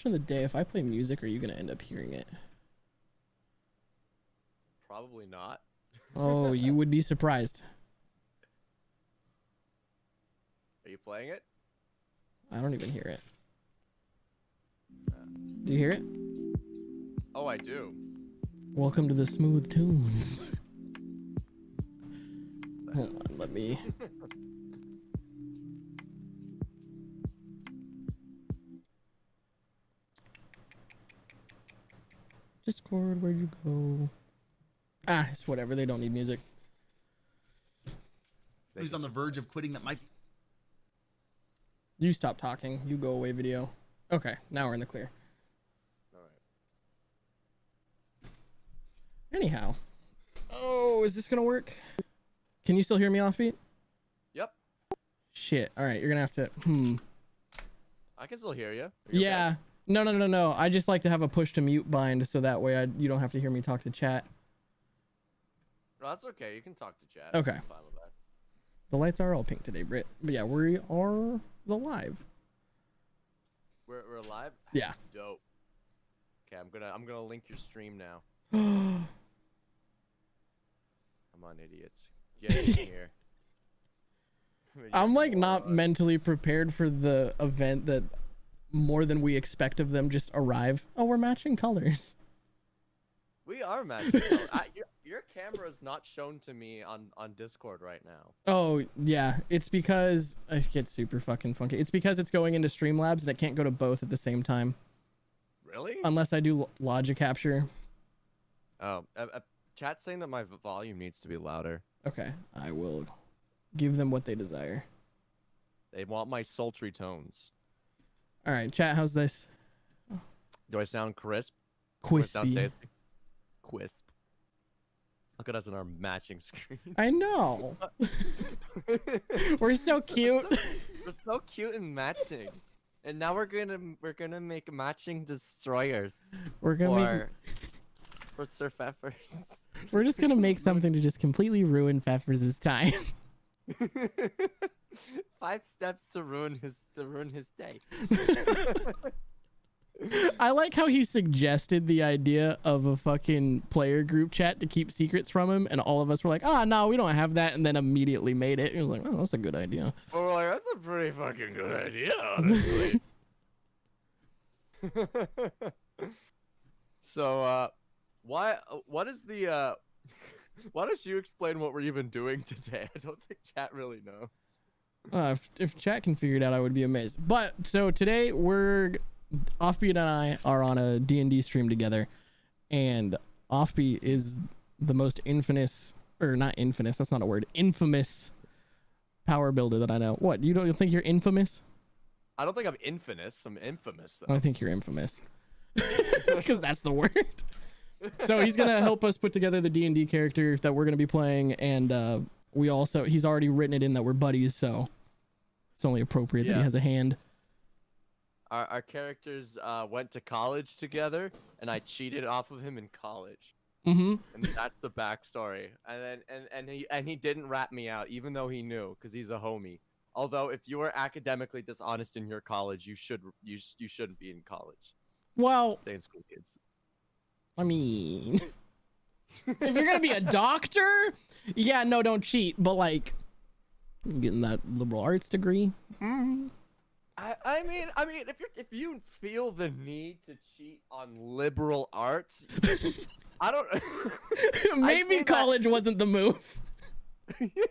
of the day, if I play music, are you gonna end up hearing it? Probably not. Oh, you would be surprised. Are you playing it? I don't even hear it. Do you hear it? Oh, I do. Welcome to the smooth tunes. Hold on, let me. Discord, where'd you go? Ah, it's whatever. They don't need music. Who's on the verge of quitting that might. You stop talking. You go away, video. Okay, now we're in the clear. All right. Anyhow. Oh, is this gonna work? Can you still hear me, Offbeat? Yep. Shit. All right, you're gonna have to. I can still hear you. Yeah. Okay? No. I just like to have a push to mute bind so that way you don't have to hear me talk to chat. No, that's okay. You can talk to chat. Okay. I'm fine with that. The lights are all pink today, Britt. But yeah, we are live. We're live. Yeah. Dope. Okay, I'm gonna link your stream now. I'm Come on, idiots. Get in here. like not mentally prepared for the event that more than we expect of them just arrive. Oh, we're matching colors. We are matching. Your camera is not shown to me on Discord right now. Oh, yeah. It's because it gets super fucking funky. It's because it's going into Streamlabs and it can't go to both at the same time. Really? Unless I do logic capture. Oh, chat's saying that my volume needs to be louder. Okay, I will give them what they desire. They want my sultry tones. All right, chat, how's this? Do I sound crisp? Do I sound Crispy. tasty? Crisp. Look at us in our matching screen. I know. We're so cute. We're so cute and matching. And now we're gonna make matching destroyers. We're gonna for Sir Pfeffers. we're just gonna make something to just completely ruin Pfeffers' time. 5 steps to ruin his day. I like how he suggested the idea of a fucking player group chat to keep secrets from him, and all of us were like, "Ah, no, we don't have that," and then immediately made it. You're like, "Oh, that's a good idea." Well, we're like, that's a pretty fucking good idea, honestly. So, what is the, why don't you explain what we're even doing today? I don't think chat really knows. If chat can figure it out, I would be amazed. But so today Offbeat and I are on a D&D stream together, and Offbeat is the most infamous, or not infamous, that's not a word, infamous power builder that I know. What, you don't think you're infamous? I don't think I'm infamous. I'm infamous, though. I think you're infamous. Because that's the word. So he's gonna help us put together the D&D character that we're gonna be playing, and he's already written it in that we're buddies, so it's only appropriate that he has a hand. Our characters went to college together, and I cheated off of him in college. Mm-hmm. And that's the backstory. And then he didn't rat me out, even though he knew, because he's a homie. Although if you were academically dishonest in your college, you shouldn't be in college. Well, Stay in school, kids. I mean, if you're gonna be a doctor, yeah, no, don't cheat. But like, getting that liberal arts degree. I mean, if you feel the need to cheat on liberal arts, I don't. Maybe college wasn't the move.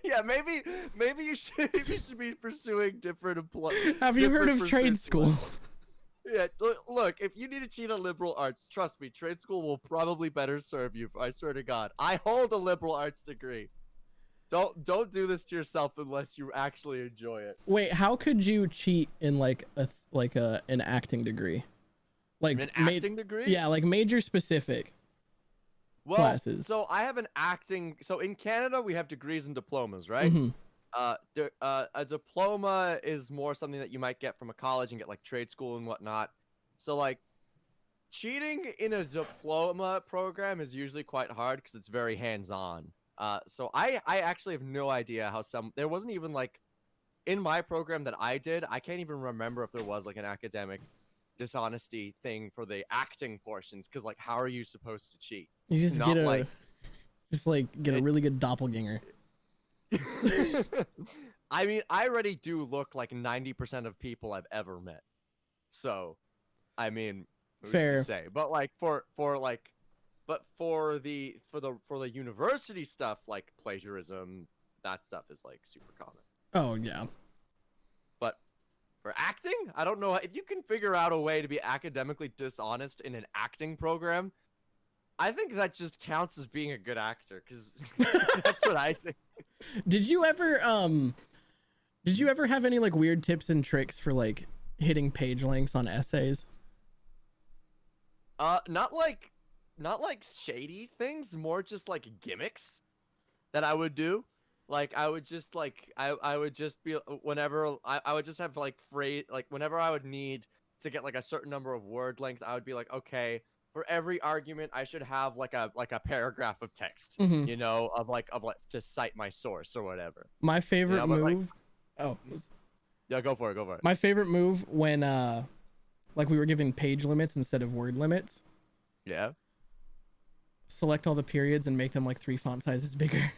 Yeah, maybe you should be pursuing different employment. Have you heard of trade school? Yeah, look, if you need to cheat on liberal arts, trust me, trade school will probably better serve you. I swear to God, I hold a liberal arts degree. Don't do this to yourself unless you actually enjoy it. Wait, how could you cheat in like an acting degree? Like an acting degree? Yeah, like major specific classes. So I have an acting. So in Canada, we have degrees and diplomas, right? Mm-hmm. A diploma is more something that you might get from a college and get like trade school and whatnot. So like cheating in a diploma program is usually quite hard because it's very hands-on. So I actually have no idea how there wasn't even like in my program that I did, I can't even remember if there was like an academic dishonesty thing for the acting portions, because like how are you supposed to cheat? You It's just not get a like get a it's- really good doppelganger. I mean, I already do look like 90% of people I've ever met. So, I mean, who's Fair. to say? But like for the university stuff, like plagiarism, that stuff is like super common. Oh yeah. But for acting, I don't know if you can figure out a way to be academically dishonest in an acting program. I think that just counts as being a good actor, because that's what I think. Did you ever have any like weird tips and tricks for like hitting page lengths on essays? Not like shady things, more just like gimmicks that I would do. Like I would just like I would just be whenever I would just have like phrase, like whenever I would need to get like a certain number of word length, I would be like, okay, for every argument I should have like a paragraph of text, Mhm. you know, of like to cite my source or whatever. My favorite but, like- move. Yeah, go for it. My favorite move when like we were given page limits instead of word limits. Yeah. Select all the periods and make them like 3 font sizes bigger.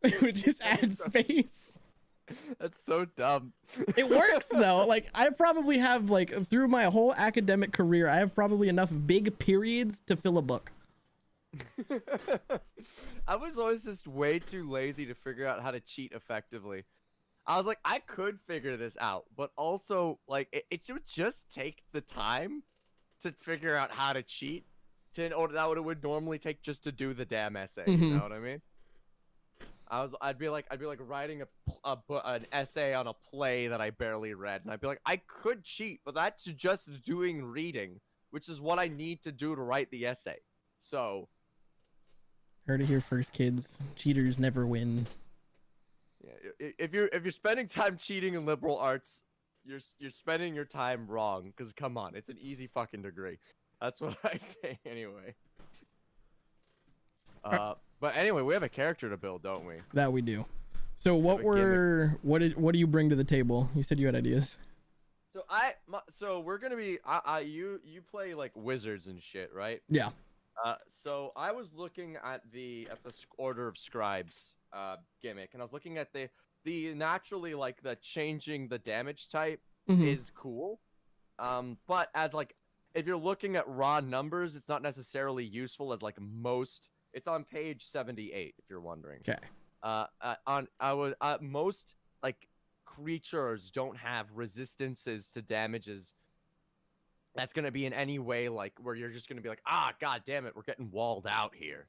It would just add space. That's so dumb. It works though. Like I probably have like through my whole academic career, I have probably enough big periods to fill a book. I was always just way too lazy to figure out how to cheat effectively. I was like, I could figure this out, but also like it should just take the time to figure out how to cheat in order that what it would normally take just to do the damn essay. You Mhm. know what I mean? I'd be like writing an essay on a play that I barely read, and I'd be like, I could cheat, but that's just doing reading, which is what I need to do to write the essay. So, Heard it here first, kids. Cheaters never win. yeah, if you're spending time cheating in liberal arts, you're spending your time wrong. Because come on, it's an easy fucking degree. That's what I say anyway. But anyway, we have a character to build, don't we? That we do. So what do you bring to the table? You said you had ideas. So we're gonna be you play like wizards and shit, right? Yeah. So I was looking at the Order of Scribes gimmick, and I was looking at the naturally like the changing the damage type Mhm. is cool. But as like if you're looking at raw numbers, it's not necessarily useful as like most. It's on page 78 if you're wondering. Okay. Most like creatures don't have resistances to damages that's going to be in any way like where you're just going to be like, god damn it, we're getting walled out here.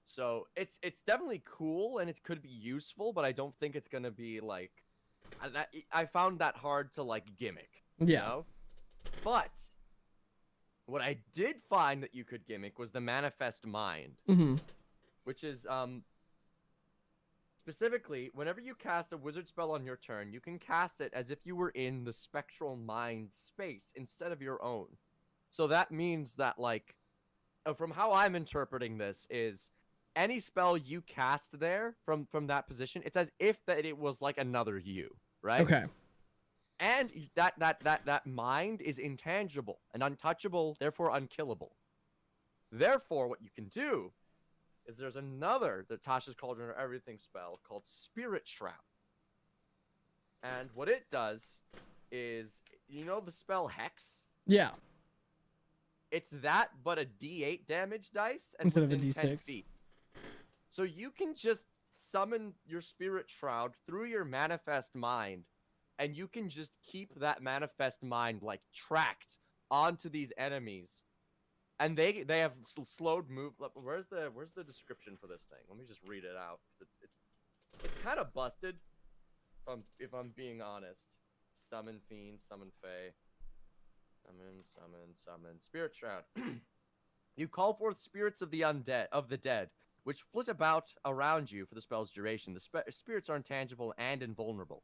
So it's definitely cool and it could be useful, but I don't think it's going to be like I found that hard to like gimmick. Yeah. You know? But what I did find that you could gimmick was the Manifest Mind, Mm-hmm. which is specifically whenever you cast a wizard spell on your turn, you can cast it as if you were in the spectral mind space instead of your own. So that means that like from how I'm interpreting this is any spell you cast there from that position, it's as if that it was like another you, right? Okay. And that mind is intangible and untouchable, therefore unkillable. Therefore, what you can do is there's another the Tasha's Cauldron or Everything spell called Spirit Shroud. And what it does is, you know the spell Hex? Yeah. It's that, but a D8 damage dice and Instead of a within 10 D6. feet. So you can just summon your Spirit Shroud through your Manifest Mind, and you can just keep that Manifest Mind like tracked onto these enemies, and they have slowed move. Where's the description for this thing? Let me just read it out because it's kind of busted. If I'm being honest, summon fiend, summon fae, summon Spirit Shroud. You call forth spirits of the dead, which flit about around you for the spell's duration. The spirits are intangible and invulnerable.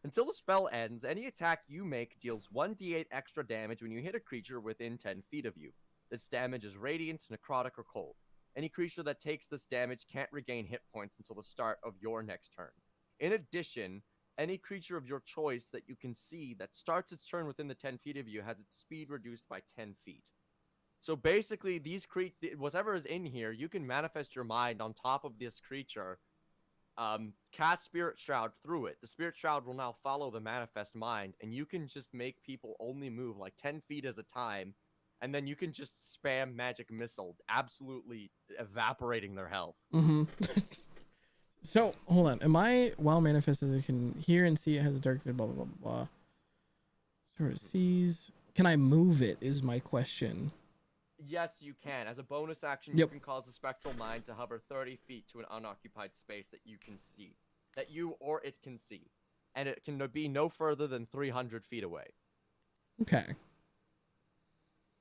Until the spell ends, any attack you make deals 1d8 extra damage when you hit a creature within 10 feet of you. This damage is radiant, necrotic, or cold. Any creature that takes this damage can't regain hit points until the start of your next turn. In addition, any creature of your choice that you can see that starts its turn within the 10 feet of you has its speed reduced by 10 feet. So basically, whatever is in here, you can manifest your mind on top of this creature, cast Spirit Shroud through it. The Spirit Shroud will now follow the manifest mind, and you can just make people only move like 10 feet at a time, and then you can just spam Magic Missile, absolutely evaporating their health. Mm-hmm. So hold on. Am I while manifested? I can hear and see it has a dark blah blah blah blah. Sort of sees. Can I move it? Is my question. Yes, you can. As a bonus action, Yep. you can cause the Spectral Mind to hover 30 feet to an unoccupied space that you can see, that you or it can see, and it can be no further than 300 feet away. Okay.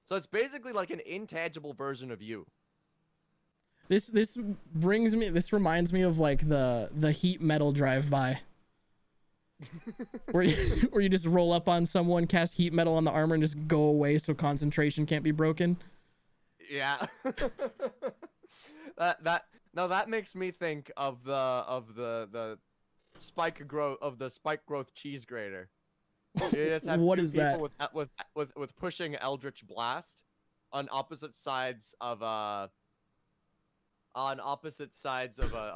So it's basically like an intangible version of you. This reminds me of like the heat metal drive-by. where you just roll up on someone, cast heat metal on the armor, and just go away so concentration can't be broken. Yeah. that makes me think of the spike growth cheese grater. You just have What two is that? people with pushing Eldritch Blast on opposite sides of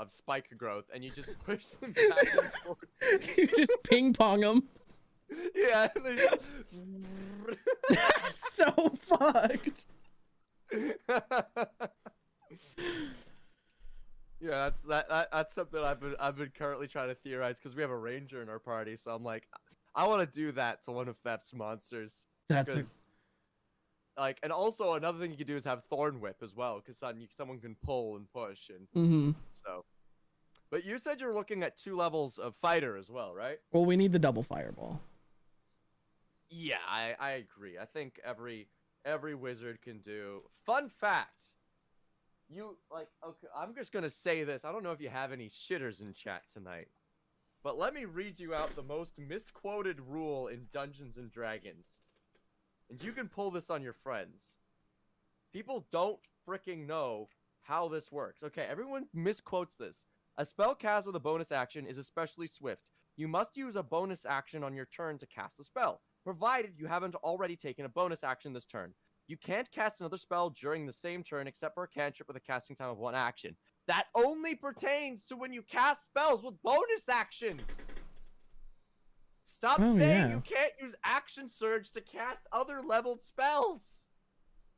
spike growth, and you just push them back and forth. You just ping pong them. Yeah. That's so fucked. Yeah, that's something I've been currently trying to theorize, because we have a ranger in our party, so I'm like, I want to do that to one of Fef's monsters. That's and also another thing you could do is have Thorn Whip as well, because someone can pull and push, and mm-hmm. so. But you said you're looking at 2 levels of fighter as well, right? Well, we need the double fireball. Yeah, I agree. I think every wizard can do. Fun fact. Okay, I'm just gonna say this. I don't know if you have any shitters in chat tonight, but let me read you out the most misquoted rule in Dungeons and Dragons. And you can pull this on your friends. People don't freaking know how this works. Okay, everyone misquotes this. A spell cast with a bonus action is especially swift. You must use a bonus action on your turn to cast a spell, provided you haven't already taken a bonus action this turn. You can't cast another spell during the same turn except for a cantrip with a casting time of 1 action. That only pertains to when you cast spells with bonus actions! Stop saying you can't use Action Surge to cast other leveled spells!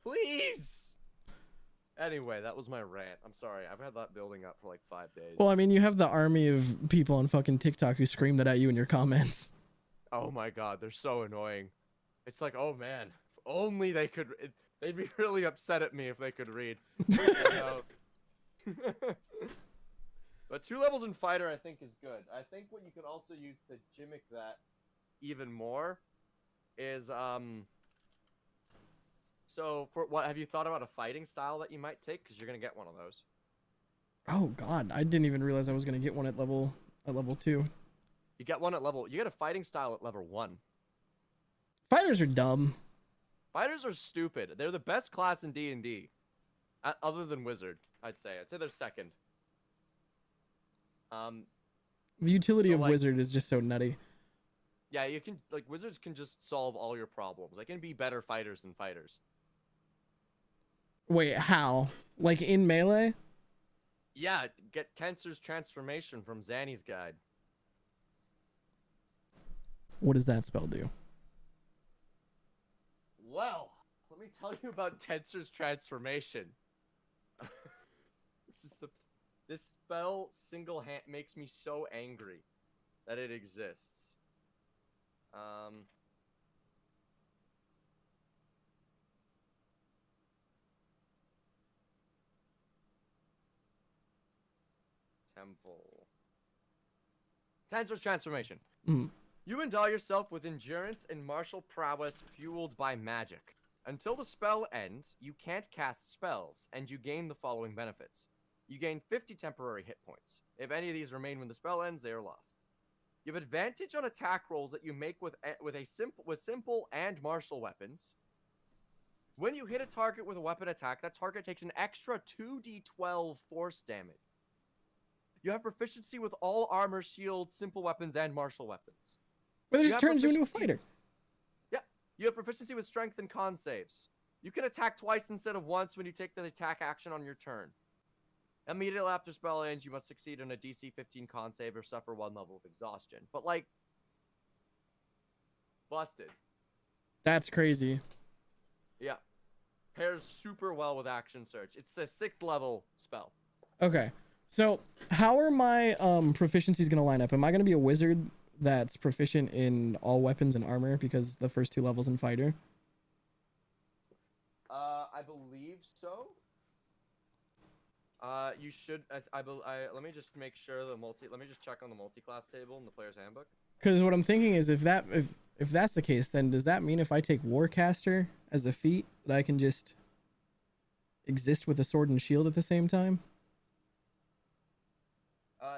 Please! Anyway, that was my rant. I'm sorry. I've had that building up for like 5 days. Well, I mean, you have the army of people on fucking TikTok who scream that at you in your comments. Oh my god, they're so annoying. It's like, oh man, if only they could. They'd be really upset at me if they could read. But 2 levels in fighter, I think, is good. I think what you can also use to gimmick that even more is So, for what have you thought about a fighting style that you might take? Because you're gonna get one of those. Oh god, I didn't even realize I was gonna get one at level 2. You get one at level. You get a fighting style at level 1. Fighters are dumb. Fighters are stupid. They're the best class in D&D, other than wizard. I'd say they're second. The utility of like, wizard is just so nutty. Yeah, you can wizards can just solve all your problems. They can be better fighters than fighters. Wait, how? Like in melee? Yeah, get Tensor's Transformation from Zanny's Guide. What does that spell do? Well, let me tell you about Tensor's Transformation. This spell single-hand makes me so angry that it exists. Temple. Tensor's Transformation. You endow yourself with endurance and martial prowess fueled by magic. Until the spell ends, you can't cast spells, and you gain the following benefits. You gain 50 temporary hit points. If any of these remain when the spell ends, they are lost. You have advantage on attack rolls that you make with simple and martial weapons. When you hit a target with a weapon attack, that target takes an extra 2d12 force damage. You have proficiency with all armor, shield, simple weapons, and martial weapons. But it You just have turns you into a proficiency- fighter. Yeah, you have proficiency with strength and con saves. You can attack twice instead of once when you take the attack action on your turn. Immediately after spell ends, you must succeed on a DC 15 con save or suffer 1 level of exhaustion. But like, busted. That's crazy. Yeah, pairs super well with action surge. It's a 6th level spell. Okay. So how are my proficiencies gonna line up? Am I gonna be a wizard that's proficient in all weapons and armor because the first 2 levels in fighter? I believe so. You should. Let me just make sure Let me just check on the multi-class table in the player's handbook. Because what I'm thinking is, if that's the case, then does that mean if I take Warcaster as a feat, that I can just exist with a sword and shield at the same time?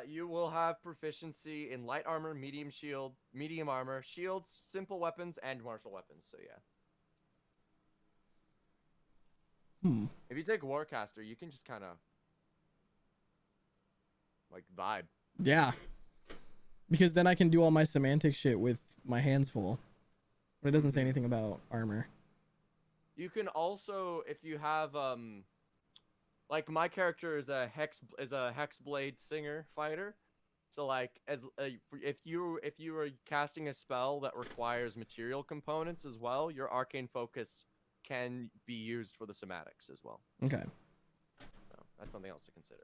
You will have proficiency in light armor, medium shield, medium armor, shields, simple weapons, and martial weapons. So yeah. If you take Warcaster, you can just kind of like vibe. Yeah. Because then I can do all my semantic shit with my hands full. But it doesn't say anything about armor. You can also, if you have like my character is a hexblade singer fighter. So like if you are casting a spell that requires material components as well, your arcane focus can be used for the somatics as well. Okay. So that's something else to consider.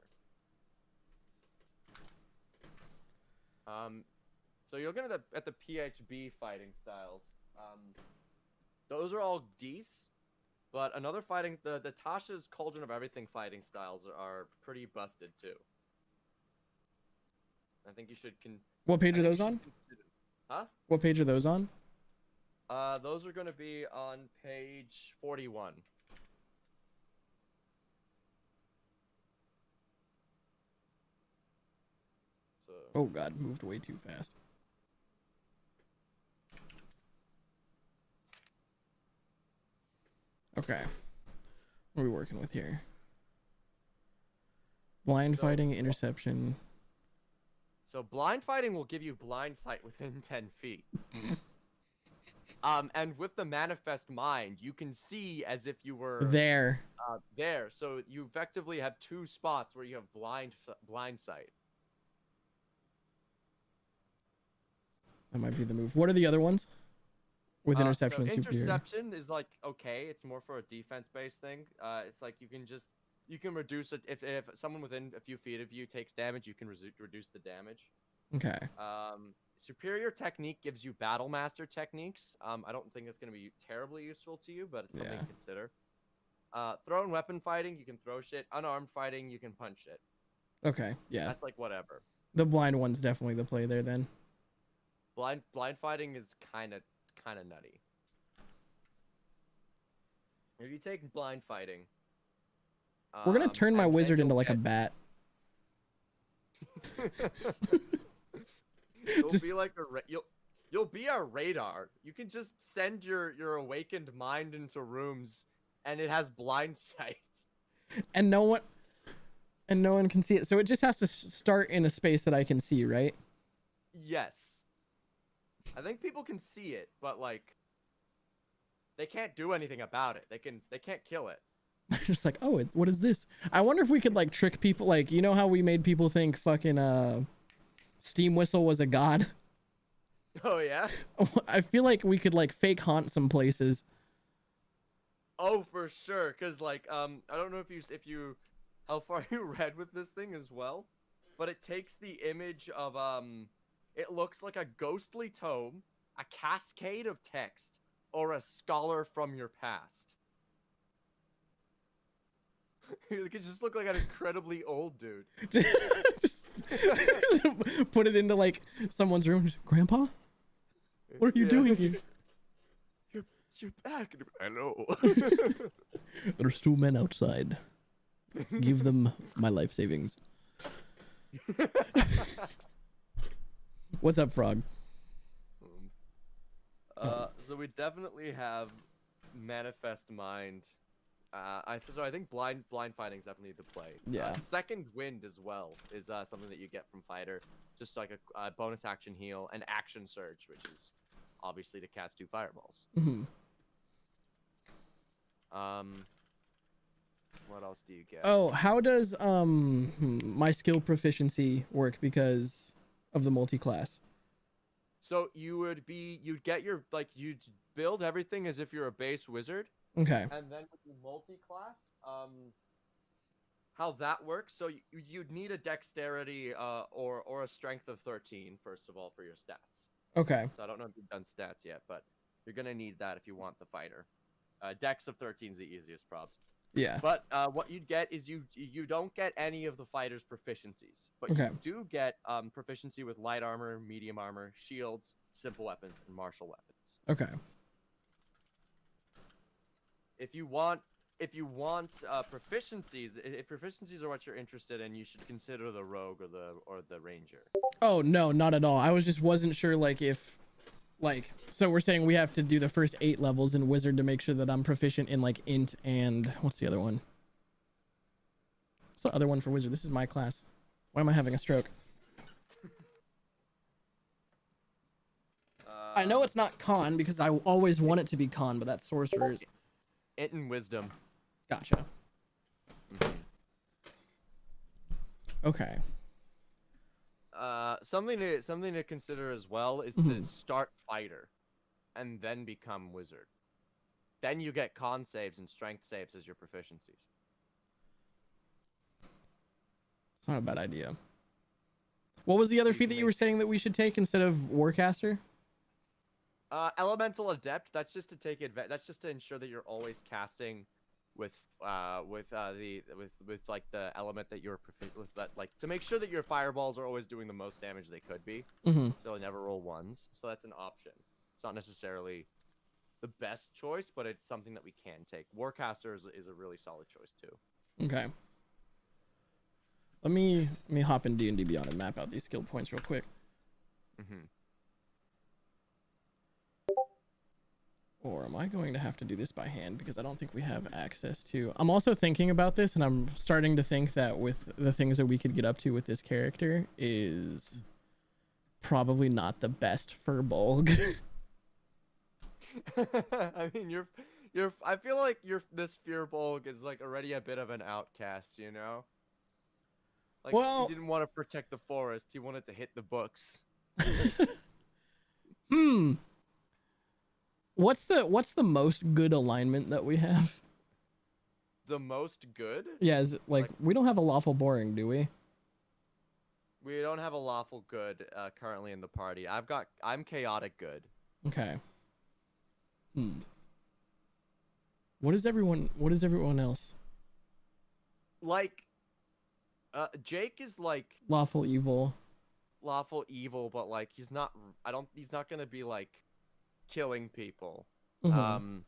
So you're looking at the PHB fighting styles. Those are all Ds, but another fighting the Tasha's Cauldron of Everything fighting styles are pretty busted too. I think you should What page are those on? Huh? What page are those on? Those are going to be on page 41. So. Oh god, moved way too fast. Okay. What are we working with here? Blind fighting, interception. So blind fighting will give you blind sight within 10 feet. And with the manifest mind, you can see as if you were There. there. So you effectively have 2 spots where you have blind sight. That might be the move. What are the other ones? With interception so and superior. interception is like okay, it's more for a defense-based thing. It's like you can reduce it if someone within a few feet of you takes damage, you can reduce the damage. Okay. Superior technique gives you battle master techniques. I don't think it's going to be terribly useful to you, but it's something to consider. Thrown weapon fighting, you can throw shit. Unarmed fighting, you can punch shit. Okay. Yeah. That's like whatever. The blind one's definitely the play there then. Blind fighting is kind of nutty. If you take blind fighting, we're gonna turn my and then wizard into you'll like a get- bat. You'll be our radar. You can just send your awakened mind into rooms, and it has blind sight. And no one can see it. So it just has to start in a space that I can see, right? Yes. I think people can see it, but like they can't do anything about it. They can't kill it. They're just like, oh, what is this? I wonder if we could like trick people, like, you know how we made people think fucking Steam Whistle was a god? Oh yeah? I feel like we could like fake haunt some places. Oh, for sure. Cause like I don't know if you how far you read with this thing as well, but it takes the image of it looks like a ghostly tome, a cascade of text, or a scholar from your past. It could just look like an incredibly old dude. Just put it into like someone's room. Grandpa, what are you doing here? You're back. Hello. There's 2 men outside. Give them my life savings. What's up, Frog? So we definitely have manifest mind I think blind fighting is definitely the play. Yeah. Second wind as well is something that you get from fighter, just like a bonus action heal and action surge, which is obviously to cast 2 fireballs. Mm-hmm. What else do you get? Oh, how does my skill proficiency work because of the multi-class? So you'd get your you'd build everything as if you're a base wizard. Okay. And then with the multi-class, how that works? So you'd need a dexterity or a strength of 13 first of all for your stats. Okay. So I don't know if you've done stats yet, but you're gonna need that if you want the fighter. Dex of 13 is the easiest probs. Yeah. But what you'd get is you don't get any of the fighter's proficiencies, but Okay. you do get proficiency with light armor, medium armor, shields, simple weapons, and martial weapons. Okay. If you want proficiencies, if proficiencies are what you're interested in, you should consider the rogue or the ranger. Oh no, not at all. I wasn't sure if so we're saying we have to do the first 8 levels in wizard to make sure that I'm proficient in int and what's the other one? What's the other one for wizard? This is my class. Why am I having a stroke? I know it's not con because I always want it to be con, but that's sorcerers. Int and wisdom. Gotcha. Mhm. Okay. Something to consider as well is to start fighter, and then become wizard. Then you get con saves and strength saves as your proficiencies. It's not a bad idea. What was the other feat that you were saying that we should take instead of Warcaster? Elemental Adept. That's just to take advantage. That's just to ensure that you're always casting with the element that you're with, that to make sure that your fireballs are always doing the most damage they could be. Mm-hmm. So they never roll ones. So that's an option. It's not necessarily the best choice, but it's something that we can take. Warcaster is a really solid choice too. Okay. Let me hop in D&D Beyond and map out these skill points real quick. Mm-hmm. Or am I going to have to do this by hand because I don't think we have access to... I'm also thinking about this, and I'm starting to think that with the things that we could get up to with this character is probably not the best for Bulg. I mean, I feel like this Firbolg is already a bit of an outcast, you know? Well, he didn't want to protect the forest, he wanted to hit the books. What's the most good alignment that we have? The most good? Yeah, is it we don't have a lawful boring, do we? We don't have a lawful good currently in the party. I'm chaotic good. Okay. What is everyone else? Jake is lawful evil. Lawful evil, but he's not gonna be killing people. Mm-hmm.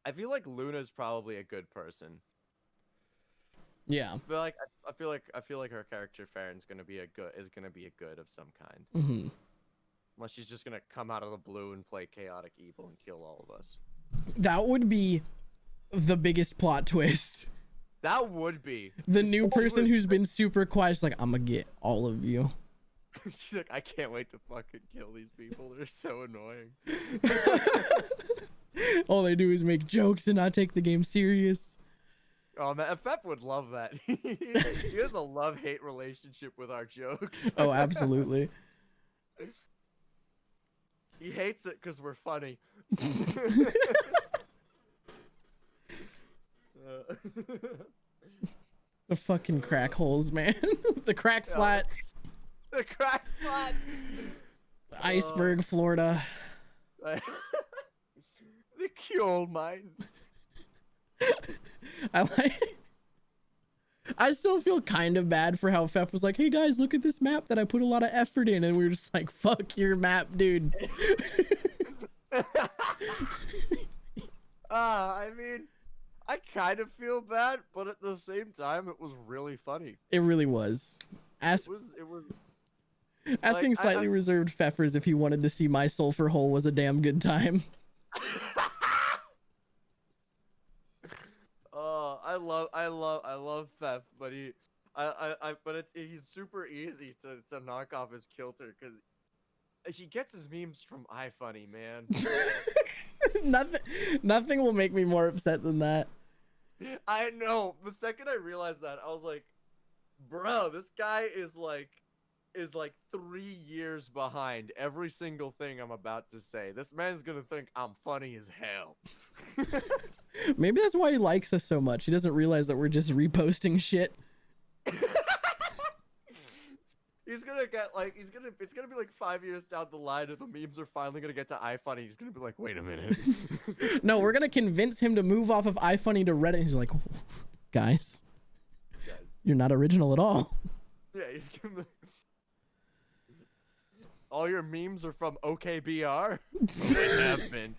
I feel like Luna's probably a good person. Yeah. I feel like her character Farron's gonna be a good of some kind. Mm-hmm. Unless she's just gonna come out of the blue and play chaotic evil and kill all of us. That would be the biggest plot twist. That would be. The new person who's been super quiet is I'm gonna get all of you. She's like, I can't wait to fucking kill these people. They're so annoying. All they do is make jokes and not take the game serious. Oh man, Fep would love that. He has a love-hate relationship with our jokes. Oh, absolutely. He hates it because we're funny. The fucking crack holes, man. The crack flats. The crack flat. Iceberg, Florida. The coal mines. I still feel kind of bad for how Fef was like, hey guys, look at this map that I put a lot of effort in, and we were just like, fuck your map, dude. I mean, I kind of feel bad, but at the same time, it was really funny. It really was. It was Asking slightly reserved Pfeffers if he wanted to see my sulfur hole was a damn good time. love Fef, but he's super easy to knock off his kilter because he gets his memes from iFunny, man. Nothing will make me more upset than that. I know. The second I realized that, I was like, bro, this guy is like 3 years behind every single thing I'm about to say. This man's gonna think I'm funny as hell. Maybe that's why he likes us so much. He doesn't realize that we're just reposting shit. He's gonna get like it's gonna be like 5 years down the line if the memes are finally gonna get to iFunny. He's gonna be like, wait a minute. No, we're gonna convince him to move off of iFunny to Reddit. He's like, guys, you're not original at all. Yeah, he's gonna. All your memes are from OKBR. They have been.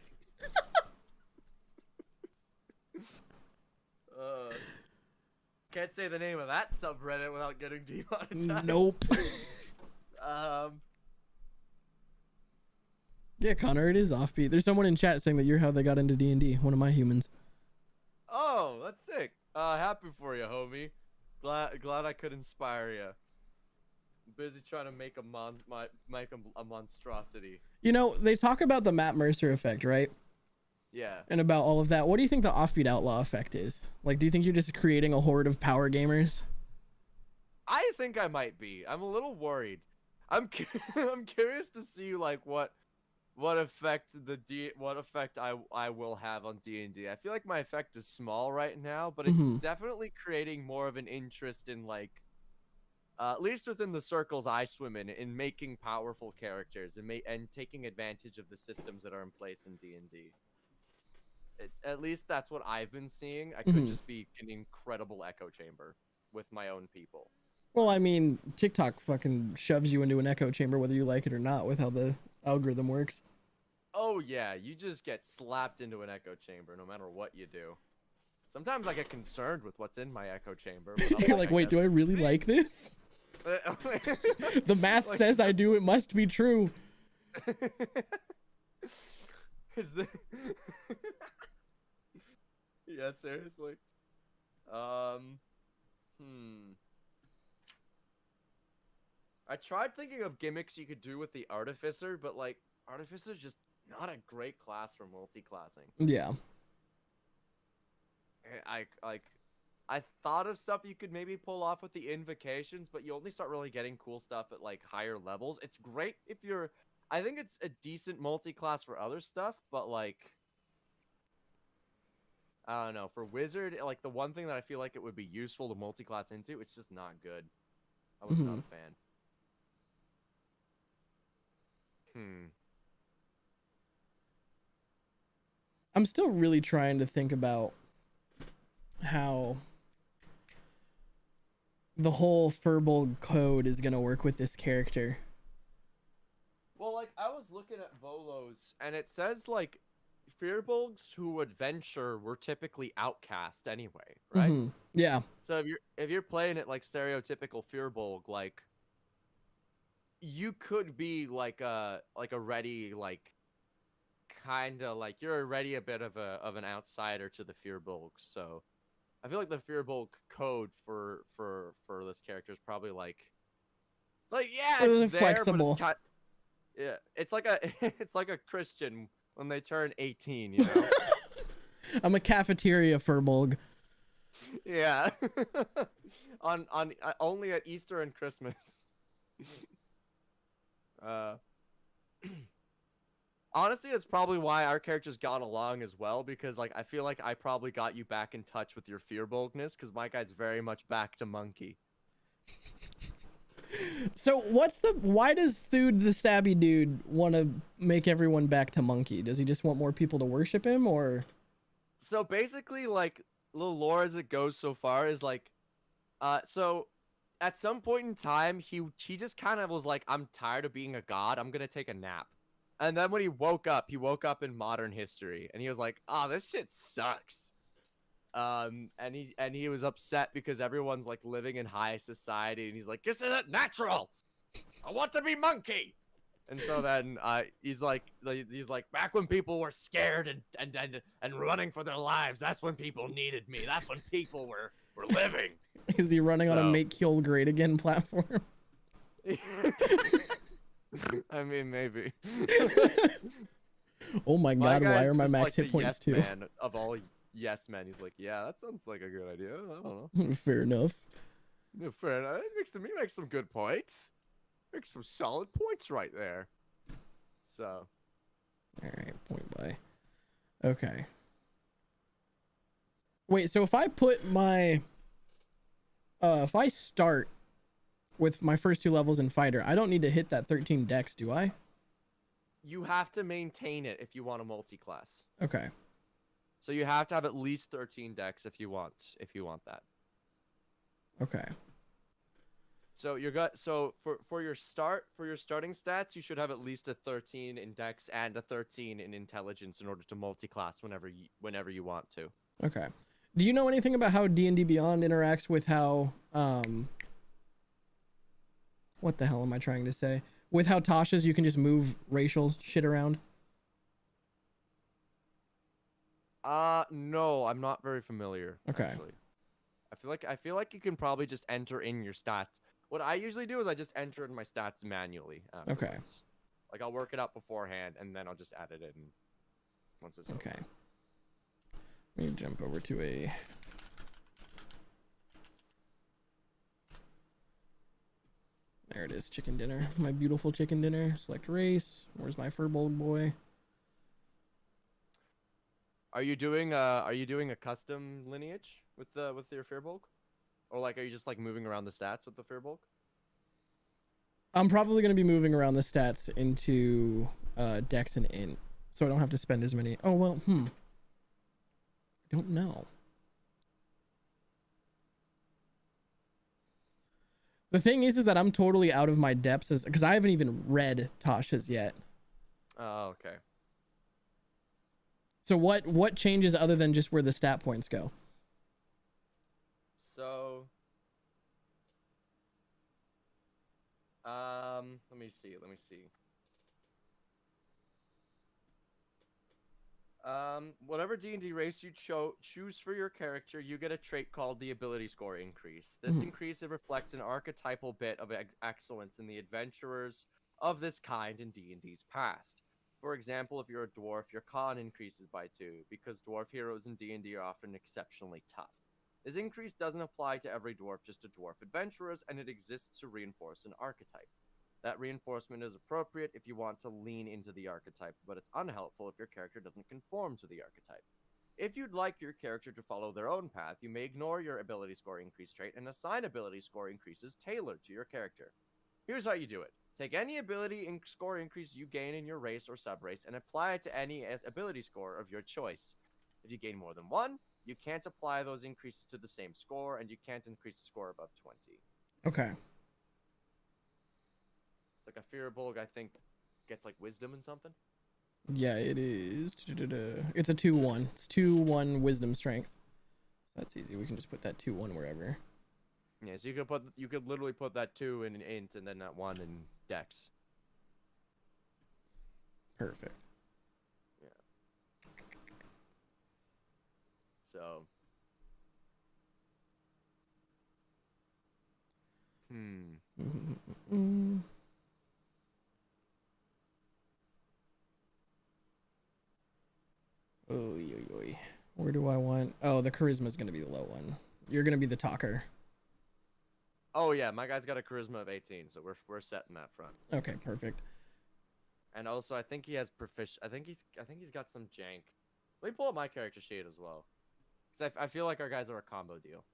Can't say the name of that subreddit without getting demonetized. Nope. Yeah, Connor, it is Offbeat. There's someone in chat saying that you're how they got into D&D. One of my humans. Oh, that's sick. Happy for you, homie. Glad I could inspire you. Busy trying to make a monstrosity. You know, they talk about the Matt Mercer effect, right? Yeah. And about all of that. What do you think the Offbeat Outlaw effect is? Like, do you think you're just creating a horde of power gamers? I think I might be. I'm a little worried. I'm curious to see like what effect I will have on D&D. I feel like my effect is small right now, but it's definitely creating more of an interest in like at least within the circles I swim in making powerful characters and taking advantage of the systems that are in place in D&D. It's at least that's what I've been seeing. I could just be an incredible echo chamber with my own people. Well, I mean, TikTok fucking shoves you into an echo chamber whether you like it or not with how the algorithm works. Oh yeah, you just get slapped into an echo chamber no matter what you do. Sometimes I get concerned with what's in my echo chamber. But You're like, wait, do I really like this? The math like, says I do. It must be true. Is the yeah, seriously. I tried thinking of gimmicks you could do with the Artificer, but like Artificer's just not a great class for multi-classing. Yeah. I thought of stuff you could maybe pull off with the invocations, but you only start really getting cool stuff at like higher levels. It's great if you're I think it's a decent multi-class for other stuff, but like I don't know, for Wizard, like the one thing that I feel like it would be useful to multi-class into, it's just not good. I was not a fan. I'm still really trying to think about how the whole Furbolg code is gonna work with this character. Well, like I was looking at Volos, and it says like Firbolgs who would venture were typically outcast anyway, right? Yeah. So if you're playing it like stereotypical Firbolg, like you could be like a ready like kind of like you're already a bit of an outsider to the Firbolg. So I feel like the Firbolg code for this character is probably like it's like yeah, it's there, flexible. But yeah, it's like a Christian when they turn 18, you know. I'm a cafeteria Furbolg. Yeah. on only at Easter and Christmas. Honestly, it's probably why our characters got along as well, because like I feel like I probably got you back in touch with your Firbolgness, because my guy's very much back to monkey. So why does Thud the stabby dude want to make everyone back to monkey? Does he just want more people to worship him, or? So basically, like, the lore as it goes so far is like, so at some point in time, he just kind of was like, I'm tired of being a god, I'm gonna take a nap. And then when he woke up in modern history, and he was like, oh, this shit sucks. And he was upset because everyone's like living in high society, and he's like, this isn't natural. I want to be monkey. And so then he's like back when people were scared and running for their lives, that's when people needed me. That's when people were living. Is he running on a Make Kyoll Great Again platform? I mean, maybe. Oh my god, why are my max hit points yes too? Man of all yes men, he's like, yeah, that sounds like a good idea. I don't know. Fair enough. Yeah, fair enough. He makes some good points. Makes some solid points right there. So. All right, point by. Okay. Wait, so if I put my, if I start with my first 2 levels in fighter, I don't need to hit that 13 dex, do I? You have to maintain it if you want a multi-class. Okay. So you have to have at least 13 dex if you want that. Okay. So for your starting stats, you should have at least a 13 in dex and a 13 in intelligence in order to multi-class whenever you want to. Okay. Do you know anything about how D&D Beyond interacts with how what the hell am I trying to say? With how Tasha's you can just move racial shit around? No, I'm not very familiar. Okay. Actually. I feel like you can probably just enter in your stats. What I usually do is I just enter in my stats manually afterwards. Okay. Like I'll work it out beforehand and then I'll just add it in once it's Okay. over. Let me jump over to a there it is, chicken dinner. My beautiful chicken dinner. Select race. Where's my furbolg boy? Are you doing a custom lineage with your Fearbulk? Or like are you just like moving around the stats with the Fearbulk? I'm probably going to be moving around the stats into dex and int, so I don't have to spend as many. Oh well, I don't know. The thing is that I'm totally out of my depths because I haven't even read Tasha's yet. Oh, okay. So what changes other than just where the stat points go? So, let me see. Whatever D&D race you choose for your character, you get a trait called the ability score increase. This increase, it reflects an archetypal bit of excellence in the adventurers of this kind in D&D's past. For example, if you're a dwarf, your con increases by 2, because dwarf heroes in D&D are often exceptionally tough. This increase doesn't apply to every dwarf, just to dwarf adventurers, and it exists to reinforce an archetype. That reinforcement is appropriate if you want to lean into the archetype, but it's unhelpful if your character doesn't conform to the archetype. If you'd like your character to follow their own path, you may ignore your ability score increase trait and assign ability score increases tailored to your character. Here's how you do it. Take any ability score increase you gain in your race or subrace and apply it to any ability score of your choice. If you gain more than 1, you can't apply those increases to the same score, and you can't increase the score above 20. Okay. It's like a Fearbulk, I think, gets like wisdom and something. Yeah, it is. It's a 2-1. It's 2-1 wisdom strength. That's easy. We can just put that 2-1 wherever. Yeah, so you could literally put that 2 in an int and then that 1 in dex. Perfect. Yeah. So. Oy. Where do I want? Oh, the charisma is going to be the low one. You're going to be the talker. Oh yeah, my guy's got a charisma of 18, so we're set in that front. Okay, perfect. And also, I think he has I think he's got some jank. Let me pull up my character sheet as well, because I feel like our guys are a combo deal.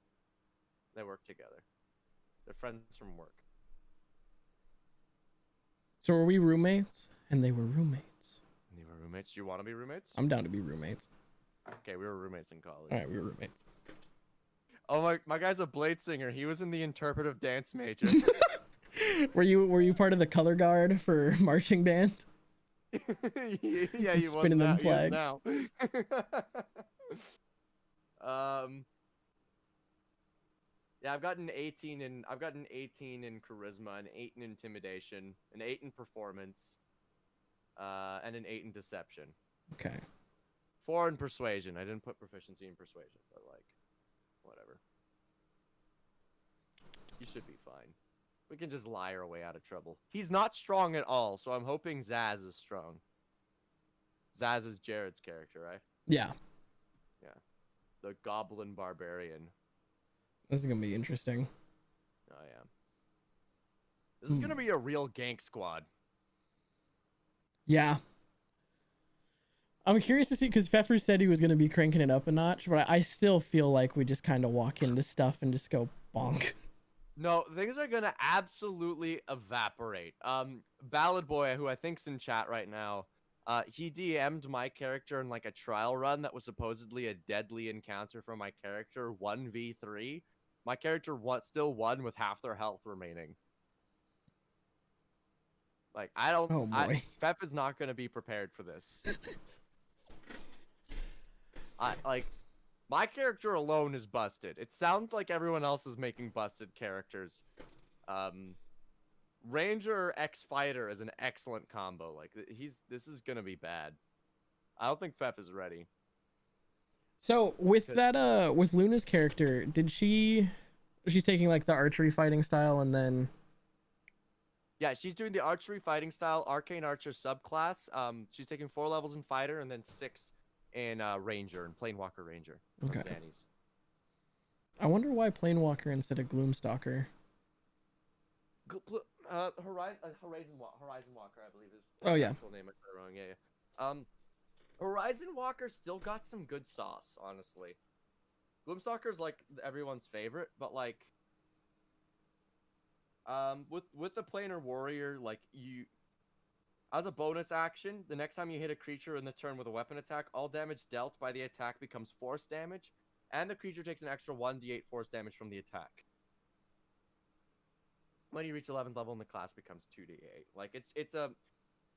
They work together. They're friends from work. So are we roommates? And they were roommates. And they were roommates. Do you want to be roommates? I'm down to be roommates. Okay, we were roommates in college. All right, we were roommates. Oh my guy's a blade singer. He was in the interpretive dance major. Were you part of the color guard for marching band? Yeah, he was spinning them flags. now. Yeah, I've got an 18 in charisma, an 8 in intimidation, an 8 in performance, and an 8 in deception. Okay. 4 in persuasion. I didn't put proficiency in persuasion, but like, whatever. You should be fine. We can just lie our way out of trouble. He's not strong at all, so I'm hoping Zaz is strong. Zaz is Jared's character, right? Yeah. Yeah. The Goblin Barbarian. This is gonna be interesting. Oh, yeah. This is gonna be a real gank squad. Yeah. I'm curious to see, because Pfeffer said he was going to be cranking it up a notch, but I still feel like we just kind of walk into stuff and just go bonk. No, things are gonna absolutely evaporate. Ballad Boy, who I think's in chat right now, he DM'd my character in like a trial run that was supposedly a deadly encounter for my character, 1v3. My character still won with half their health remaining. Like, I don't... Oh, boy. Fef is not going to be prepared for this. My character alone is busted. It sounds like everyone else is making busted characters. Ranger X Fighter is an excellent combo. Like, this is going to be bad. I don't think Fef is ready. So with that, with Luna's character, she's taking like the archery fighting style and then... Yeah, she's doing the archery fighting style, arcane archer subclass. She's taking 4 levels in fighter and then 6 in ranger and planewalker ranger. Okay. Zannies. I wonder why planewalker instead of gloomstalker. Horizon Walker, I believe is the actual name. I said it wrong. Yeah. Horizon Walker still got some good sauce, honestly. Gloomstalker's like everyone's favorite, but like, with the planar warrior, like as a bonus action, the next time you hit a creature in the turn with a weapon attack, all damage dealt by the attack becomes force damage, and the creature takes an extra 1d8 force damage from the attack. When you reach 11th level, and the class becomes 2d8. Like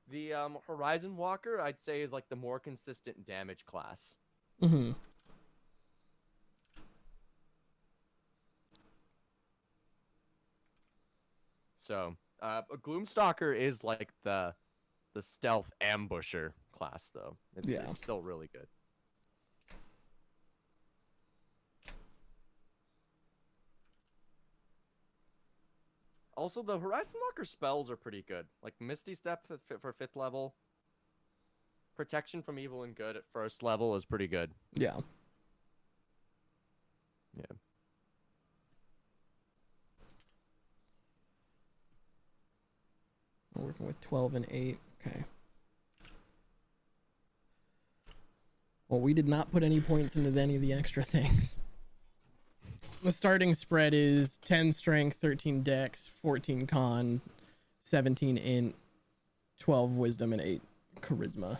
the Horizon Walker, I'd say, is like the more consistent damage class. Mm-hmm. So, a Gloomstalker is like the stealth ambusher class, though. It's still really good. Also, the Horizon Walker spells are pretty good. Like Misty Step for 5th level. Protection from evil and good at 1st level is pretty good. Yeah. Yeah. We're working with 12 and 8. Okay. Well, we did not put any points into any of the extra things. The starting spread is 10 strength, 13 dex, 14 con, 17 int, 12 wisdom, and 8 charisma.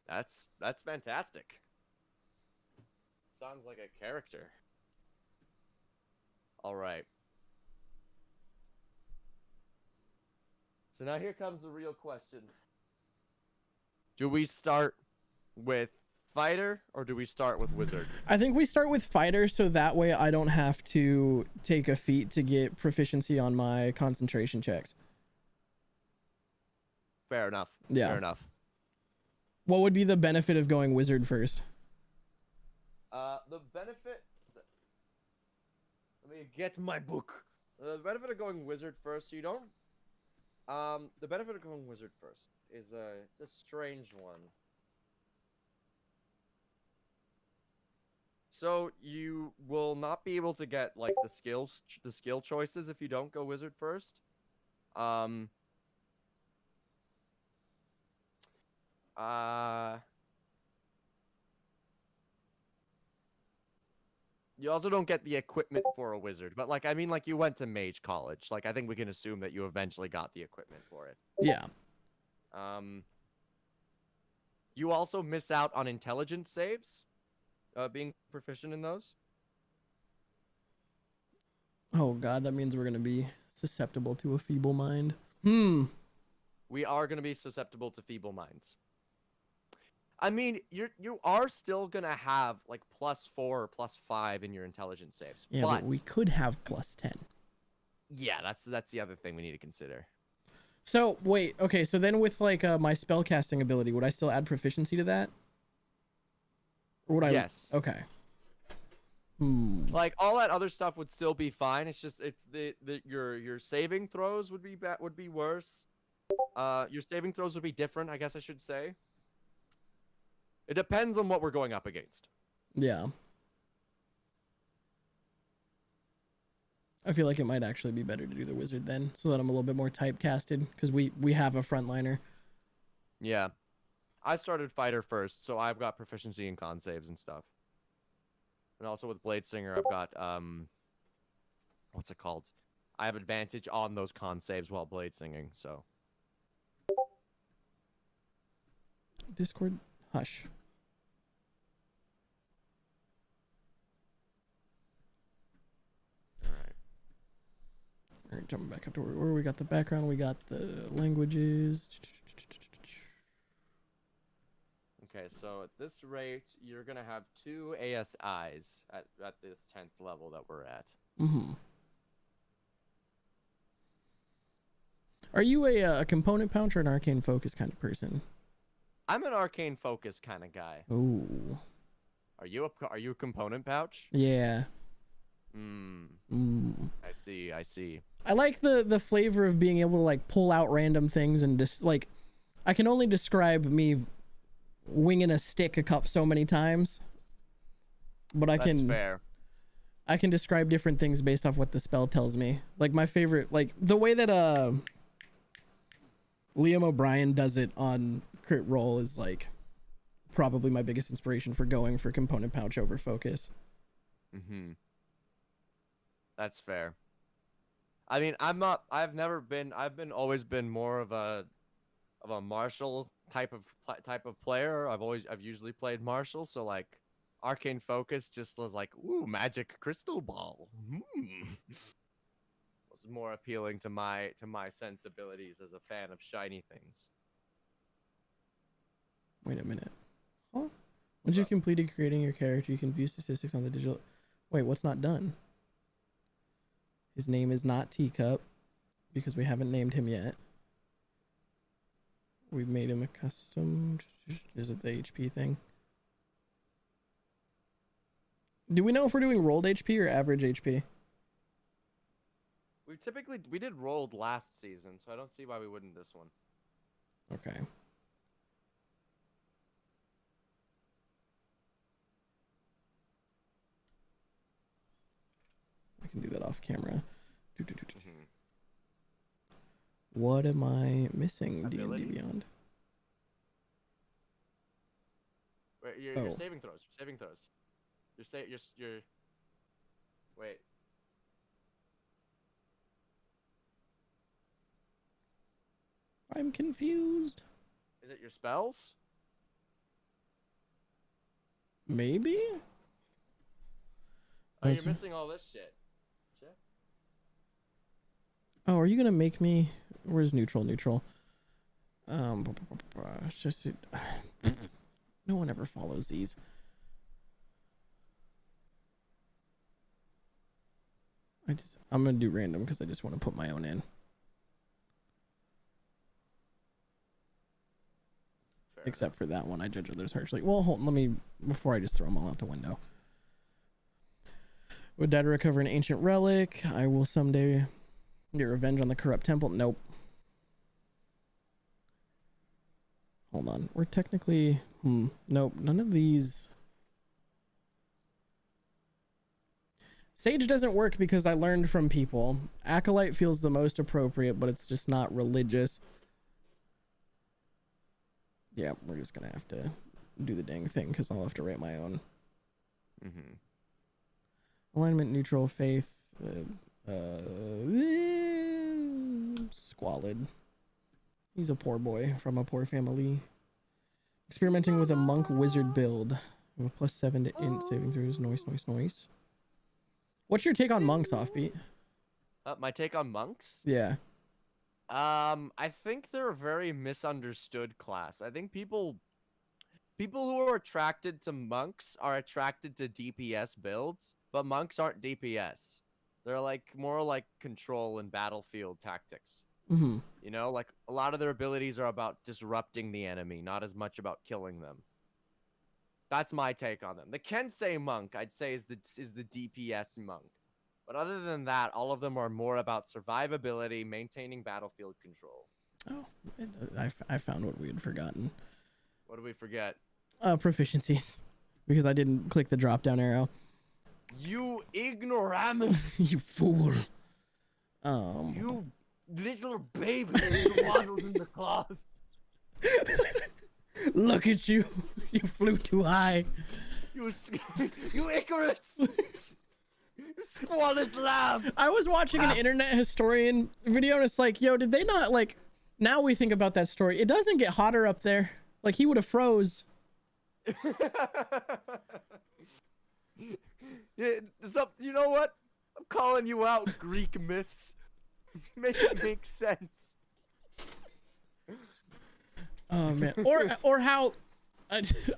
That's fantastic. Sounds like a character. All right. So now here comes the real question. Do we start with fighter or do we start with wizard? I think we start with fighter, so that way I don't have to take a feat to get proficiency on my concentration checks. Fair enough. Yeah. Fair enough. What would be the benefit of going wizard first? The benefit... Let me get my book. The benefit of going wizard first, you don't... the benefit of going wizard first is it's a strange one. So you will not be able to get like the skill choices if you don't go wizard first. You also don't get the equipment for a wizard, but like I mean like you went to mage college. Like I think we can assume that you eventually got the equipment for it. Yeah. You also miss out on intelligence saves. Being proficient in those. Oh god, that means we're gonna be susceptible to a feeble mind. We are gonna be susceptible to feeble minds. I mean, you are still gonna have like +4 or +5 in your intelligence saves. Yeah, but we could have +10. Yeah, that's the other thing we need to consider. So wait, okay, so then with like my spell casting ability, would I still add proficiency to that? Or would I? Yes. Okay. Like all that other stuff would still be fine. It's just it's your saving throws would be worse. Your saving throws would be different, I guess I should say. It depends on what we're going up against. Yeah. I feel like it might actually be better to do the wizard then, so that I'm a little bit more typecasted, because we have a frontliner. Yeah. I started fighter first, so I've got proficiency in con saves and stuff. And also with Blade Singer, I've got what's it called? I have advantage on those con saves while blade singing, so. Discord, hush. All right, jumping back up to where we got the background, we got the languages. Okay, so at this rate, you're gonna have 2 ASIs at this 10th level that we're at. Mm-hmm. Are you a component pouch or an arcane focus kind of person? I'm an arcane focus kind of guy. Ooh. Are you a component pouch? Yeah. I see, I see. I like the flavor of being able to like pull out random things and just like, I can only describe me winging a stick so many times, but That's fair. I can describe different things based off what the spell tells me. Like my favorite, like the way that Liam O'Brien does it on Crit Roll is like probably my biggest inspiration for going for component pouch over focus. That's fair. I mean, I've always been more of a martial type of player. I've usually played martial, so like arcane focus just was like, ooh, magic crystal ball. Was more appealing to my sensibilities as a fan of shiny things. Wait a minute. Huh? Once you completed creating your character, you can view statistics on the digital. Wait, what's not done? His name is not Teacup because we haven't named him yet. We've made him a custom. Is it the HP thing? Do we know if we're doing rolled HP or average HP? We did rolled last season, so I don't see why we wouldn't this one. Okay. I can do that off camera. What am I missing? D&D Beyond. Wait, your saving throws. Your saving throws. Your wait. I'm confused. Is it your spells? Maybe? Oh, you're missing all this shit. Oh, are you gonna make me? Where's neutral? It's just no one ever follows these. I'm gonna do random because I just want to put my own in. Fair Except for that one, I judge others harshly. Well, hold on, let me before I just throw them all out the window. Would die to recover an ancient relic? I will someday get revenge on the corrupt temple. Nope. Hold on. We're technically... Nope. None of these... Sage doesn't work because I learned from people. Acolyte feels the most appropriate, but it's just not religious. Yeah, we're just gonna have to do the dang thing because I'll have to write my own. Alignment, neutral, faith... squalid. He's a poor boy from a poor family. Experimenting with a monk wizard build. With a +7 to int saving throws. Noise. What's your take on monks, Offbeat? My take on monks? Yeah. I think they're a very misunderstood class. I think people who are attracted to monks are attracted to DPS builds, but monks aren't DPS. They're like more like control and battlefield tactics. Mm-hmm. You know, like a lot of their abilities are about disrupting the enemy, not as much about killing them. That's my take on them. The Kensei monk, I'd say, is the DPS monk. But other than that, all of them are more about survivability, maintaining battlefield control. Oh, I found what we had forgotten. What did we forget? Proficiencies, because I didn't click the drop down arrow. You ignoramus! You fool. You little baby who waddles in the cloth. Look at you. You flew too high. You Icarus! You squalid lamb! I was watching an internet historian video and it's like, yo, did they not like, now we think about that story. It doesn't get hotter up there. Like he would have froze. Yeah, you know what? I'm calling you out, Greek myths. Make it make sense. Oh man. Or how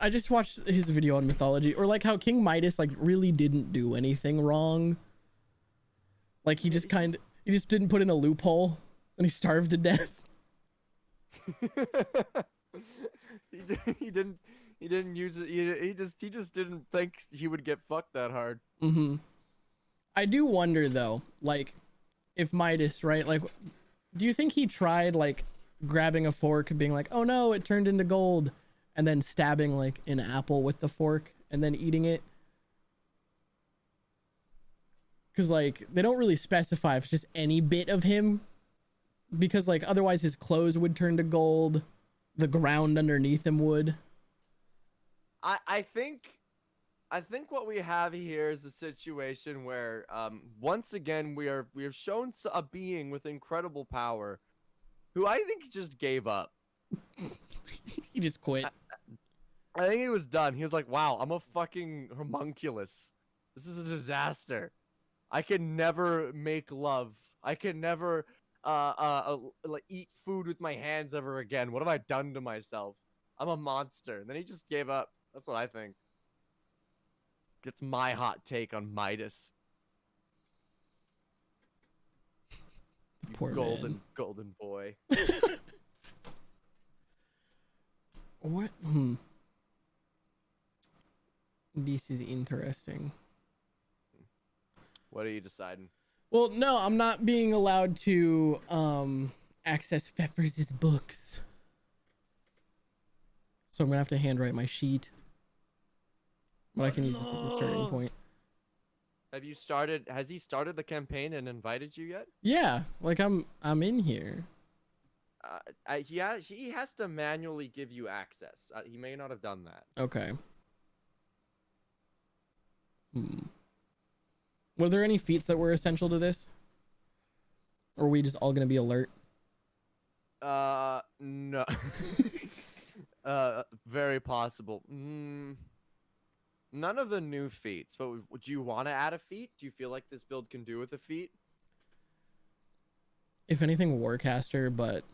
I just watched his video on mythology, or like how King Midas like really didn't do anything wrong. Like he just didn't put in a loophole and he starved to death. he didn't use it. He just didn't think he would get fucked that hard. Mm-hmm. I do wonder though, like if Midas, right? Like, do you think he tried like grabbing a fork and being like, oh no, it turned into gold, and then stabbing like an apple with the fork and then eating it? Because like they don't really specify if it's just any bit of him, because like otherwise his clothes would turn to gold, the ground underneath him would. I think what we have here is a situation where once again we are shown a being with incredible power who I think just gave up. He just quit. I think he was done. He was like, wow, I'm a fucking homunculus. This is a disaster. I can never make love. I can never like eat food with my hands ever again. What have I done to myself? I'm a monster. And then he just gave up. That's what I think. It's my hot take on Midas. You Poor man. golden boy. What? This is interesting. What are you deciding? Well, no, I'm not being allowed to access Pfeffer's books. So I'm gonna have to handwrite my sheet. But I can use this as a starting point. Have you started? Has he started the campaign and invited you yet? Yeah, like I'm in here. He has to manually give you access. He may not have done that. Okay. Were there any feats that were essential to this? Or are we just all gonna be alert? No. Very possible. None of the new feats, but would you want to add a feat? Do you feel like this build can do with a feat? If anything, Warcaster, but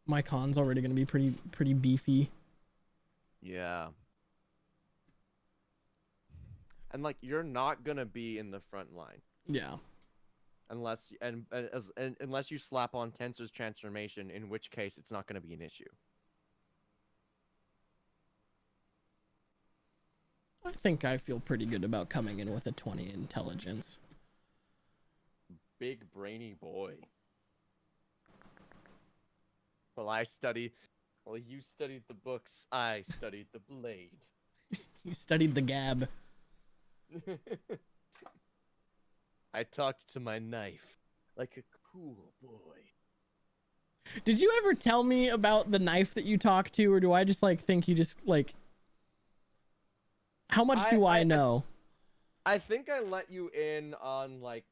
my con's already gonna be pretty beefy. Yeah. And like you're not gonna be in the front line Yeah. unless unless you slap on Tensor's transformation, in which case it's not gonna be an issue. I think I feel pretty good about coming in with a 20 intelligence. Big brainy boy. While you studied the books, I studied the blade. You studied the gab. I talked to my knife like a cool boy. Did you ever tell me about the knife that you talked to, or do I just like think you just like... How much do I know? I think I let you in on like,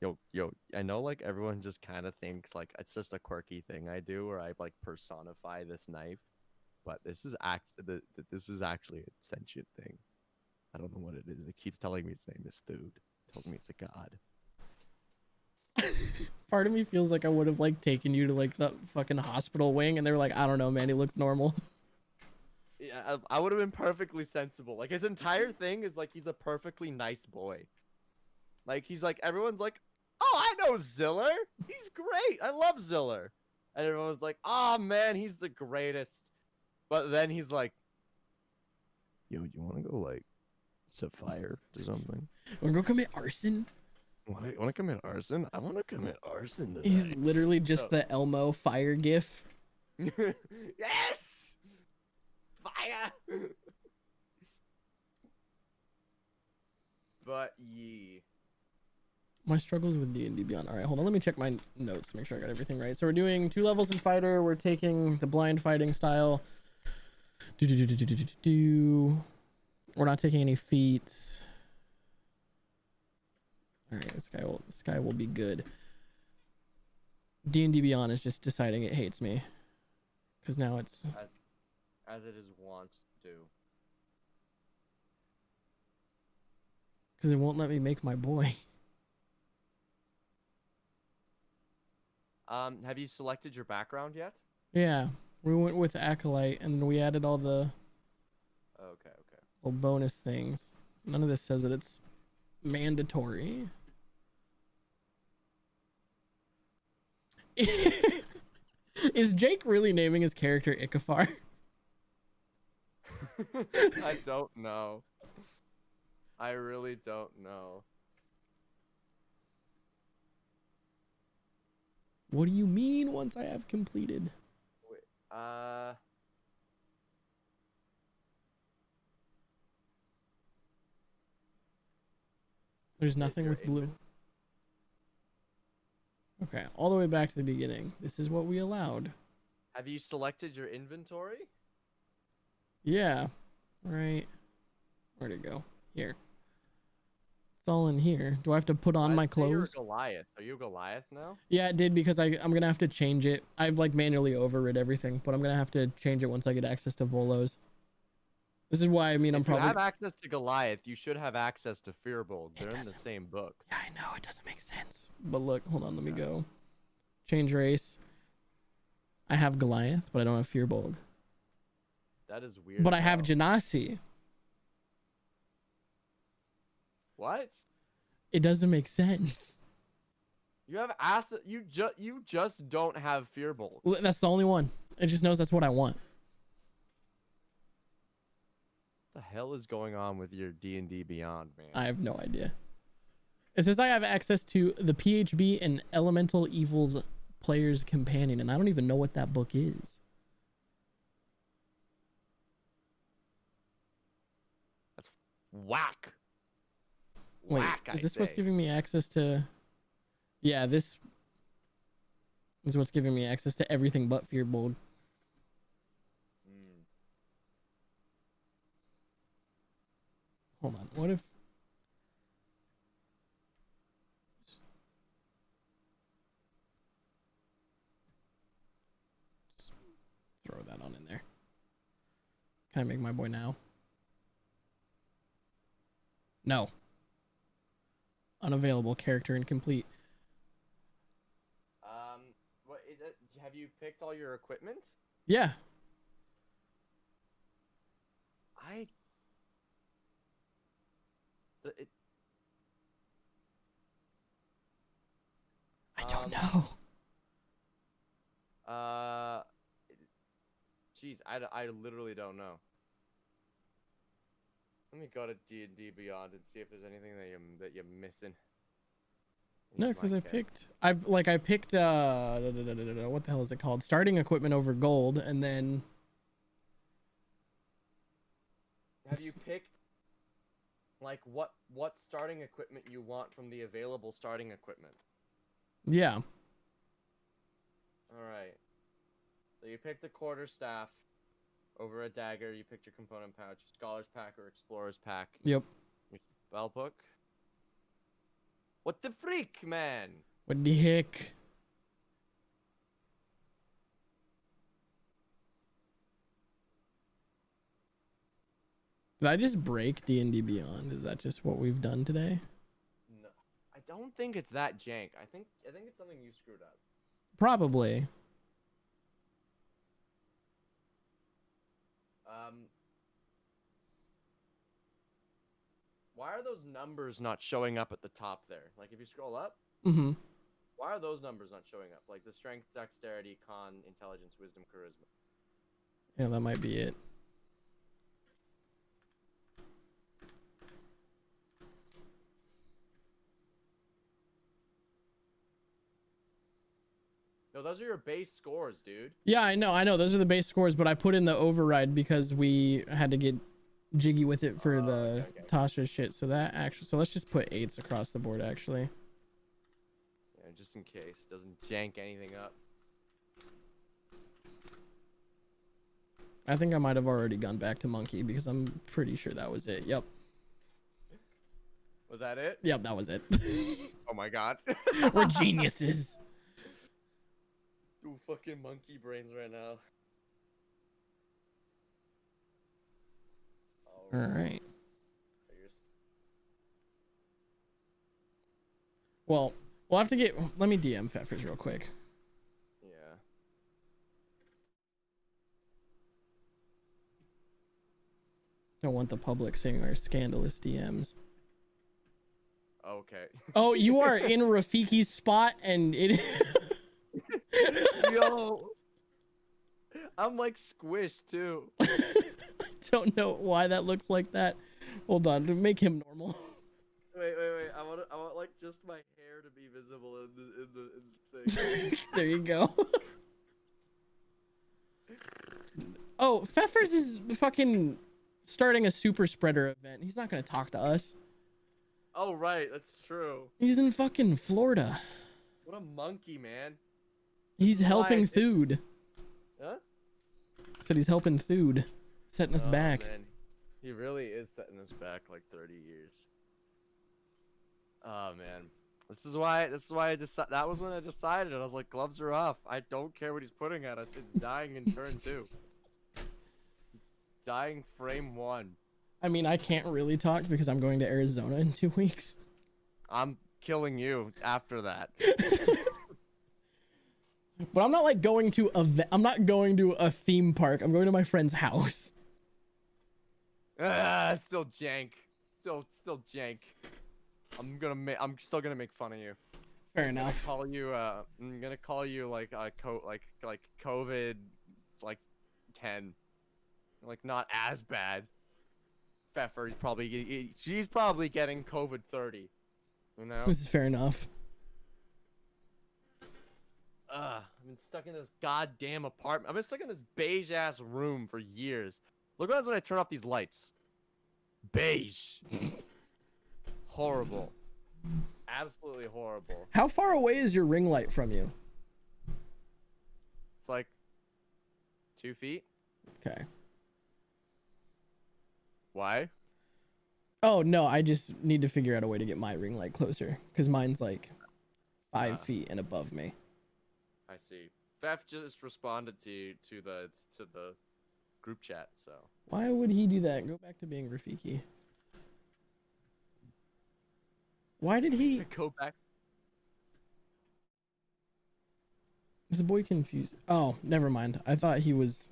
yo, I know like everyone just kind of thinks like it's just a quirky thing I do where I like personify this knife, but this is actually a sentient thing. I don't know what it is. It keeps telling me its name is Thude. It tells me it's a god. Part of me feels like I would have like taken you to like the fucking hospital wing and they were like, I don't know, man, he looks normal. Yeah, I would have been perfectly sensible. Like his entire thing is like he's a perfectly nice boy. Like he's like everyone's like, oh, I know Ziller. He's great. I love Ziller. And everyone's like, oh man, he's the greatest. But then he's like, yo, you want to go like set fire to something? We're gonna commit arson. Want to commit arson? I want to commit arson tonight. He's literally just the Elmo fire gif. Yes! Fire! But ye. My struggles with D&D Beyond. All right, hold on. Let me check my notes, make sure I got everything right. So we're doing 2 levels in fighter. We're taking the blind fighting style. We're not taking any feats. All right, this guy will be good. D&D Beyond is just deciding it hates me, because now it's as it is wont to. Because it won't let me make my boy. Have you selected your background yet? Yeah, we went with Acolyte, and then we added all the Okay. little bonus things. None of this says that it's mandatory. Is Jake really naming his character Ikafar? I don't know. I really don't know. What do you mean once I have completed? Wait, There's nothing with blue. Okay, all the way back to the beginning. This is what we allowed. have you selected your inventory? Yeah. Right. Where'd it go? Here. It's all in here. Do I have to put on my You're a clothes? Goliath. Are you a Goliath now? Yeah, it did, because I'm gonna have to change it. I've like manually overrid everything, but I'm gonna have to change it once I get access to Volos. This is why, I mean, I'm If you probably... have access to Goliath, you should have access to Fearbold. They're in the doesn't- same book. Yeah, I know, it doesn't make sense. But look, hold on, let me go. Change race. I have Goliath, but I don't have Fearbolg. That is weird. But I as have hell. Genasi. What? It doesn't make sense. You have asset. You just don't have Fearbolt. That's the only one. It just knows that's what I want. What the hell is going on with your D&D Beyond, man? I have no idea. It says I have access to the PHB and Elemental Evils Player's Companion, and I don't even know what that book is. That's whack. Wait, Whack, is I this what's say. giving me access to... Yeah, this is what's giving me access to everything but Fearbold. Mm. Hold on, what if... Just throw that on in there. Can I make my boy now? No. Unavailable, character incomplete. What is it? Have you picked all your equipment? Yeah. I don't know. Jeez, I literally don't know. Let me go to D&D Beyond and see if there's anything that you're missing. No, Use because my I kit. picked I picked what the hell is it called? Starting equipment over gold, and then Have you picked like what starting equipment you want from the available starting equipment? yeah. All right. So you picked the quarterstaff over a dagger. You picked your component pouch, scholar's pack or explorer's pack. Yep. Your spell book. What the freak, man? What the heck? Did I just break D&D Beyond? Is that just what we've done today? No, I don't think it's that jank. I think it's something you screwed up. Probably. Why are those numbers not showing up at the top there? Like if you scroll up, Mm-hmm. Why are those numbers not showing up? Like the strength, dexterity, con, intelligence, wisdom, charisma. Yeah, that might be it. No, those are your base scores, dude. Yeah, I know. Those are the base scores, but I put in the override because we had to get jiggy with it for the okay. Tasha shit. So that actually, so let's just put 8s across the board actually. Yeah, just in case it doesn't jank anything up. I think I might have already gone back to monkey because I'm pretty sure that was it. Yep. Was that it? Yep, that was it. Oh my god. We're geniuses. Ooh, fucking monkey brains right now. All right. Well, we'll have to get. Let me DM Pfeffers real quick. Yeah. Don't want the public seeing our scandalous DMs. Okay. Oh, you are in Rafiki's spot, and it. Yo. I'm like squished too. I don't know why that looks like that. Hold on, to make him normal. Wait. I want like just my hair to be visible in the thing. There you go. Oh, Pfeffers is fucking starting a super spreader event. He's not gonna talk to us. Oh right, that's true. He's in fucking Florida. What a monkey, man. He's Why? helping Thude. Huh? Said he's helping Thude, setting us back. Man. He really is setting us back like 30 years. Oh man. This is why I decided. That was when I decided. I was like, gloves are off. I don't care what he's putting at us. It's dying in turn 2. It's dying frame 1. I mean, I can't really talk because I'm going to Arizona in 2 weeks. I'm killing you after that. But I'm not like going to I'm not going to a theme park. I'm going to my friend's house. Still jank. Still jank. I'm still gonna make fun of you. Fair enough. I'm gonna call you like COVID like 10. Like not as bad. Pfeffer, she's probably getting COVID 30. You know? This is fair enough. I've been stuck in this goddamn apartment. I've been stuck in this beige ass room for years. Look what happens when I turn off these lights. Beige. Horrible. Absolutely horrible. How far away is your ring light from you? It's like 2 feet. Okay. Why? Oh no, I just need to figure out a way to get my ring light closer because mine's like 5 feet and above me. I see. Pfeff just responded to the group chat, so. Why would he do that? Go back to being Rafiki. Why did he? Go back. Is the boy confused? Oh, never mind. I thought he was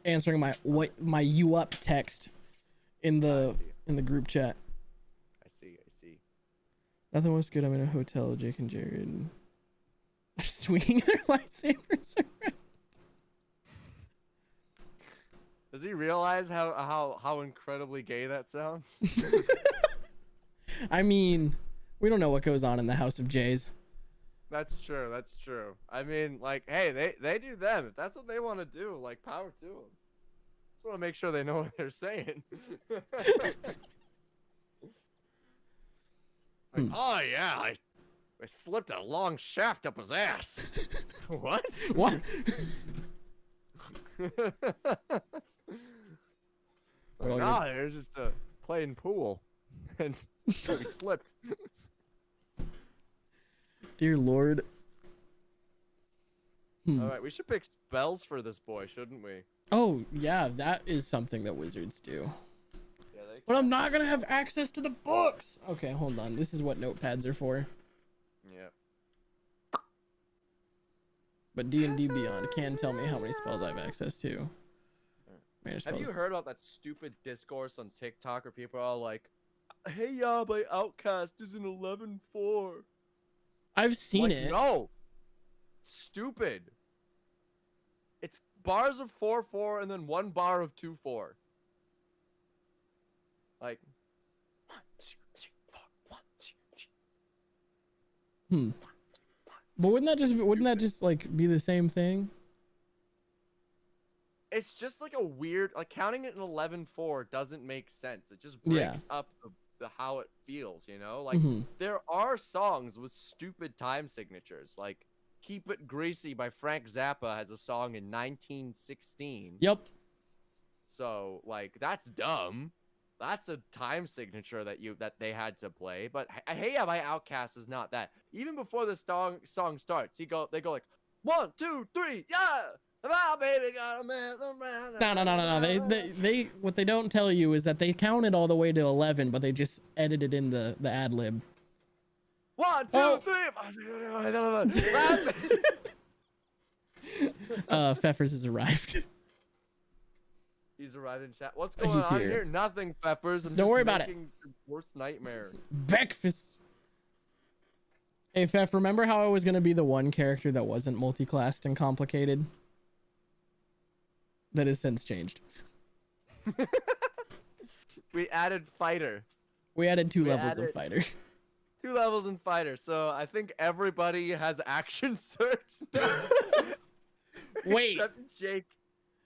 answering my you up text in the group chat. I see. Nothing was good. I'm in a hotel. Jake and Jared are swinging their lightsabers around. Does he realize how incredibly gay that sounds? I mean, we don't know what goes on in the House of Jays. That's true. I mean, like, hey, they do them. If that's what they want to do, like, power to them. Just want to make sure they know what they're saying. Like, oh yeah, I slipped a long shaft up his ass. What? What? Like, nah, they're just playing pool, and we slipped. Dear Lord. All right, we should pick spells for this boy, shouldn't we? Oh yeah, that is something that wizards do. Yeah, they But I'm not gonna have access to the books. Okay, hold on. This is what notepads are for. Yeah. But D&D Beyond can tell me how many spells I have access to. Have you heard about that stupid discourse on TikTok where people are all like, "Hey, yeah, my outcast is an 11-4." I've seen Like, it. no. Stupid. It's bars of 4/4 and then 1 bar of 2/4. Like 1, 2, 3, 4, 1, 2, 3. But wouldn't that just like be the same thing? It's just like a weird, like counting it in 11/4 doesn't make sense. It just breaks up the how it feels, you know? Like there are songs with stupid time signatures, like Keep It Greasy by Frank Zappa has a song in 1916. Yep. So like that's dumb. That's a time signature that they had to play. But Hey Ya by Outkast is not that. Even before the song starts, they go like 1, 2, 3, yeah. Oh, baby, got a mess around. No. They what they don't tell you is that they counted all the way to 11, but they just edited in the ad lib. 1, 2, 3. Pfeffers has arrived. He's arrived in chat. What's going He's on here. here? Nothing, Pfeffers. I'm Don't just worry about it. making your worst nightmare. Breakfast. Hey, Pfeff, remember how I was going to be the one character that wasn't multi-classed and complicated? That has since changed. We added fighter. We added 2 levels of fighter. 2 levels in fighter. So I think everybody has action surge now. Wait. Except Jake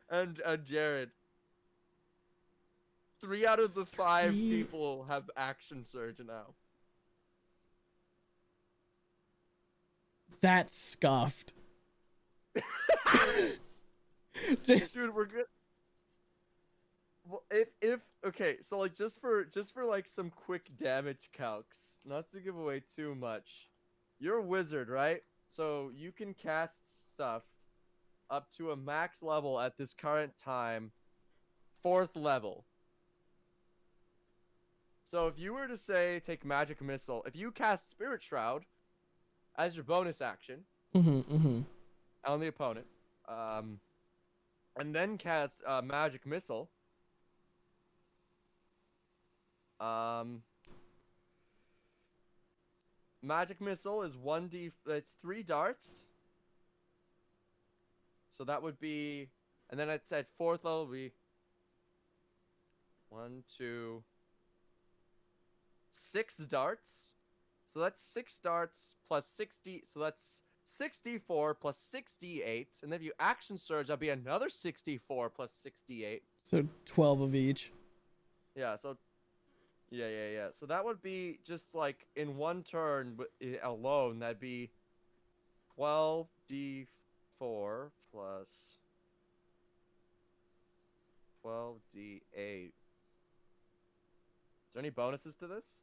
and Jared. 3 out of the 5 people have action surge now. That's scuffed. Just, Dude, we're good. Well, if okay, so like just for like some quick damage calcs, not to give away too much. You're a wizard, right? So you can cast stuff up to a max level at this current time, 4th level. So if you were to say take magic missile, if you cast Spirit Shroud as your bonus action on the opponent, and then cast magic missile, magic missile is 1d. It's 3 darts. So that would be, and then it's at 4th level would be 1, 2, 6 darts. So that's 6 darts plus 60. So that's 64 plus 68. And then if you action surge, that'd be another 64 plus 68. so 12 of each. Yeah. So yeah. So that would be just like in one turn alone. That'd be 12d4 plus 12d8. Is there any bonuses to this?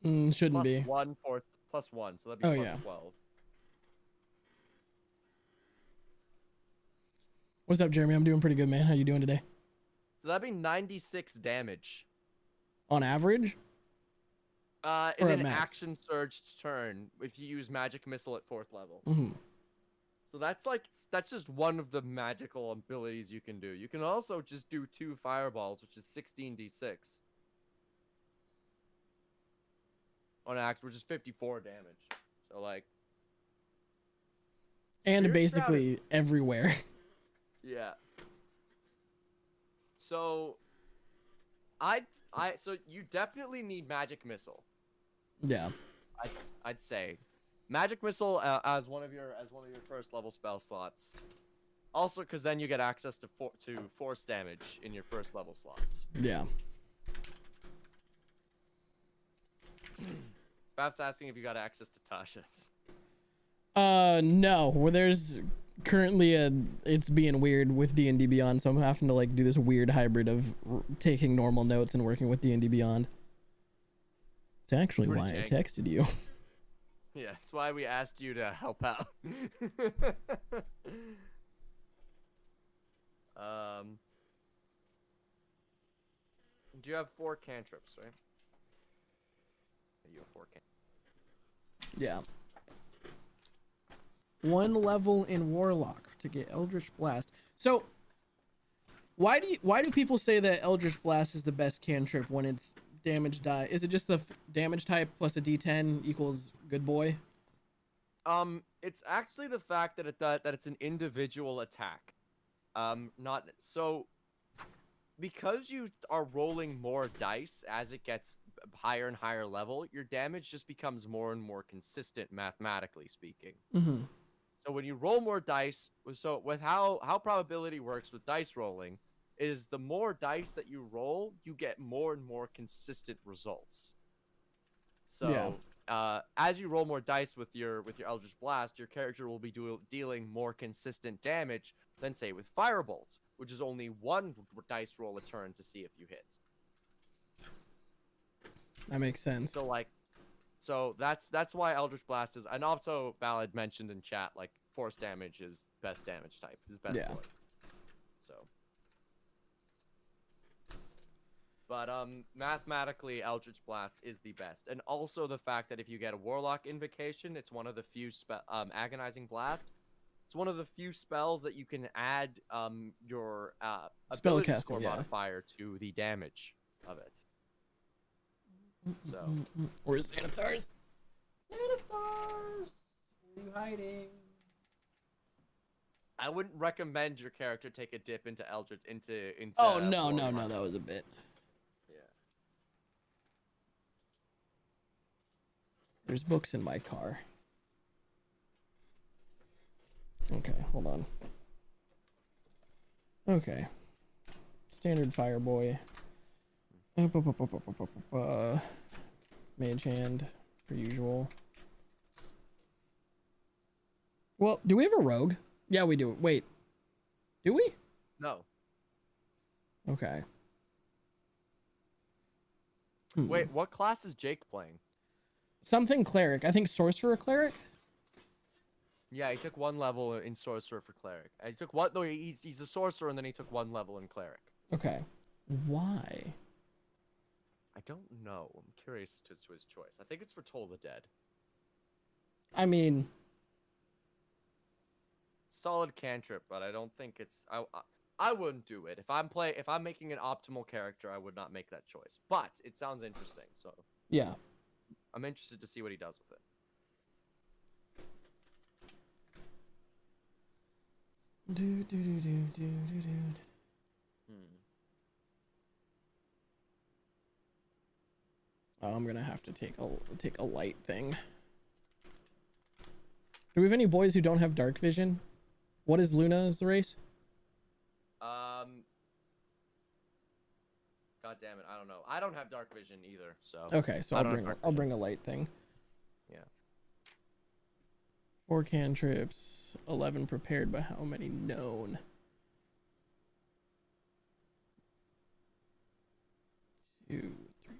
Shouldn't Plus be. 1 for plus 1, so that'd be plus 12. What's up, Jeremy? I'm doing pretty good, man. How you doing today? So that'd be 96 damage. On average? In Or at an max? action surged turn if you use magic missile at 4th level. Mm-hmm. So that's just one of the magical abilities you can do. You can also just do 2 fireballs, which is 16d6. On axe, which is 54 damage. So like, And Spirit basically everywhere. yeah. So so you definitely need magic missile. Yeah. I'd say magic missile as one of your first level spell slots. Also, because then you get access to force damage in your first level slots. Yeah. Baf's asking if you got access to Tasha's. No. Well, there's currently it's being weird with D&D Beyond, so I'm having to like do this weird hybrid of taking normal notes and working with D&D Beyond. It's actually Pretty why I jank. texted you. Yeah, that's why we asked you to help out. Do you have 4 cantrips, right? You have 4 cantrips. Yeah. 1 level in Warlock to get Eldritch Blast. So why do people say that Eldritch Blast is the best cantrip when it's damage die? Is it just the damage type plus a D10 equals good boy? It's actually the fact that that it's an individual attack. Not so because you are rolling more dice as it gets higher and higher level, your damage just becomes more and more consistent mathematically speaking. Mm-hmm. So when you roll more dice, so with how probability works with dice rolling is the more dice that you roll, you get more and more consistent results. So as you roll more dice with your Eldritch Blast, your character will be dealing more consistent damage than say with Firebolt, which is only one dice roll a turn to see if you hit. That makes sense. So that's why Eldritch Blast is, and also Ballad mentioned in chat like force damage is best damage type, is best boy. So, but mathematically Eldritch Blast is the best, and also the fact that if you get a Warlock Invocation, it's one of the few Agonizing Blast. It's one of the few spells that you can add your ability Spellcasting, score modifier to the damage of it. So, where's Xanathars? Xanathars! Where are you hiding? I wouldn't recommend your character take a dip into Eldritch into. Oh no, that was a bit. Yeah. There's books in my car. Okay, hold on. Okay. Standard Fireboy. Mage Hand, per usual. Well, do we have a rogue? Yeah, we do. Wait. Do we? No. Okay. Wait, what class is Jake playing? Something cleric. I think sorcerer cleric. Yeah, he took one level in sorcerer for cleric. He took what? No, he's a sorcerer, and then he took one level in cleric. Okay. Why? I don't know. I'm curious as to his choice. I think it's for Toll the Dead. I mean, solid cantrip, but I don't think it's. I wouldn't do it if I'm making an optimal character. I would not make that choice. But it sounds interesting, so yeah. I'm interested to see what he does with it. Oh, I'm gonna have to take a light thing. Do we have any boys who don't have dark vision? What is Luna's race? God damn it, I don't know. I don't have dark vision either, so. Okay, so I'll bring a light thing. Yeah. 4 cantrips, 11 prepared, but how many known? 2, 3.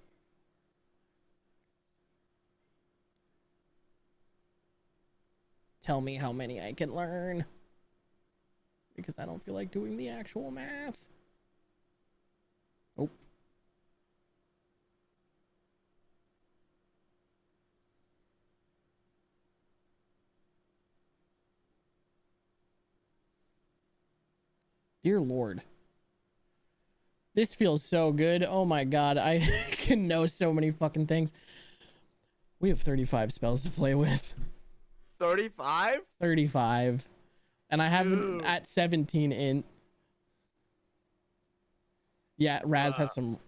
Tell me how many I can learn. Because I don't feel like doing the actual math. Oh. Dear Lord. This feels so good. Oh my god, I can know so many fucking things. We have 35 spells to play with. 35? 35. And I have them at 17 in. Yeah, Raz has some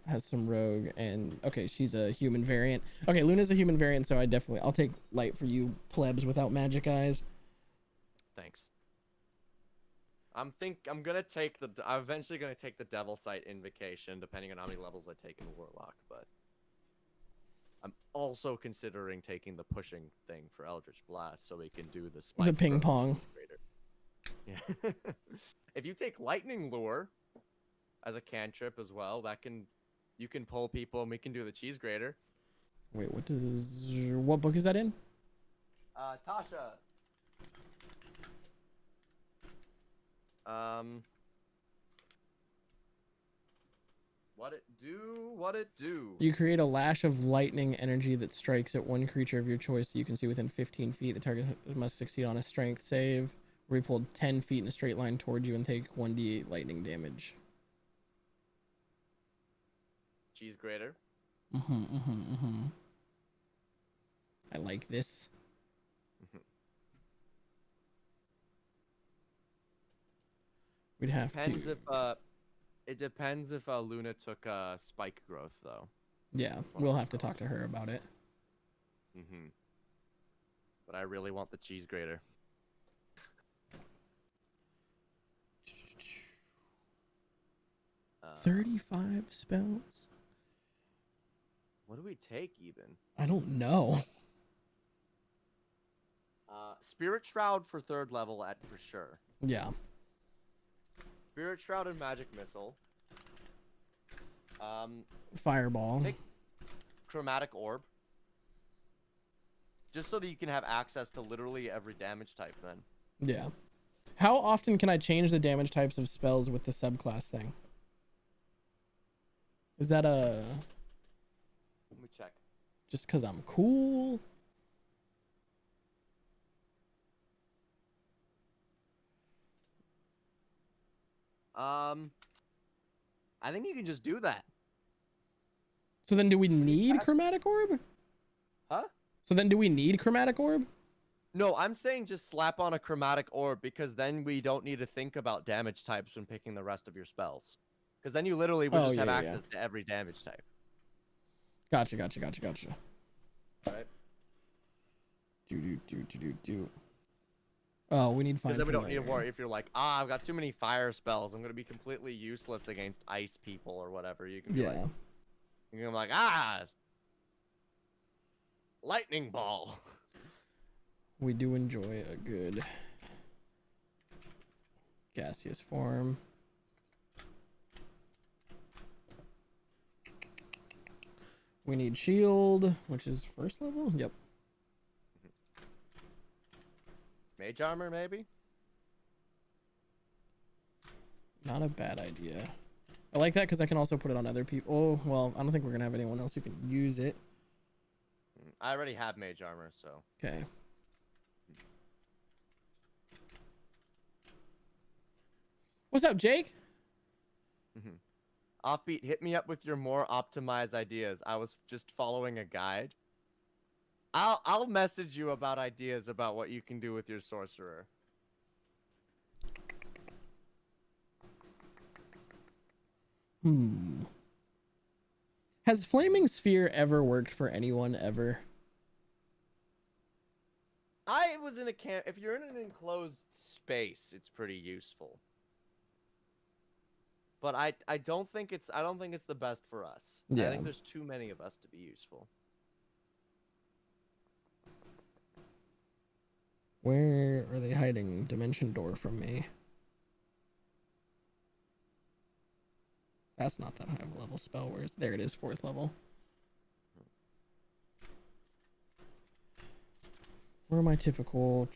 rogue, and okay, she's a human variant. Okay, Luna's a human variant, so I'll take light for you plebs without magic eyes. Thanks. I'm eventually gonna take the Devil Sight Invocation, depending on how many levels I take in Warlock, but I'm also considering taking the pushing thing for Eldritch Blast so we can do the spike. The ping pong. Yeah. If you take Lightning Lure as a cantrip as well, you can pull people and we can do the cheese grater. Wait, what book is that in? Tasha. What it do? You create a lash of lightning energy that strikes at one creature of your choice you can see within 15 feet. The target must succeed on a strength save. Where you pull 10 feet in a straight line towards you and take 1d8 lightning damage. Cheese grater. I like this. We'd have Depends to. if it depends if Luna took spike growth though. Yeah, That's one we'll of the have to talk spells. to her about it. But I really want the cheese grater. 35 spells? What do we take even? I don't know. Spirit Shroud for 3rd level at for sure. Yeah. Spirit Shroud and Magic Missile. Fireball. Take Chromatic Orb. Just so that you can have access to literally every damage type then. Yeah. How often can I change the damage types of spells with the subclass thing? Is that a... Let me check. just because I'm cool? I think you can just do that. So then do we need Chromatic Orb? Huh? So then do we need Chromatic Orb? No, I'm saying just slap on a Chromatic Orb because then we don't need to think about damage types when picking the rest of your spells. Because then you literally would just have access to every damage type. Gotcha. Right? Do. Oh, we need Because fine. then we don't need to worry if you're like, I've got too many fire spells. I'm going to be completely useless against ice people or whatever. You can be like, you can be like, lightning ball. We do enjoy a good gaseous form. We need shield, which is 1st level. Yep. Mage armor, maybe? Not a bad idea. I like that because I can also put it on other people. Oh, well, I don't think we're going to have anyone else who can use it. I already have mage armor, so. Okay. What's up, Jake? Offbeat, hit me up with your more optimized ideas. I was just following a guide. I'll message you about ideas about what you can do with your sorcerer. Has Flaming Sphere ever worked for anyone ever? I was in a camp. If you're in an enclosed space, it's pretty useful. But I don't think it's the best for us. Yeah. I think there's too many of us to be useful. Where are they hiding Dimension Door from me? That's not that high of a level spell. Where's there it is, 4th level. Where are my typical?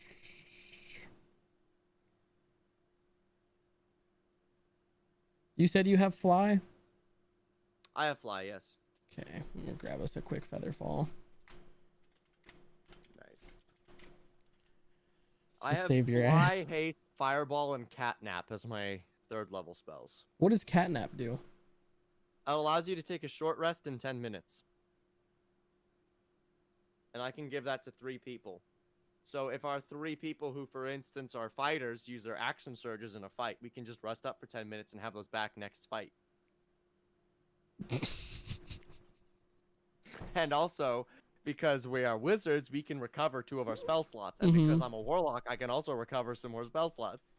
You said you have fly? I have fly, yes. Okay, I'm gonna grab us a quick feather fall. Nice. Just I to have save your fly, ass. haste, fireball, and catnap as my 3rd level spells. What does catnap do? It allows you to take a short rest in 10 minutes. And I can give that to 3 people. So if our 3 people who, for instance, are fighters use their action surges in a fight, we can just rest up for 10 minutes and have those back next fight. And also, because we are wizards, we can recover 2 of our spell slots. And because I'm a warlock, I can also recover some more spell slots.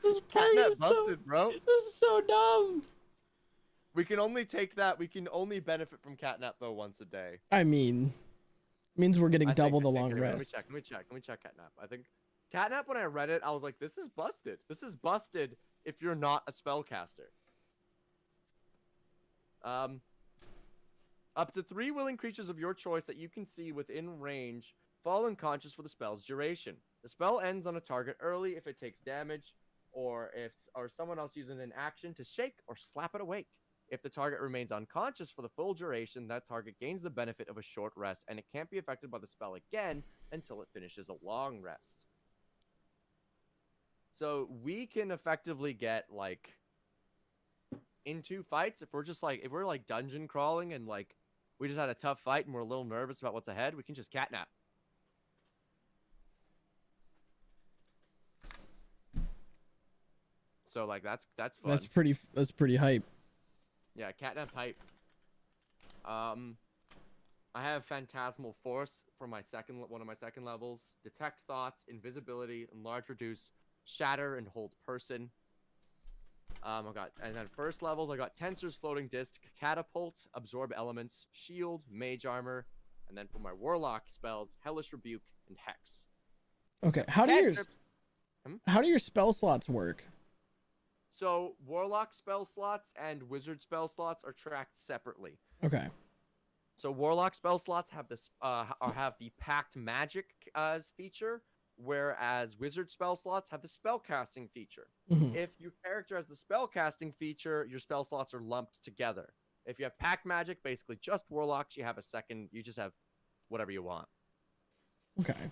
This party Catnap is busted, bro. This is so dumb. We can only take that. We can only benefit from catnap though once a day. I mean, means we're getting double the long anyway, rest. Let me check catnap. I think catnap, when I read it, I was like, this is busted. This is busted if you're not a spellcaster. Up to 3 willing creatures of your choice that you can see within range fall unconscious for the spell's duration. The spell ends on a target early if it takes damage, or someone else uses an action to shake or slap it awake. If the target remains unconscious for the full duration, that target gains the benefit of a short rest, and it can't be affected by the spell again until it finishes a long rest. So we can effectively get, like, in 2 fights, if we're like dungeon crawling and like we just had a tough fight and we're a little nervous about what's ahead, we can just catnap. So like that's fun. That's pretty hype. Yeah, catnap type. I have Phantasmal Force for one of my second levels. Detect Thoughts, Invisibility, Enlarge, Reduce, Shatter, and Hold Person. And then first levels, I got Tensor's Floating Disc, Catapult, Absorb Elements, Shield, Mage Armor, and then for my Warlock spells, Hellish Rebuke, and Hex. Okay, how do your spell slots work? So Warlock spell slots and Wizard spell slots are tracked separately. Okay. So Warlock spell slots have this have the Packed Magic as feature, whereas Wizard spell slots have the spellcasting feature. Mhm. If your character has the spellcasting feature, your spell slots are lumped together. If you have Packed Magic, basically just Warlocks, you have a second. You just have whatever you want. Okay.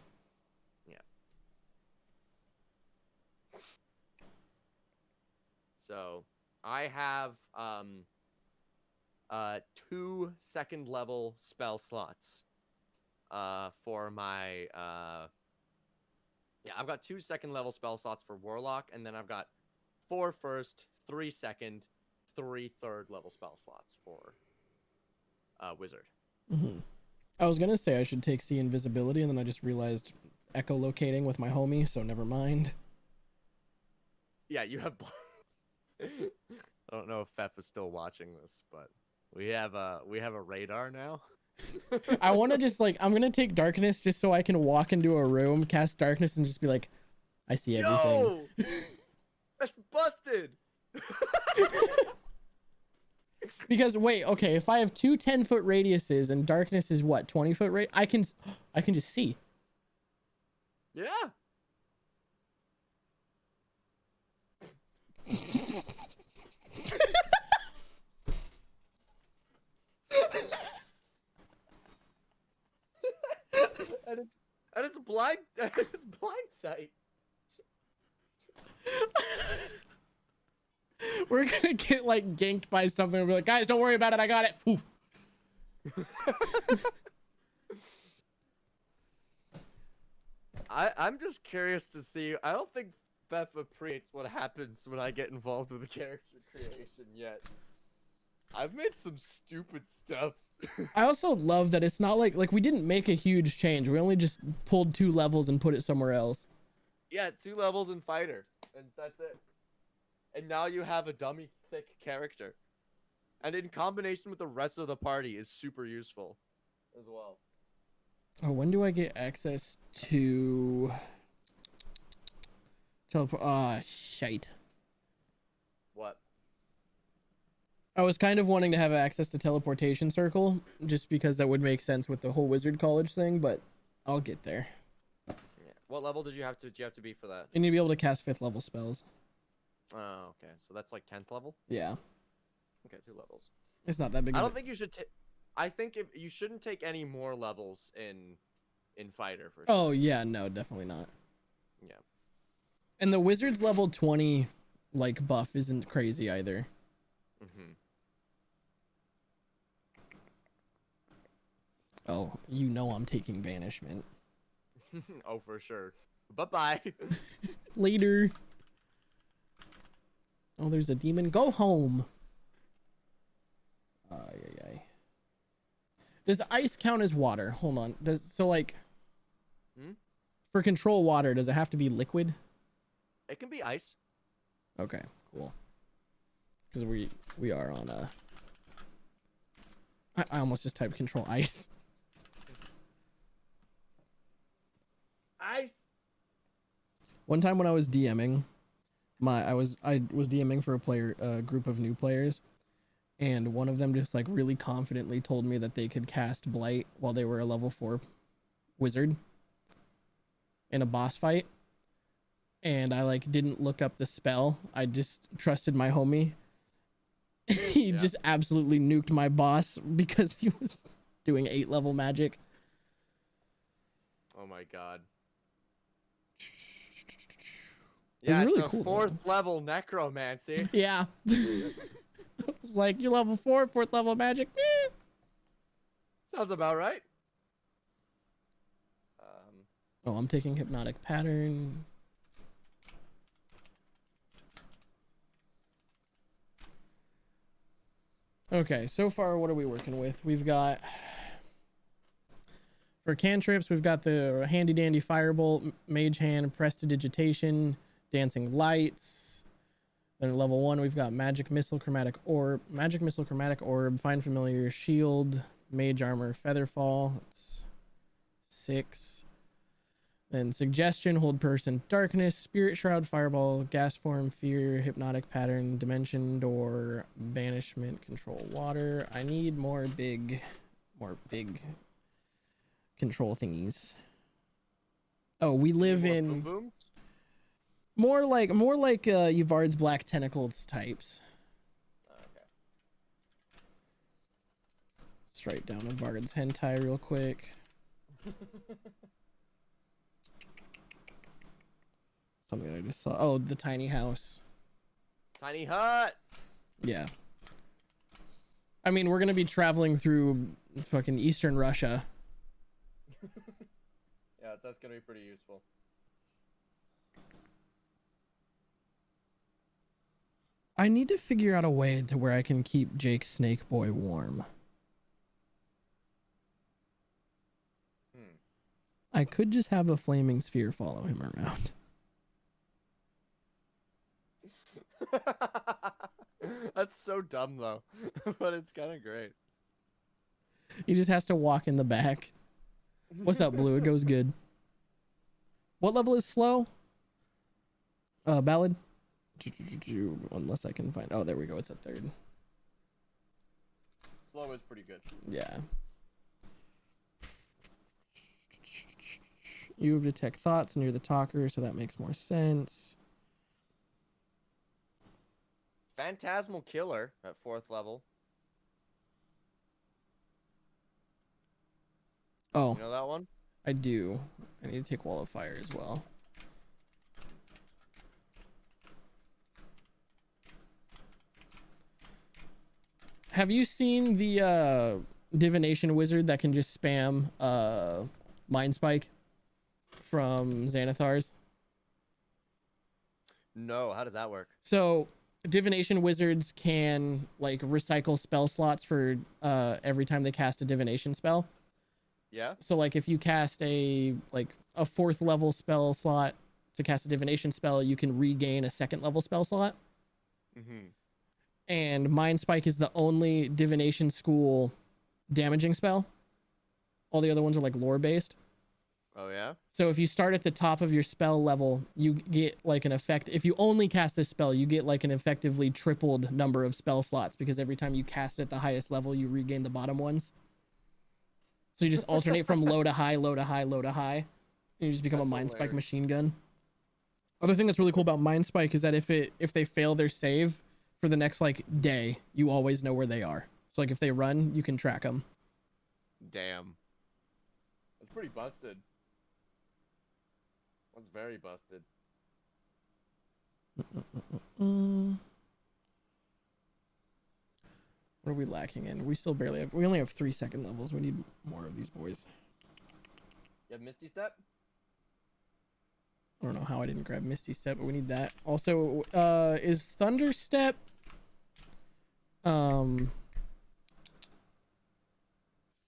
Yeah. So I have 2 second level spell slots for my I've got 2 second level spell slots for Warlock, and then I've got 4 first, 3 second, 3 third level spell slots for Wizard. Mm-hmm. I was gonna say I should take See Invisibility, and then I just realized echolocating with my homie, so never mind. Yeah, you have I don't know if Fef is still watching this, but we have a radar now. I want to just I'm gonna take Darkness just so I can walk into a room, cast Darkness, and just be like, I see everything. Yo! That's busted. Because wait, okay, if I have 2 10-foot radiuses and Darkness is what, 20-foot radius, I can just see. Yeah. That is blind sight. We're gonna get ganked by something and be like, guys, don't worry about it, I got it. Oof. I'm just curious to see. I don't think Fef appreciates what happens when I get involved with the character creation yet. I've made some stupid stuff. I also love that it's not like we didn't make a huge change. We only just pulled 2 levels and put it somewhere else. Yeah, 2 levels in fighter, and that's it. And now you have a dummy thick character, and in combination with the rest of the party is super useful as well. Oh, when do I get access to teleport? Ah, shite. What? I was kind of wanting to have access to teleportation circle just because that would make sense with the whole wizard college thing, but I'll get there. Yeah. What level did you have to be for that? You need to be able to cast 5th level spells. Oh, okay. So that's like 10th level? Yeah. Okay, 2 levels. It's not that big. I don't think you should I think you shouldn't take any more levels in fighter for sure. Oh, yeah, no, definitely not. Yeah. And the wizard's level 20 buff isn't crazy either. Mhm. Oh, you know I'm taking banishment. Oh, for sure. Bye-bye. Later. Oh, there's a demon. Go home. Ay. Does ice count as water? Hold on. For control water, does it have to be liquid? It can be ice. Okay, cool. Because we are on a... I almost just typed control ice. Ice. One time when I was DMing, I was DMing for a group of new players, and one of them just really confidently told me that they could cast Blight while they were a level 4 wizard in a boss fight, and I didn't look up the spell. I just trusted my homie. He just absolutely nuked my boss because he was doing 8-level magic. Oh my god. It was Yeah, really it's a cool, 4th level necromancy. Yeah. It's you're level 4, 4th level magic. Eh. Sounds about right. Oh, I'm taking hypnotic pattern. Okay, so far, what are we working with? We've got, for cantrips, we've got the handy dandy firebolt, mage hand, prestidigitation, dancing lights. Then at level 1, we've got magic missile, chromatic orb, find familiar, shield, mage armor, featherfall. That's 6. Then suggestion, hold person, darkness, spirit shroud, fireball, gas form, fear, hypnotic pattern, dimension door, banishment, control water. I need more big control thingies. Oh, we live in Boom? more like Yvard's black tentacles types. Okay. Let's write down Yvard's hentai real quick. Something I just saw. Oh, the tiny house. Tiny hut. Yeah. I mean, we're gonna be traveling through fucking Eastern Russia. Yeah, that's gonna be pretty useful. I need to figure out a way to where I can keep Jake Snake Boy warm. I could just have a flaming sphere follow him around. That's so dumb though, but it's kind of great. He just has to walk in the back. What's up, Blue? It goes good. What level is slow? Ballad? Unless I can find... Oh, there we go. It's at 3rd. Slow is pretty good. Yeah. You have detect thoughts and you're the talker, so that makes more sense. Phantasmal Killer at 4th level. Oh, You know that one? I do. I need to take Wall of Fire as well. Have you seen the divination wizard that can just spam Mind Spike from Xanathar's? No, how does that work? So divination wizards can like recycle spell slots for every time they cast a divination spell. Yeah? So like if you cast a 4th level spell slot to cast a divination spell, you can regain a 2nd level spell slot. Mm-hmm. And Mind Spike is the only divination school damaging spell. All the other ones are like lore based. Oh yeah? So if you start at the top of your spell level, you get like an effect. If you only cast this spell, you get like an effectively tripled number of spell slots because every time you cast it at the highest level, you regain the bottom ones. So you just alternate from low to high, low to high, low to high. And you just become That's a Mind Spike hilarious. machine gun. Other thing that's really cool about Mind Spike is that if they fail their save for the next like day, you always know where they are. So like if they run, you can track them. Damn. That's pretty busted. That's very busted. What are we lacking in? We still barely have. We only have 3 2nd levels. We need more of these boys. You have Misty Step? I don't know how I didn't grab Misty Step, but we need that. Also, is Thunder Step 3rd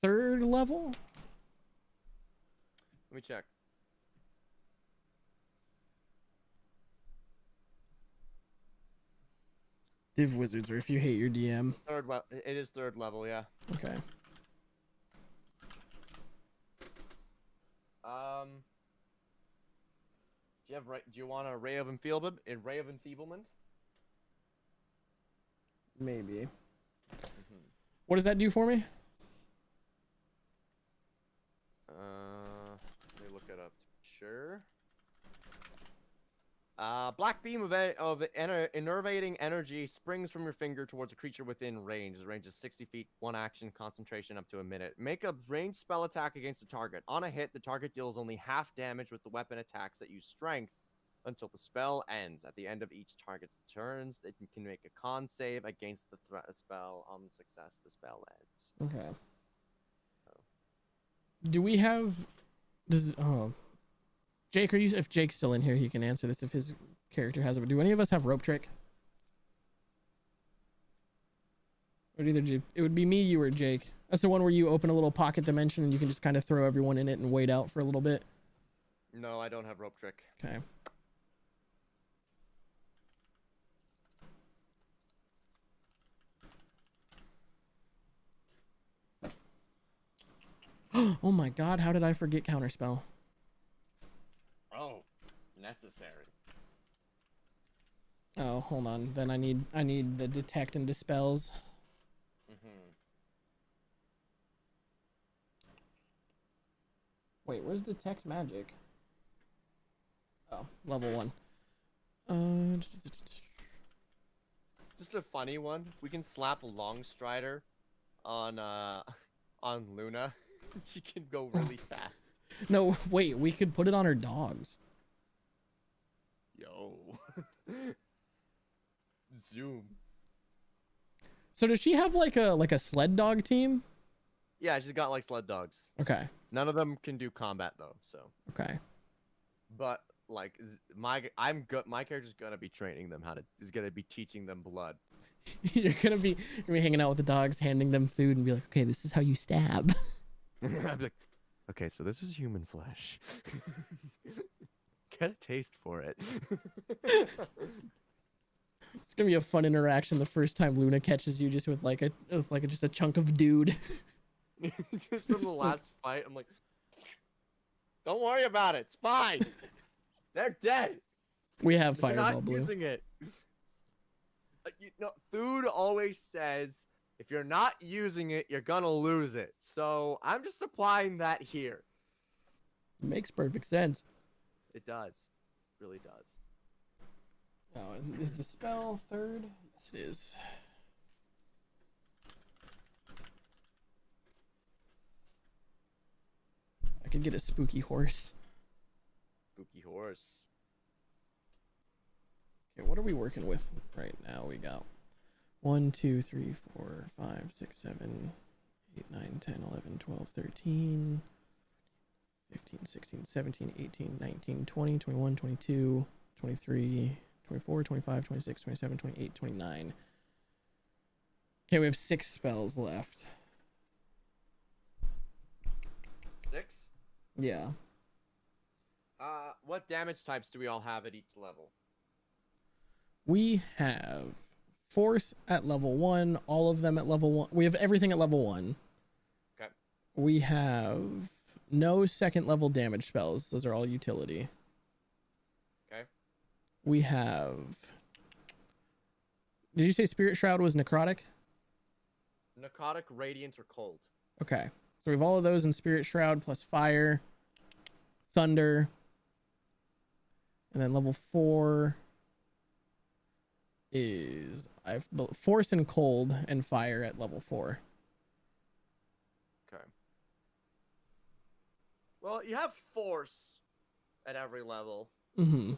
level? Let me check. Div Wizards, or if you hate your DM. It is 3rd level, yeah. Okay. Do you want a Ray of Enfeeblement? Maybe. What does that do for me? Let me look it up. Sure. Black beam of enervating energy springs from your finger towards a creature within range. The range is 60 feet, 1 action, concentration up to a minute. Make a ranged spell attack against a target. On a hit, the target deals only half damage with the weapon attacks that use strength until the spell ends. At the end of each target's turns, it can make a con save against the spell. On success, the spell ends. Okay. Do we have... Jake, if Jake's still in here, he can answer this if his character has it. But do any of us have rope trick? It would be me, you, or Jake. That's the one where you open a little pocket dimension and you can just kind of throw everyone in it and wait out for a little bit. No, I don't have rope trick. Okay. Oh my god, how did I forget counterspell? Oh, necessary. Oh, hold on. Then I need the detect and dispels. Wait, where's detect magic? Oh, level 1. Just a funny one. We can slap Longstrider on on Luna. She can go really fast. No, wait, we could put it on her dogs. Yo. Zoom. So does she have like a sled dog team? Yeah, she's got like sled dogs. Okay. None of them can do combat though, so. Okay. But like my character's gonna be training them is gonna be teaching them blood. You're gonna be hanging out with the dogs, handing them food, and be like, okay, this is how you stab. I'd be like, okay, so this is human flesh. Get a taste for it. It's gonna be a fun interaction the first time Luna catches you, just with just a chunk of dude. Just from the last fight, I'm like, don't worry about it. It's fine. They're dead. We have They're Fireball not Blue. using it. Food always says if you're not using it, you're gonna lose it. So I'm just applying that here. Makes perfect sense. It does. Really does. Oh, is Dispel third? Yes, it is. I could get a spooky horse. Spooky horse. Okay, what are we working with right now? We got 1, 2, 3, 4, 5, 6, 7, 8, 9, 10, 11, 12, 13, 15, 16, 17, 18, 19, 20, 21, 22, 23, 24, 25, 26, 27, 28, 29. Okay, we have 6 spells left. 6? Yeah. What damage types do we all have at each level? We have Force at level 1, all of them at level 1. We have everything at level 1. Okay. We have no second level damage spells. Those are all utility. Okay. We have... Did you say Spirit Shroud was necrotic? Narcotic, radiant, or cold. Okay. So we have all of those in Spirit Shroud plus fire, thunder, and then level 4 is I've force and cold and fire at level 4. Okay. Well, you have force at every level. Mm-hmm.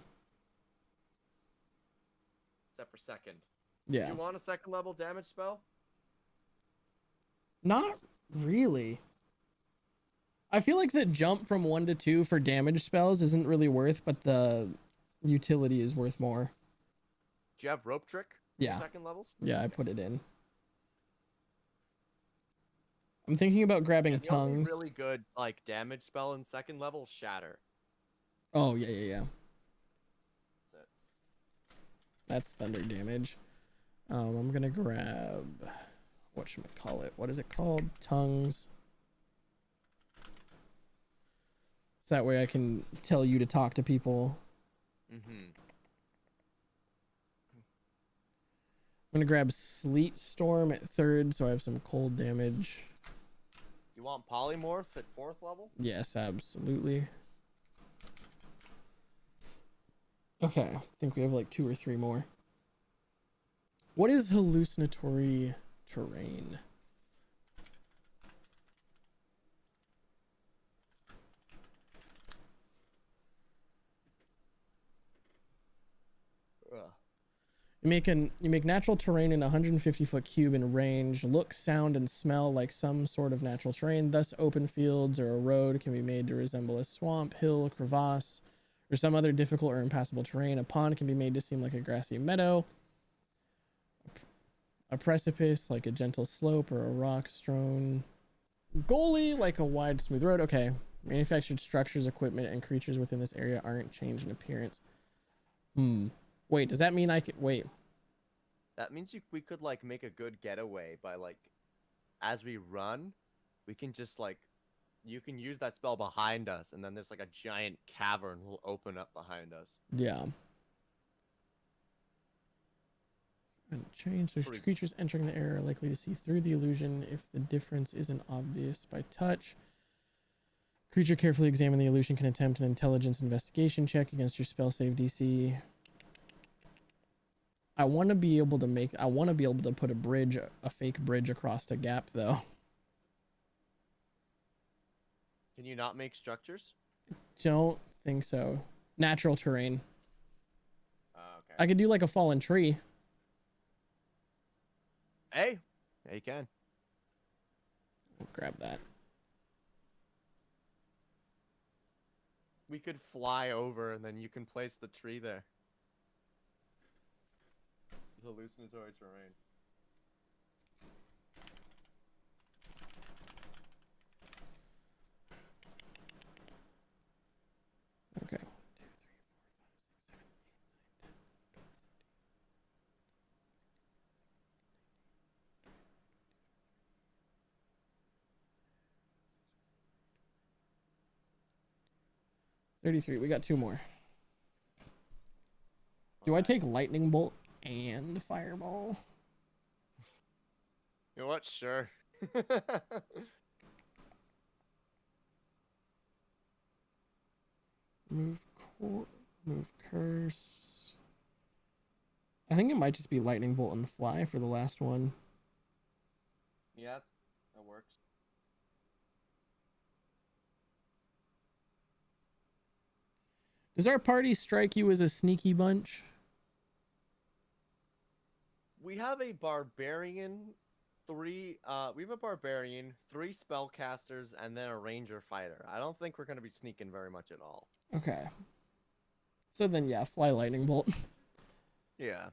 Except for second. Yeah. Do you want a second level damage spell? Not really. I feel like the jump from 1 to 2 for damage spells isn't really worth, but the utility is worth more. Do you have rope trick? Yeah. Second levels? Yeah, I put it in. I'm thinking about grabbing The only tongues. really good like damage spell in second level, shatter. Oh, yeah. That's it. That's thunder damage. I'm gonna grab whatchamacallit. What is it called? Tongues. So that way I can tell you to talk to people. Mm-hmm. I'm gonna grab Sleet Storm at 3rd, so I have some cold damage. You want polymorph at 4th level? Yes, absolutely. Okay, I think we have like 2 or 3 more. What is hallucinatory terrain? Ugh. You make natural terrain in a 150-foot cube in range, look, sound, and smell like some sort of natural terrain. Thus, open fields or a road can be made to resemble a swamp, hill, crevasse, or some other difficult or impassable terrain. A pond can be made to seem like a grassy meadow. A precipice, like a gentle slope or a rock strewn gully, like a wide, smooth road. Okay. Manufactured structures, equipment, and creatures within this area aren't changed in appearance. Wait, does that mean I could wait? That means we could like make a good getaway by like, as we run, we can just like, you can use that spell behind us, and then there's like a giant cavern will open up behind us. Yeah. And change. There's creatures entering the area are likely to see through the illusion if the difference isn't obvious by touch. Creature carefully examine the illusion can attempt an intelligence investigation check against your spell save DC. I want to be able to put a bridge, a fake bridge across a gap though. Can you not make structures? Don't think so. Natural terrain. Okay. I could do like a fallen tree. Hey, yeah, you can. We'll grab that. We could fly over, and then you can place the tree there. Hallucinatory terrain. Okay. 33. We got 2 more. Do I take lightning bolt and fireball? You know what? Sure. Move curse. I think it might just be lightning bolt and fly for the last one. Yeah, that works. Does our party strike you as a sneaky bunch? We have a barbarian, 3 spellcasters, and then a ranger fighter. I don't think we're gonna be sneaking very much at all. Okay. So then, yeah, fly lightning bolt. Yeah.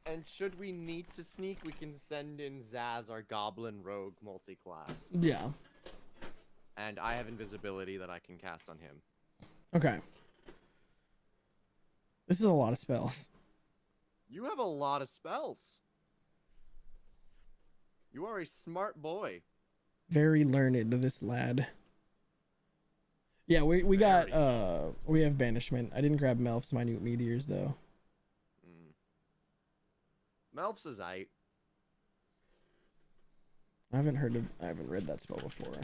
And should we need to sneak, we can send in Zaz, our goblin rogue multi-class. Yeah. And I have invisibility that I can cast on him. Okay. This is a lot of spells. You have a lot of spells. You are a smart boy. Very learned, this lad. Yeah, we got we have banishment. I didn't grab Melf's minute meteors though. Melf's is aight. I haven't read that spell before.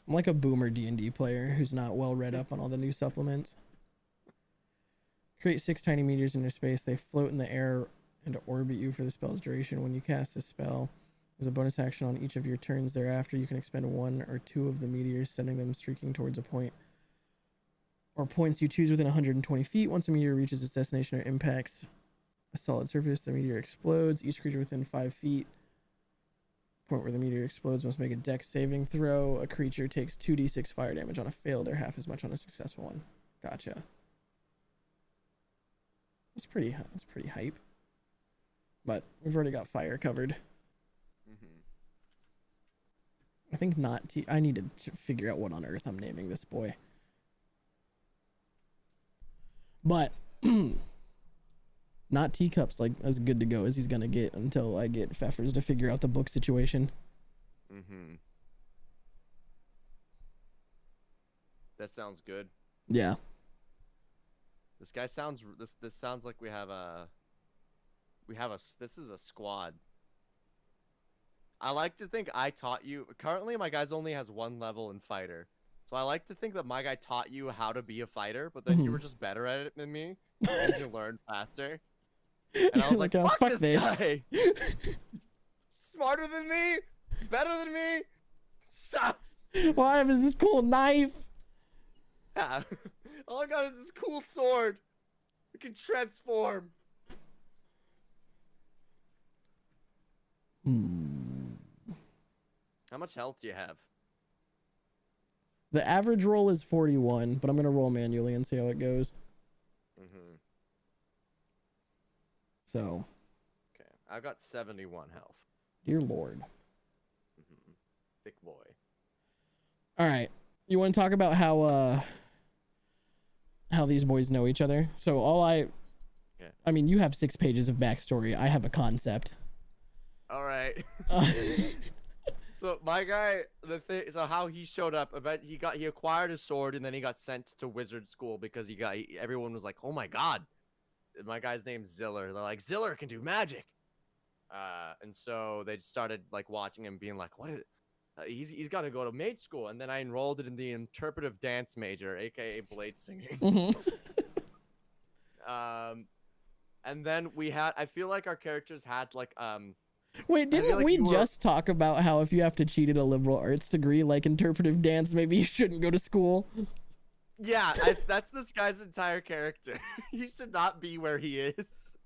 I'm like a boomer D&D player who's not well read up on all the new supplements. Create 6 tiny meteors in your space. They float in the air and orbit you for the spell's duration. When you cast this spell, as a bonus action on each of your turns thereafter, you can expend 1 or 2 of the meteors, sending them streaking towards a point or points you choose within 120 feet. Once a meteor reaches its destination or impacts a solid surface, the meteor explodes. Each creature within 5 feet, point where the meteor explodes, must make a dex saving throw. A creature takes 2d6 fire damage on a failed or half as much on a successful one. Gotcha. That's pretty hype. But we've already got fire covered. I think I need to figure out what on earth I'm naming this boy. But not teacups, like as good to go as he's gonna get until I get Pfeffers to figure out the book situation. That sounds good. Yeah. This guy sounds this sounds like this is a squad. I like to think I taught you. Currently, my guy's only has 1 level in fighter. So I like to think that my guy taught you how to be a fighter, but then you were just better at it than me, and you learned faster. And I was like, oh, fuck this guy! Smarter than me? Better than me? Sucks! Well, I have this cool knife. Yeah. All I got is this cool sword. It can transform. How much health do you have? The average roll is 41, but I'm gonna roll manually and see how it goes. Mm-hmm. So, Okay, I've got 71 health. dear Lord. Mm-hmm. Thick boy. All right. You want to talk about how these boys know each other? So Yeah. I mean, you have 6 pages of backstory. I have a concept. All right. Uh, So my guy, so how he showed up, he acquired his sword and then he got sent to wizard school because everyone was like, oh my god, my guy's name's Ziller. They're like, Ziller can do magic. And so they started like watching him, being like, what is? He's got to go to mage school. And then I enrolled it in the interpretive dance major, aka blade singing. mhm. And then I feel like our characters had like Wait, feel didn't like we you were- just talk about how if you have to cheat at a liberal arts degree like interpretive dance, maybe you shouldn't go to school? Yeah, that's this guy's entire character. He should not be where he is.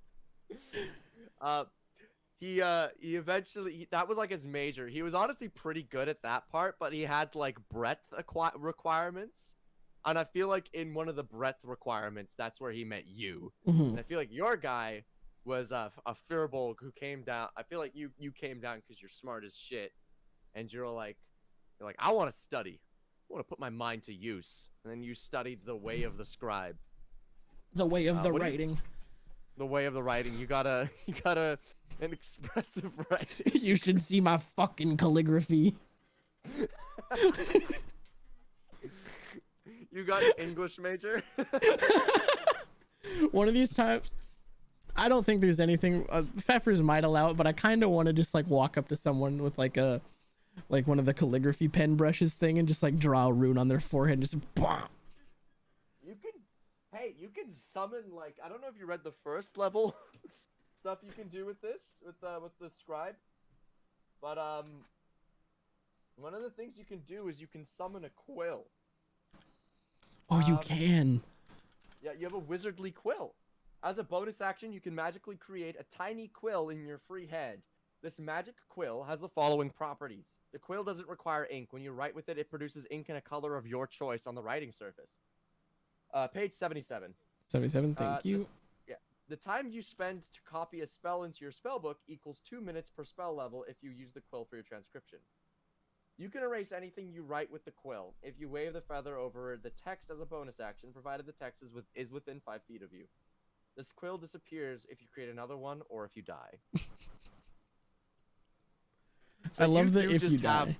He eventually that was like his major. He was honestly pretty good at that part, but he had like breadth requirements, and I feel like in one of the breadth requirements, that's where he met you. Mhm. And I feel like your guy was a Firbolg who came down. I feel like you came down because you're smart as shit, and you're like I want to study. I want to put my mind to use. And then you studied the way of the scribe. The way of the what do you- writing. The way of the writing. You got an expressive writing. You should see my fucking calligraphy. You got an English major? One of these times, I don't think there's anything Pfeffers might allow it, but I kind of want to just like walk up to someone with like one of the calligraphy pen brushes thing and just like draw a rune on their forehead and just BAM! You can summon, like, I don't know if you read the first level stuff you can do with this, with the scribe, but one of the things you can do is you can summon a quill. Oh, you can. Yeah, you have a wizardly quill. As a bonus action, you can magically create a tiny quill in your free head. This magic quill has the following properties. The quill doesn't require ink. When you write with it, it produces ink in a color of your choice on the writing surface. Page 77. 77, thank you. The time you spend to copy a spell into your spellbook equals 2 minutes per spell level if you use the quill for your transcription. You can erase anything you write with the quill if you wave the feather over the text as a bonus action, provided the text is within 5 feet of you. This quill disappears if you create another one or if you die. I love the do if you just die.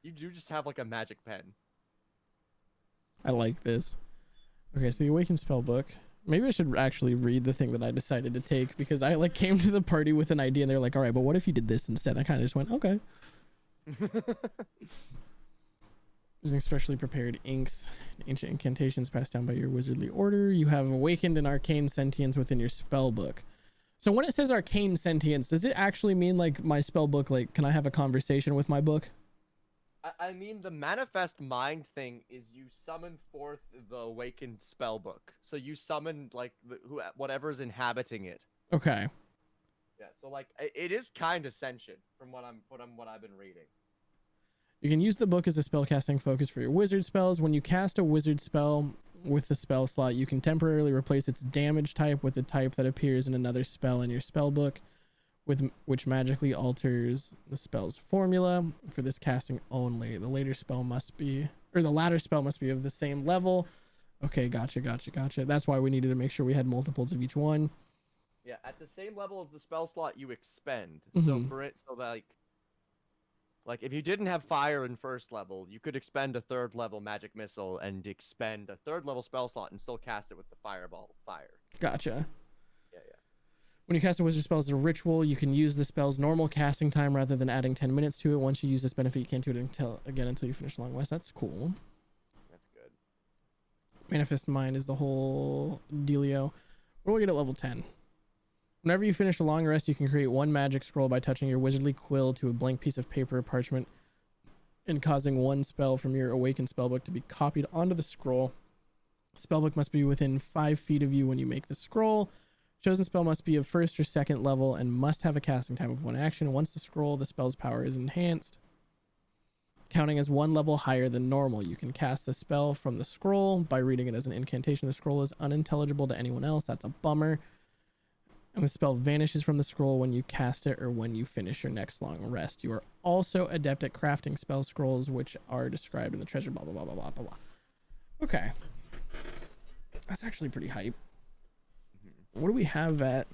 You do just have like a magic pen. I like this. Okay, so the Awakened Spellbook. Maybe I should actually read the thing that I decided to take, because I like came to the party with an idea and they're like, all right, but what if you did this instead? I kind of just went, okay. Using specially prepared inks, ancient incantations passed down by your wizardly order. You have awakened an arcane sentience within your spellbook. So when it says arcane sentience, does it actually mean like my spellbook, like can I have a conversation with my book? I mean, the manifest mind thing is you summon forth the awakened spellbook. So you summon like whatever's inhabiting it. Okay. Yeah, so like it is kind of sentient from what I've been reading. You can use the book as a spellcasting focus for your wizard spells. When you cast a wizard spell with the spell slot, you can temporarily replace its damage type with the type that appears in another spell in your spellbook, which magically alters the spell's formula for this casting only. The latter spell must be of the same level. Okay, gotcha. That's why we needed to make sure we had multiples of each one. Yeah, at the same level as the spell slot you expend. Mhm. So like if you didn't have fire in first level, you could expend a 3rd level magic missile and expend a 3rd level spell slot and still cast it with the fireball fire. Gotcha. Yeah. When you cast a wizard spell as a ritual, you can use the spell's normal casting time rather than adding 10 minutes to it. Once you use this benefit, you can't do it until you finish a long rest. That's cool. That's good. Manifest Mind is the whole dealio. We'll get at level 10. Whenever you finish a long rest, you can create 1 magic scroll by touching your wizardly quill to a blank piece of paper or parchment and causing 1 spell from your awakened spellbook to be copied onto the scroll. Spellbook must be within 5 feet of you when you make the scroll. Chosen spell must be of 1st or 2nd level and must have a casting time of 1 action. Once the spell's power is enhanced, counting as one level higher than normal. You can cast a spell from the scroll by reading it as an incantation. The scroll is unintelligible to anyone else. That's a bummer. And the spell vanishes from the scroll when you cast it or when you finish your next long rest. You are also adept at crafting spell scrolls, which are described in the treasure, blah, blah, blah, blah, blah, blah, blah. Okay. That's actually pretty hype. What do we have at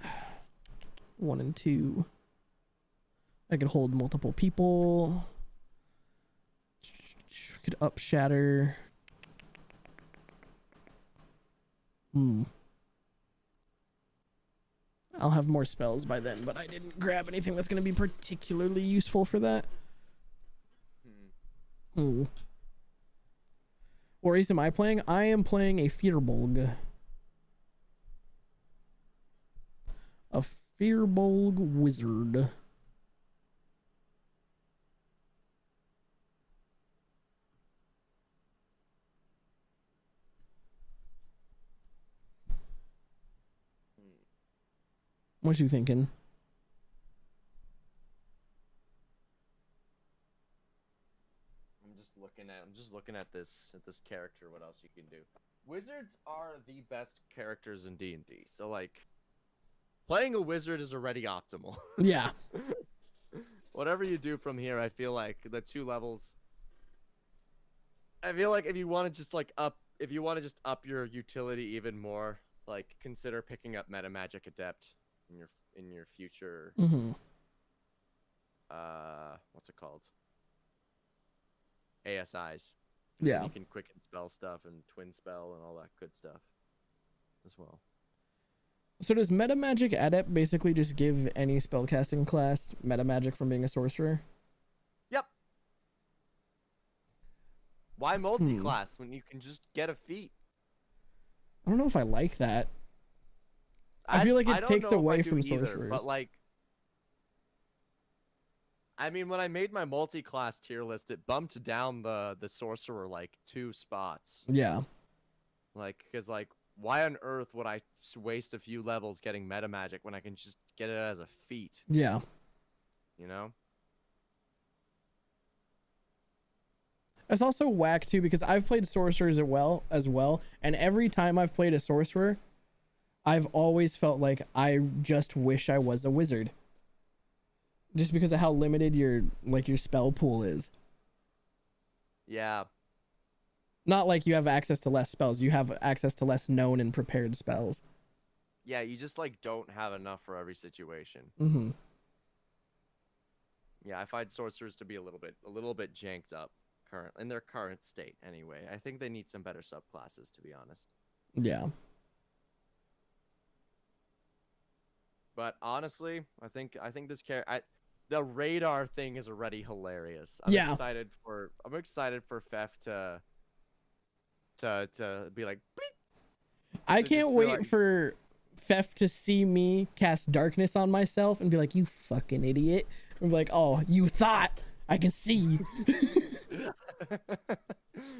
1 and 2? I could hold multiple people. Could up shatter. I'll have more spells by then, but I didn't grab anything that's going to be particularly useful for that. What race am I playing? I am playing a Firbolg. A Firbolg wizard. What you thinking? I'm just looking at this character. What else you can do? Wizards are the best characters in D&D. So like, playing a wizard is already optimal. Yeah. Whatever you do from here, I feel like the 2 levels. I feel like if you want to just up your utility even more, like consider picking up Meta Magic Adept in your future. What's it called? ASIs. Yeah. So you can quicken spell stuff and twin spell and all that good stuff as well. So does Meta Magic Adept basically just give any spellcasting class meta magic from being a sorcerer? Yep. Why multi-class when you can just get a feat? I don't know if I like that. I feel like it takes away from sorcerers. But like, I mean, when I made my multi-class tier list, it bumped down the sorcerer like 2 spots. Yeah. Like, because like, why on earth would I waste a few levels getting meta magic when I can just get it as a feat? Yeah. You know? It's also whack too because I've played sorcerers as well, and every time I've played a sorcerer, I've always felt like I just wish I was a wizard. Just because of how limited your spell pool is. Yeah. Not like you have access to less spells, you have access to less known and prepared spells. Yeah, you just like don't have enough for every situation. Yeah, I find sorcerers to be a little bit janked up in their current state anyway. I think they need some better subclasses, to be honest. Yeah. But honestly, I think this character, the radar thing is already hilarious. I'm Yeah. excited for Fef to be like, bleep. I To can't just be wait like- for Fef to see me cast darkness on myself and be like, you fucking idiot. And be like, oh, you thought I can see.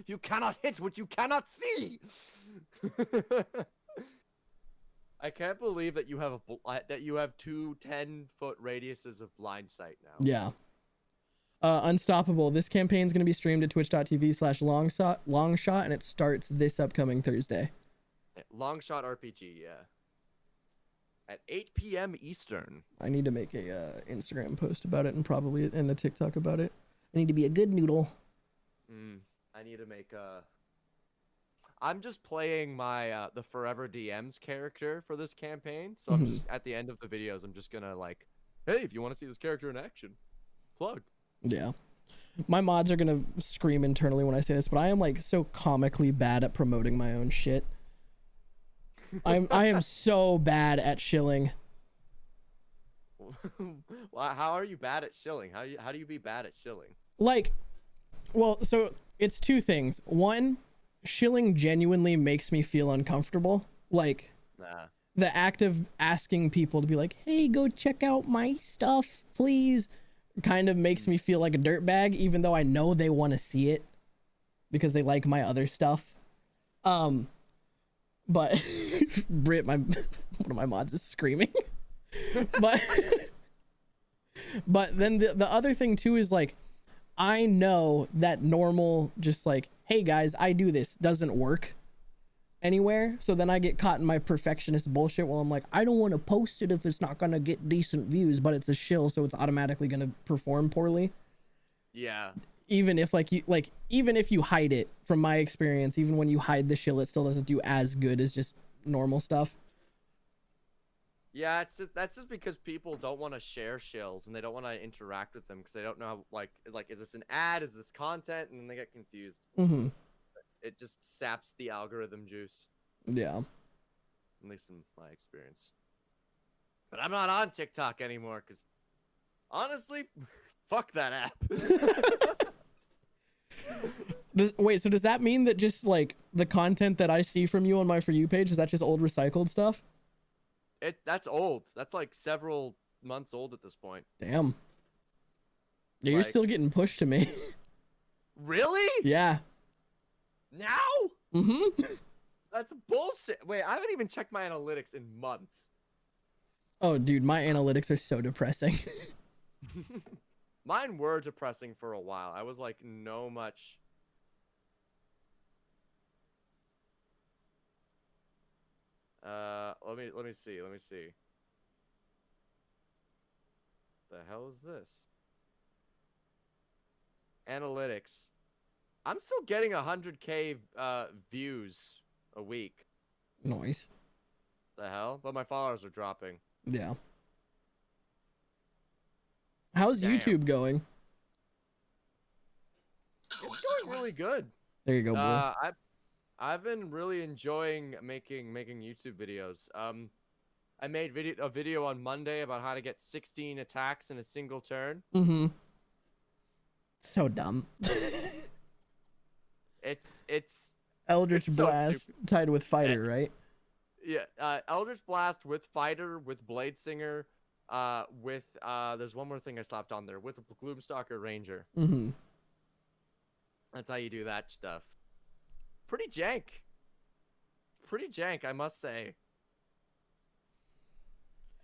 You cannot hit what you cannot see. I can't believe that you have 2 10-foot radiuses of blind sight now. Yeah. Unstoppable. This campaign is going to be streamed at twitch.tv/longshot, and it starts this upcoming Thursday. Longshot RPG, yeah. At 8 p.m. Eastern. I need to make a Instagram post about it and probably in a TikTok about it. I need to be a good noodle. I need to make a... I'm just playing my the Forever DMs character for this campaign, so I'm just at the end of the videos I'm just gonna like, hey, if you want to see this character in action, plug. Yeah. My mods are gonna scream internally when I say this, but I am like so comically bad at promoting my own shit. I am so bad at shilling. Well, how are you bad at shilling? How do you be bad at shilling? Like, well, so it's 2 things. One, shilling genuinely makes me feel uncomfortable. Like, the act of asking people to be like, hey, go check out my stuff, please, kind of makes me feel like a dirtbag, even though I know they want to see it because they like my other stuff. But Britt, one of my mods is screaming. but then the other thing too is like, I know that normal, just like, hey guys, I do this, doesn't work anywhere. So then I get caught in my perfectionist bullshit while I'm like, I don't want to post it if it's not gonna get decent views, but it's a shill, so it's automatically gonna perform poorly. Yeah. Even if even if you hide it, from my experience, even when you hide the shill, it still doesn't do as good as just normal stuff. Yeah, that's just because people don't want to share shills and they don't want to interact with them because they don't know how, like is this an ad, is this content, and then they get confused. Mm-hmm. It just saps the algorithm juice. Yeah. At least in my experience. But I'm not on TikTok anymore because honestly, fuck that app. Wait, so does that mean that just like the content that I see from you on my For You page, is that just old recycled stuff? That's old. That's like several months old at this point. Damn. Yeah, you're still getting pushed to me. Really? Yeah. Now? Mm-hmm. That's bullshit. Wait, I haven't even checked my analytics in months. Oh, dude, my analytics are so depressing. Mine were depressing for a while. I was like, no much. Let me see. The hell is this? Analytics. I'm still getting 100K views a week. Nice. The hell? But my followers are dropping. Yeah. How's Damn. YouTube going? It's going really good. There you go, boy. I've been really enjoying making YouTube videos. I made a video on Monday about how to get 16 attacks in a single turn. Mm-hmm. So dumb. It's Eldritch it's so Blast tied with Fighter, right? Yeah, Eldritch Blast with Fighter, with Blade Singer, with there's one more thing I slapped on there, with Gloomstalker Ranger. Mm-hmm. That's how you do that stuff. Pretty jank. Pretty jank, I must say.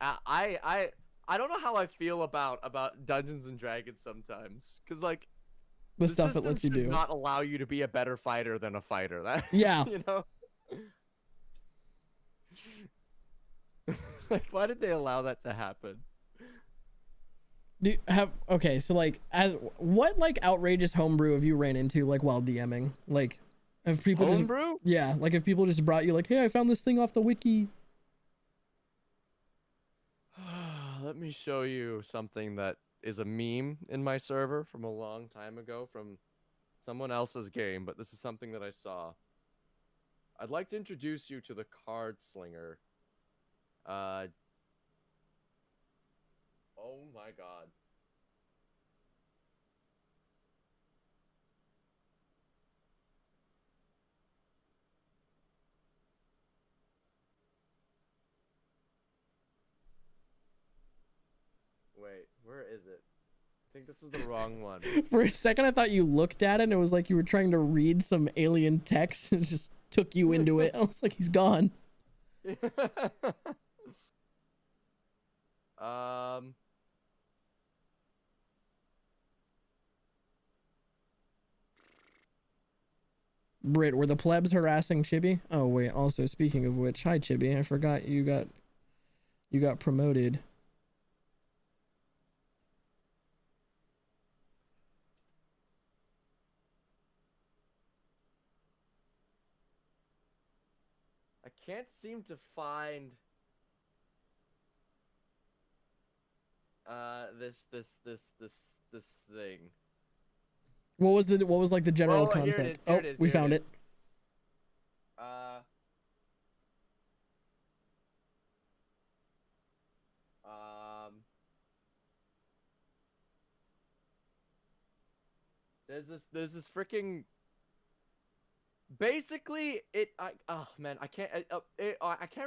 I don't know how I feel about Dungeons and Dragons sometimes, because like The stuff it lets you should do. not allow you to be a better fighter than a fighter. That Yeah. you know. Like, why did they allow that to happen? Okay, so like, what like outrageous homebrew have you ran into like while DMing? Like, have people Homebrew? Yeah, like if people just brought you like, hey, I found this thing off the wiki. Let me show you something that is a meme in my server from a long time ago from someone else's game, but this is something that I saw. I'd like to introduce you to the Card Slinger. Oh my god. Wait, where is it? I think this is the wrong one. For a second, I thought you looked at it and it was like you were trying to read some alien text and it just took you into it. I was like, he's gone. Brit, were the plebs harassing Chibi? Oh wait, also speaking of which, hi Chibi, I forgot you got promoted. I can't seem to find this thing. What was like the general Here concept? it is, here it is, we here found it it. is. There's this freaking. Basically, oh man, I can't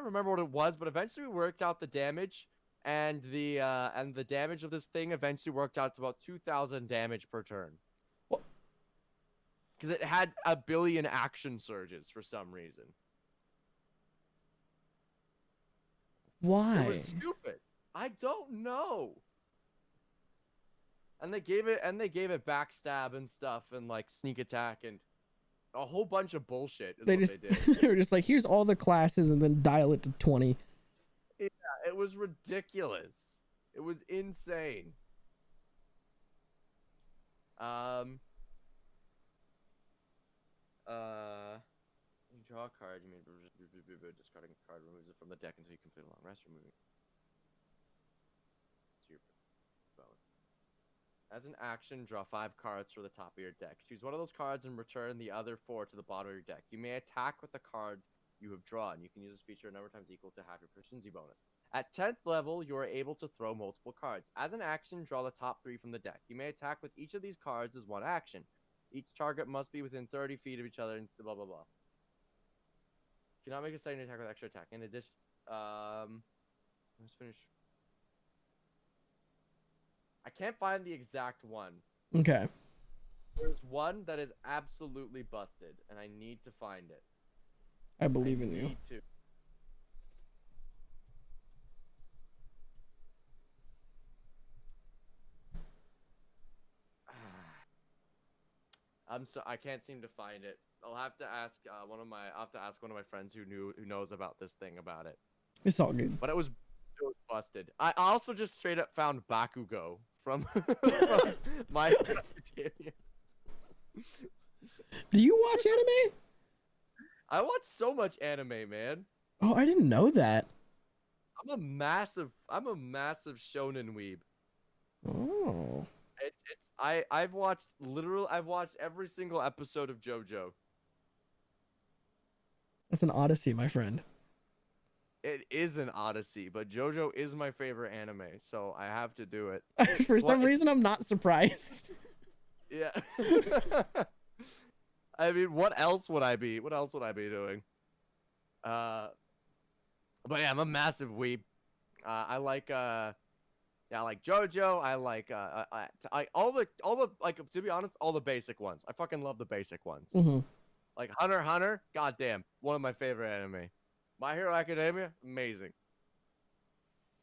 remember what it was, but eventually we worked out the damage, and the damage of this thing eventually worked out to about 2,000 damage per turn. Because it had a billion action surges for some reason. Why? It was stupid. I don't know. And they gave it backstab and stuff and like sneak attack and a whole bunch of bullshit is They what just they did. they were just like, here's all the classes and then dial it to 20. Yeah, it was ridiculous. It was insane. You draw a card, you mean discarding a card removes it from the deck until you complete a long rest, removing to your bone. As an action, draw 5 cards from the top of your deck. Choose one of those cards and return the other 4 to the bottom of your deck. You may attack with the card you have drawn. You can use this feature a number of times equal to half your proficiency bonus. At 10th level, you are able to throw multiple cards. As an action, draw the top 3 from the deck. You may attack with each of these cards as one action. Each target must be within 30 feet of each other and blah, blah, blah. Cannot make a second attack with extra attack. In addition, let's finish. I can't find the exact one. Okay. There's one that is absolutely busted, and I need to find it. I believe in you. Need to. I can't seem to find it. I'll have to ask one of my friends who knows about this thing about it. It's all good. But it was busted. I also just straight up found Bakugo from My Hero Academia. Do you watch anime? I watch so much anime, man. Oh, I didn't know that. I'm a massive shonen weeb. Oh. I've watched every single episode of JoJo. That's an odyssey, my friend. It is an odyssey, but JoJo is my favorite anime, so I have to do it. For some reason, I'm not surprised. Yeah. I mean, what else would I be doing? But yeah, I'm a massive weeb. I like JoJo. I like all the like, to be honest, all the basic ones. I fucking love the basic ones. Mm-hmm. Like Hunter x Hunter, goddamn, one of my favorite anime. My Hero Academia, amazing.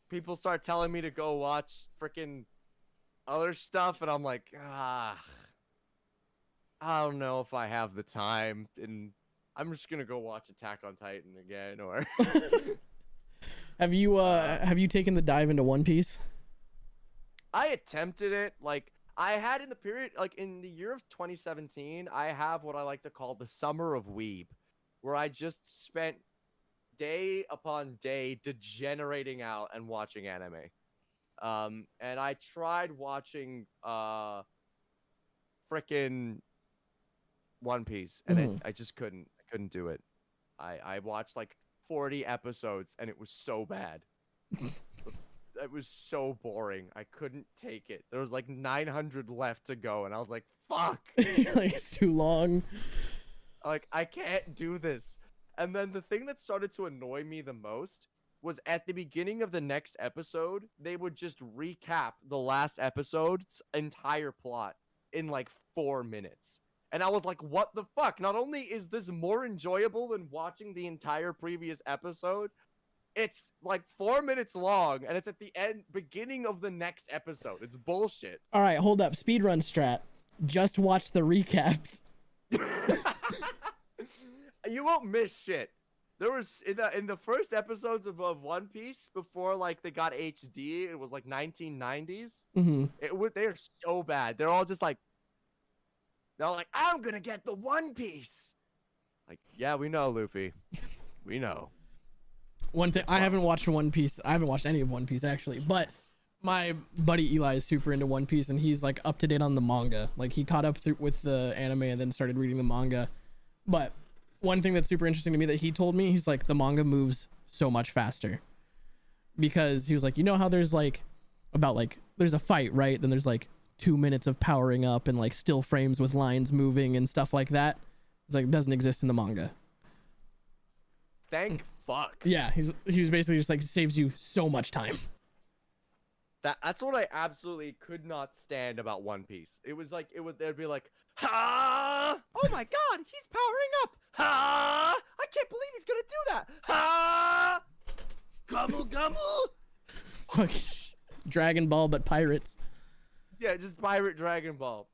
People start telling me to go watch freaking other stuff, and I'm like, I don't know if I have the time, and I'm just gonna go watch Attack on Titan again, or. Have you taken the dive into One Piece? I attempted it. Like, I had in the period, like in the year of 2017, I have what I like to call the summer of weeb, where I just spent day upon day degenerating out and watching anime. And I tried watching frickin' One Piece, and I just couldn't. I couldn't do it. I watched like 40 episodes, and it was so bad. It was so boring. I couldn't take it. There was like 900 left to go, and I was like, fuck. Like, it's too long. Like, I can't do this. And then the thing that started to annoy me the most was at the beginning of the next episode, they would just recap the last episode's entire plot in like 4 minutes. And I was like, what the fuck? Not only is this more enjoyable than watching the entire previous episode, it's like 4 minutes long, and it's at the beginning of the next episode. It's bullshit. All right, hold up. Speedrun strat. Just watch the recaps. You won't miss shit. There was in the first episodes of One Piece, before like they got HD, it was like 1990s. They're so bad. They're all just like, I'm gonna get the One Piece. Like, yeah, we know, Luffy. We know. One thing, I haven't watched One Piece. I haven't watched any of One Piece actually, but my buddy Eli is super into One Piece, and he's like up to date on the manga. Like, he caught up with the anime and then started reading the manga. But one thing that's super interesting to me that he told me, he's like, the manga moves so much faster, because he was like, you know how there's like there's a fight, right? Then there's like 2 minutes of powering up and like still frames with lines moving and stuff like that. It's like, it doesn't exist in the manga. Thank fuck. Yeah, he was basically just like, saves you so much time. That's what I absolutely could not stand about One Piece. It was like, they'd be like, ha! Oh my god, he's powering up! Ha! I can't believe he's gonna do that! Ha! Gobble gobble! Dragon Ball, but pirates. Yeah, just pirate Dragon Ball.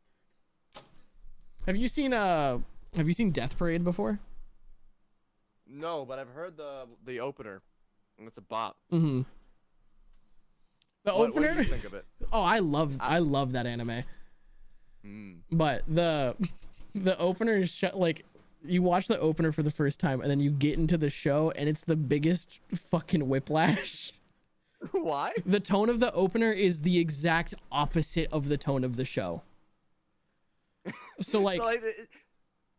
Have you seen Death Parade before? No, but I've heard the opener, and it's a bop. Mm-hmm. The What opener. do you think of it? Oh, I love that anime. But the opener is like, you watch the opener for the first time and then you get into the show and it's the biggest fucking whiplash. Why? The tone of the opener is the exact opposite of the tone of the show. So like,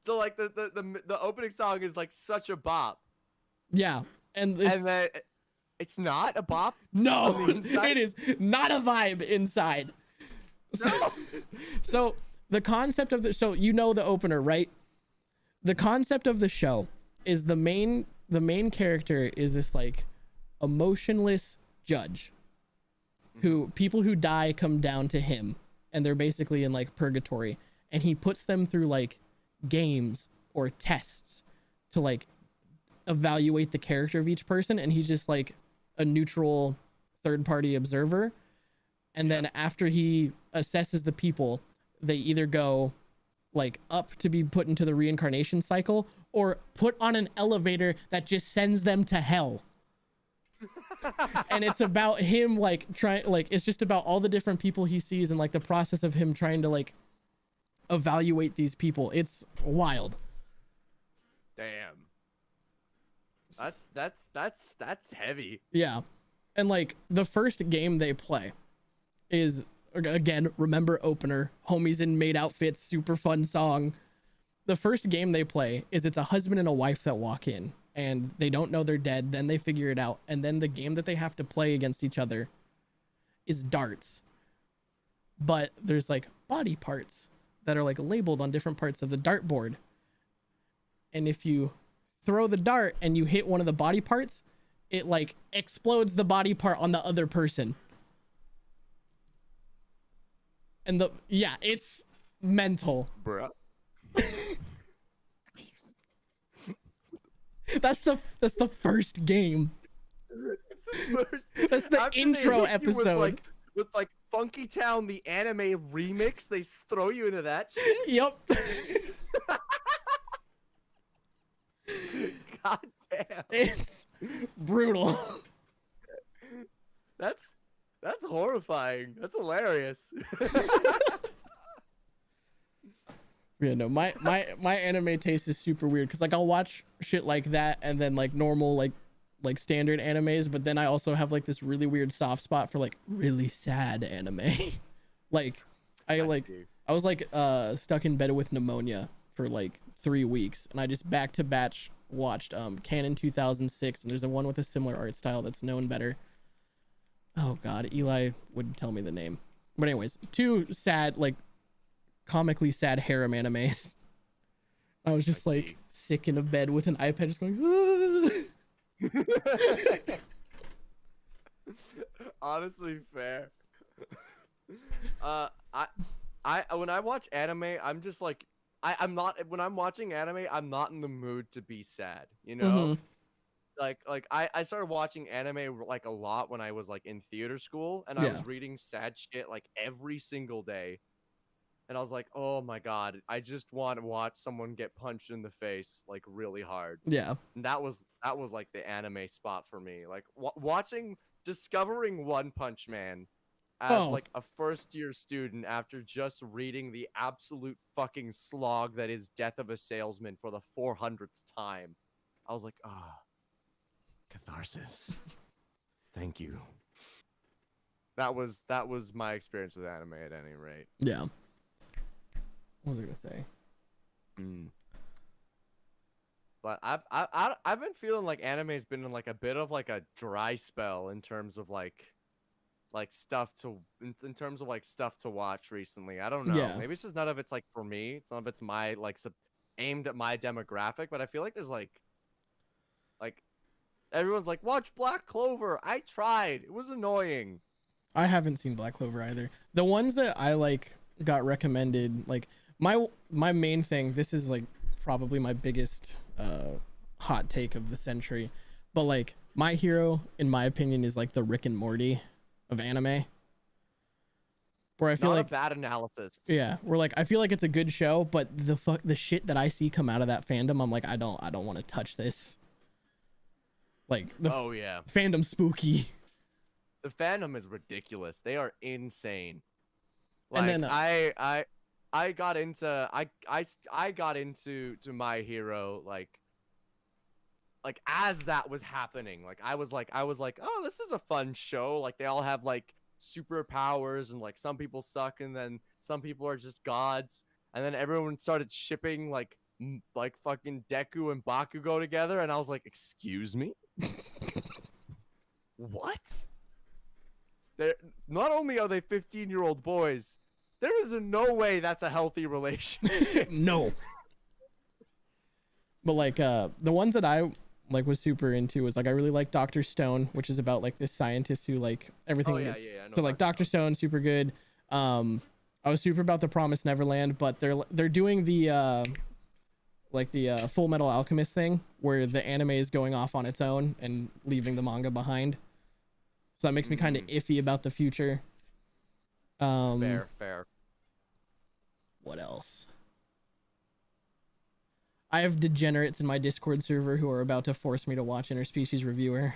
the opening song is like such a bop. yeah, and then it's not a bop. No, on the inside? it is not a vibe inside. So, so the concept of the opener, right? The concept of the show is the main character is this like emotionless judge who people who die come down to him and they're basically in like purgatory, and he puts them through like games or tests to like evaluate the character of each person, and he's just like a neutral third party observer. And then after he assesses the people, they either go like up to be put into the reincarnation cycle or put on an elevator that just sends them to hell. And it's about him like it's just about all the different people he sees and like the process of him trying to like evaluate these people. It's wild. Damn. That's heavy. Yeah. And like the first game they play is, again, remember opener, homies in maid outfits, super fun song. The first game they play is it's a husband and a wife that walk in and they don't know they're dead. Then they figure it out. And then the game that they have to play against each other is darts. But there's like body parts that are like labeled on different parts of the dartboard. And if you throw the dart and you hit one of the body parts, it like explodes the body part on the other person. And it's mental. Bruh. That's the first game. That's the intro episode. With Funky Town, the anime remix, they throw you into that shit. Yep. God damn. It's brutal. That's horrifying. That's hilarious. Yeah, no, my anime taste is super weird because like I'll watch shit like that and then like normal like standard animes, but then I also have like this really weird soft spot for like really sad anime. Like I was like stuck in bed with pneumonia for like 3 weeks and I just back to batch watched Canon 2006, and there's a one with a similar art style that's known better. Oh god, Eli would tell me the name. But anyways, 2 sad, like comically sad harem animes. I was just sick in a bed with an iPad just going Honestly fair. I when I watch anime, I'm just like I'm not, when I'm watching anime, I'm not in the mood to be sad, you know? I started watching anime like a lot when I was like in theater school, and I was reading sad shit like every single day. And I was like, oh my god, I just want to watch someone get punched in the face like really hard. Yeah. And that was like the anime spot for me. Like discovering One Punch Man as like a first-year student after just reading the absolute fucking slog that is Death of a Salesman for the 400th time. I was like, catharsis. Thank you. That was my experience with anime at any rate. Yeah. What was I gonna say? But I've been feeling like anime's been in like a bit of like a dry spell in terms of like stuff to stuff to watch recently. I don't know. Yeah. Maybe it's just none of it's like for me. It's none of it's my like aimed at my demographic. But I feel like there's like everyone's like, watch Black Clover. I tried. It was annoying. I haven't seen Black Clover either. The ones that I like got recommended, like my main thing, this is like probably my biggest hot take of the century, but like my hero in my opinion is like the Rick and Morty of anime. where I feel Not like a bad analysis. yeah, we're like I feel like it's a good show, but the shit that I see come out of that fandom, I'm like I don't want to touch this. Like the Oh yeah, fandom spooky. the fandom is ridiculous. They are insane. And Like then, I got into I got into My Hero like as that was happening. Like I was like, oh, this is a fun show. Like they all have like superpowers and like some people suck and then some people are just gods. And then everyone started shipping like fucking Deku and Bakugo together and I was like, excuse me? What? They're not only are they 15-year-old boys, there is no way that's a healthy relationship. no. But like the ones that I like was super into was like I really like Dr. Stone, which is about like this scientist who like everything. Oh, yeah, gets, yeah, I know so like Dr. Stone, super good. I was super about The Promised Neverland, but they're doing the Full Metal Alchemist thing where the anime is going off on its own and leaving the manga behind. So that makes me kind of iffy about the future. Fair. What else? I have degenerates in my Discord server who are about to force me to watch Interspecies Reviewer.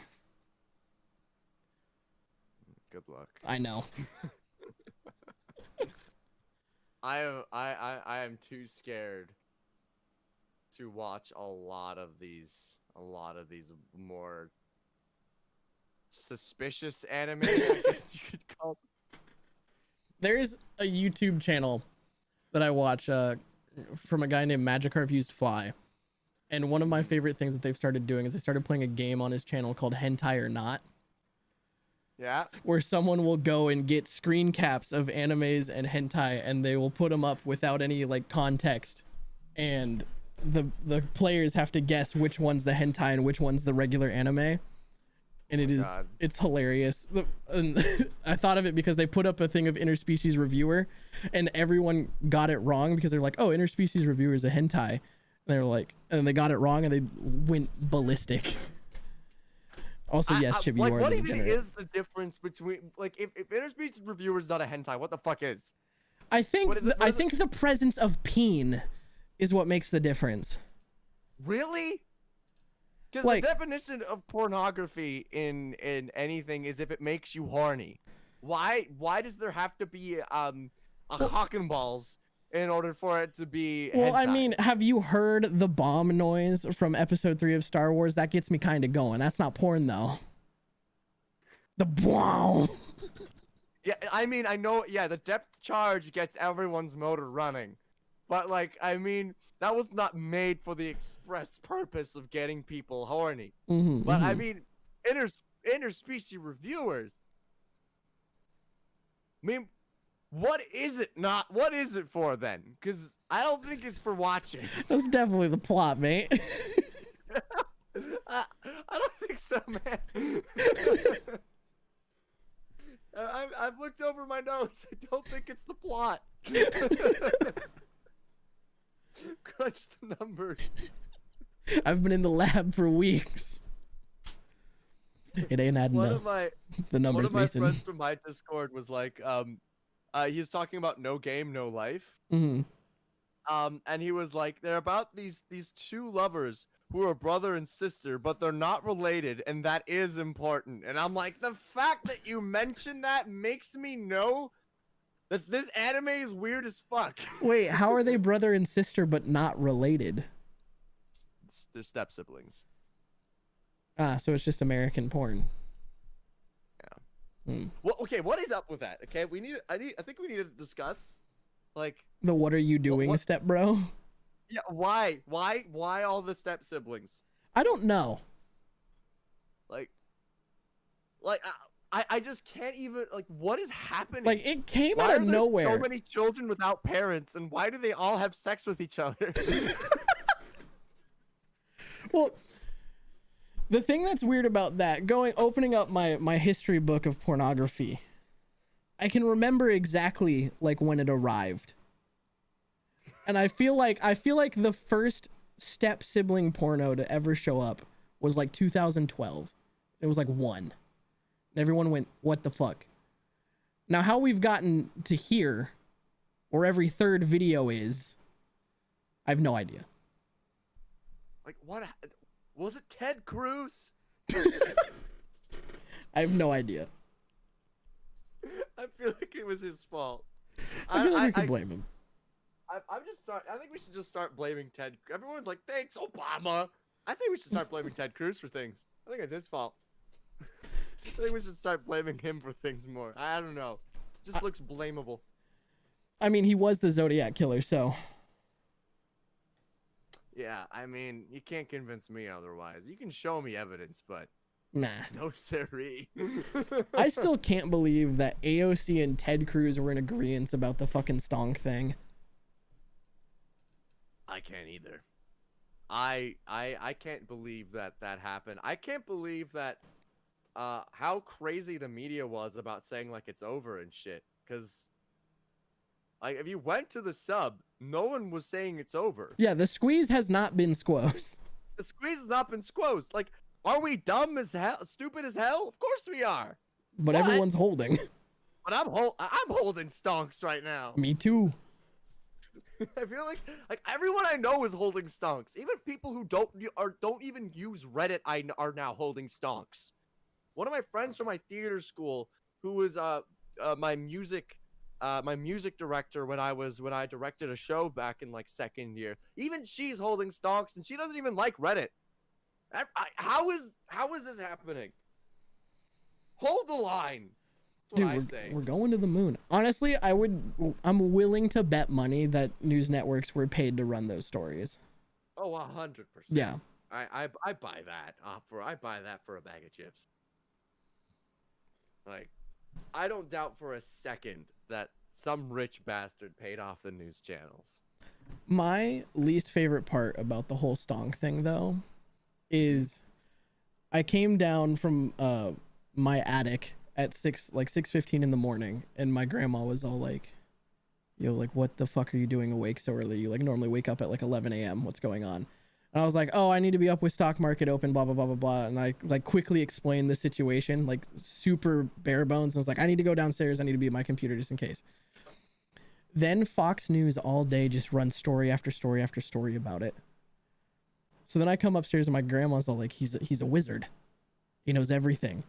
Good luck. I know. I am too scared to watch a lot of these more suspicious anime, I guess you could call them. There's a YouTube channel that I watch from a guy named Magikarp Used Fly. And one of my favorite things that they've started doing is they started playing a game on his channel called Hentai or Not. Yeah. Where someone will go and get screen caps of animes and hentai and they will put them up without any like context. And the players have to guess which one's the hentai and which one's the regular anime. And it's hilarious. And I thought of it because they put up a thing of Interspecies Reviewer and everyone got it wrong because they're like, oh, Interspecies Reviewer is a hentai. And they're like, and they got it wrong and they went ballistic. Also, yes, Chip, you like, are what the even degenerate. is the difference between like if Interspecies Reviewer is not a hentai, what the fuck is? I think What is think the presence of peen is what makes the difference. Really? Because Like- the definition of pornography in anything is if it makes you horny. Why does there have to be a cock and balls in order for it to be Well, I hentai? mean, have you heard the bomb noise from episode 3 of Star Wars? That gets me kind of going. That's not porn though. The bomb. Yeah, I mean, I know, yeah, the depth charge gets everyone's motor running. But, like, I mean, that was not made for the express purpose of getting people horny. But, I mean, interspecies reviewers, I mean, what is it for, then? Because I don't think it's for watching. That's definitely the plot, mate. I don't think so, man. I've looked over my notes. I don't think it's the plot. Crunch the numbers. I've been in the lab for weeks. It ain't adding One up. of my The numbers, Mason. friends from my Discord was like, he was talking about no game, no life. Mm-hmm. And he was like, they're about these two lovers who are brother and sister, but they're not related, and that is important. And I'm like, the fact that you mentioned that makes me know that this anime is weird as fuck. Wait, how are they brother and sister but not related? They're step siblings. Ah, so it's just American porn. Yeah. Well, okay, what is up with that? Okay, I think we need to discuss, like, The what are you doing what- step, bro? yeah, why all the step siblings? I don't know. Like, I just can't even, like, what is happening? Like, it came Why out are of there nowhere. so many children without parents, and why do they all have sex with each other? Well, the thing that's weird about that, opening up my history book of pornography, I can remember exactly like when it arrived. And I feel like the first step sibling porno to ever show up was like 2012. It was like one. And everyone went, what the fuck? Now, how we've gotten to here, or every third video is, I have no idea. Like, what? Was it Ted Cruz? I have no idea. I feel like it was his fault. I feel like we can blame him. I think we should just start blaming Ted. Everyone's like, thanks, Obama. I say we should start blaming Ted Cruz for things. I think it's his fault. I think we should start blaming him for things more. I don't know. It just looks blamable. I mean, he was the Zodiac killer, so. Yeah, I mean, you can't convince me otherwise. You can show me evidence, but Nah. no siree. I still can't believe that AOC and Ted Cruz were in agreement about the fucking stonk thing. I can't either. I can't believe that happened. I can't believe that how crazy the media was about saying like it's over and shit. Cause like if you went to the sub, no one was saying it's over. Yeah, the squeeze has not been squoze. The squeeze has not been squozed. Like, are we dumb as hell, stupid as hell? Of course we are. But everyone's holding. But I'm holding stonks right now. Me too. I feel like everyone I know is holding stonks. Even people who don't even use Reddit are now holding stonks. One of my friends from my theater school, who was my music director when I directed a show back in like second year, even she's holding stonks and she doesn't even like Reddit. How is this happening? Hold the line. That's what I say. We're going to the moon. Honestly, I'm willing to bet money that news networks were paid to run those stories. Oh, 100%. Yeah. I buy that. I buy that for a bag of chips. Like, I don't doubt for a second that some rich bastard paid off the news channels. My least favorite part about the whole stonk thing, though, is I came down from my attic at 6:15 in the morning, and my grandma was all like, yo, like, what the fuck are you doing awake so early? You like normally wake up at like 11 a.m. What's going on? And I was like, oh, I need to be up with stock market open, blah, blah, blah, blah, blah. And I like quickly explained the situation, like super bare bones. And I was like, I need to go downstairs. I need to be at my computer just in case. Then Fox News all day just runs story after story after story about it. So then I come upstairs and my grandma's all like, he's a wizard. He knows everything.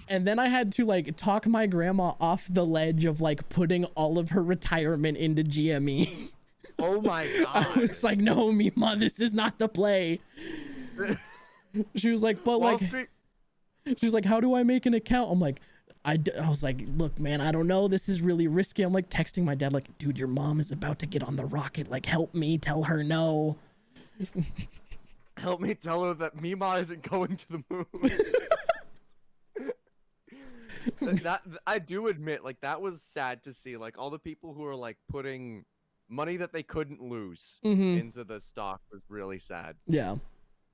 And then I had to like talk my grandma off the ledge of like putting all of her retirement into GME. Oh my god. I was like, no, Mima, this is not the play. She was like, but Wall like, Street. she was like, how do I make an account? I'm like, I was like, look, man, I don't know. This is really risky. I'm like texting my dad, like, dude, your mom is about to get on the rocket. Like, help me tell her no. Help me tell her that Mima isn't going to the moon. that I do admit, like, that was sad to see. Like, all the people who are like putting money that they couldn't lose into the stock was really sad. Yeah.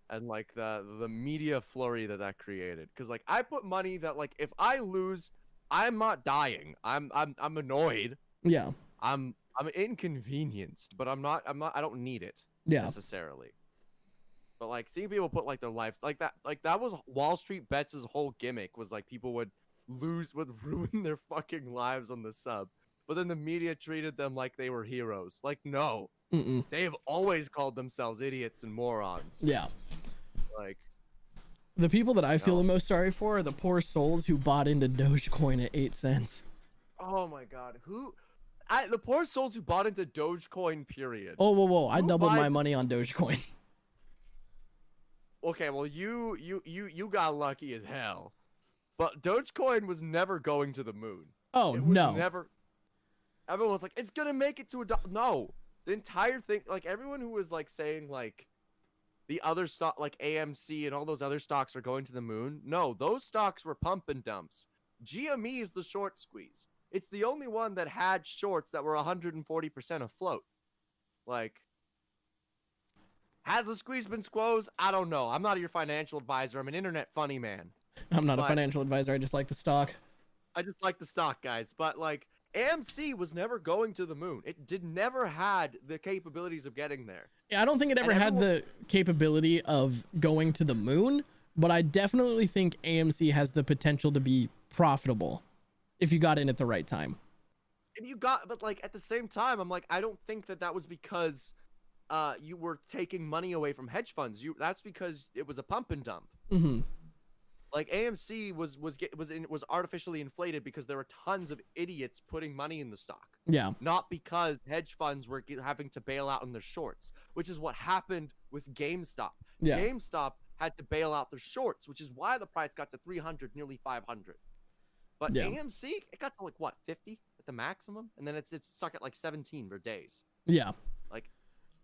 And like the media flurry that created, because like I put money that like if I lose, I'm not dying. I'm annoyed. Yeah. I'm inconvenienced, but I'm not. I don't need it necessarily. But like seeing people put like their life like that was Wall Street Bets' whole gimmick, was like people would ruin their fucking lives on the sub, but then the media treated them like they were heroes. Like, no. They have always called themselves idiots and morons. Yeah. Like, the people that I feel the most sorry for are the poor souls who bought into Dogecoin at 8 cents. oh my god, the poor souls who bought into Dogecoin, period. Oh, whoa. I doubled my money on Dogecoin. Okay, well you got lucky as hell. But Dogecoin was never going to the moon. Oh, it was no. Never. Everyone was like, it's gonna make it to no. The entire thing, like everyone who was like saying like the other stock, like AMC and all those other stocks are going to the moon. No, those stocks were pump and dumps. GME is the short squeeze. It's the only one that had shorts that were 140% afloat. Like, has the squeeze been squoze? I don't know. I'm not your financial advisor. I'm an internet funny man. I'm not a financial advisor. I just like the stock. I just like the stock, guys. But like, AMC was never going to the moon. It never had the capabilities of getting there. Yeah, I don't think it ever had the capability of going to the moon, but I definitely think AMC has the potential to be profitable. if you got in at the right time. And you got, but like at the same time, I'm like, I don't think that was because you were taking money away from hedge funds. That's because it was a pump and dump. Mm-hmm. Like AMC was artificially inflated because there were tons of idiots putting money in the stock. Yeah. Not because hedge funds were having to bail out on their shorts, which is what happened with GameStop. Yeah. GameStop had to bail out their shorts, which is why the price got to 300, nearly 500. But Yeah. AMC, it got to like what, 50 at the maximum, and then it's stuck at like 17 for days. Yeah. Like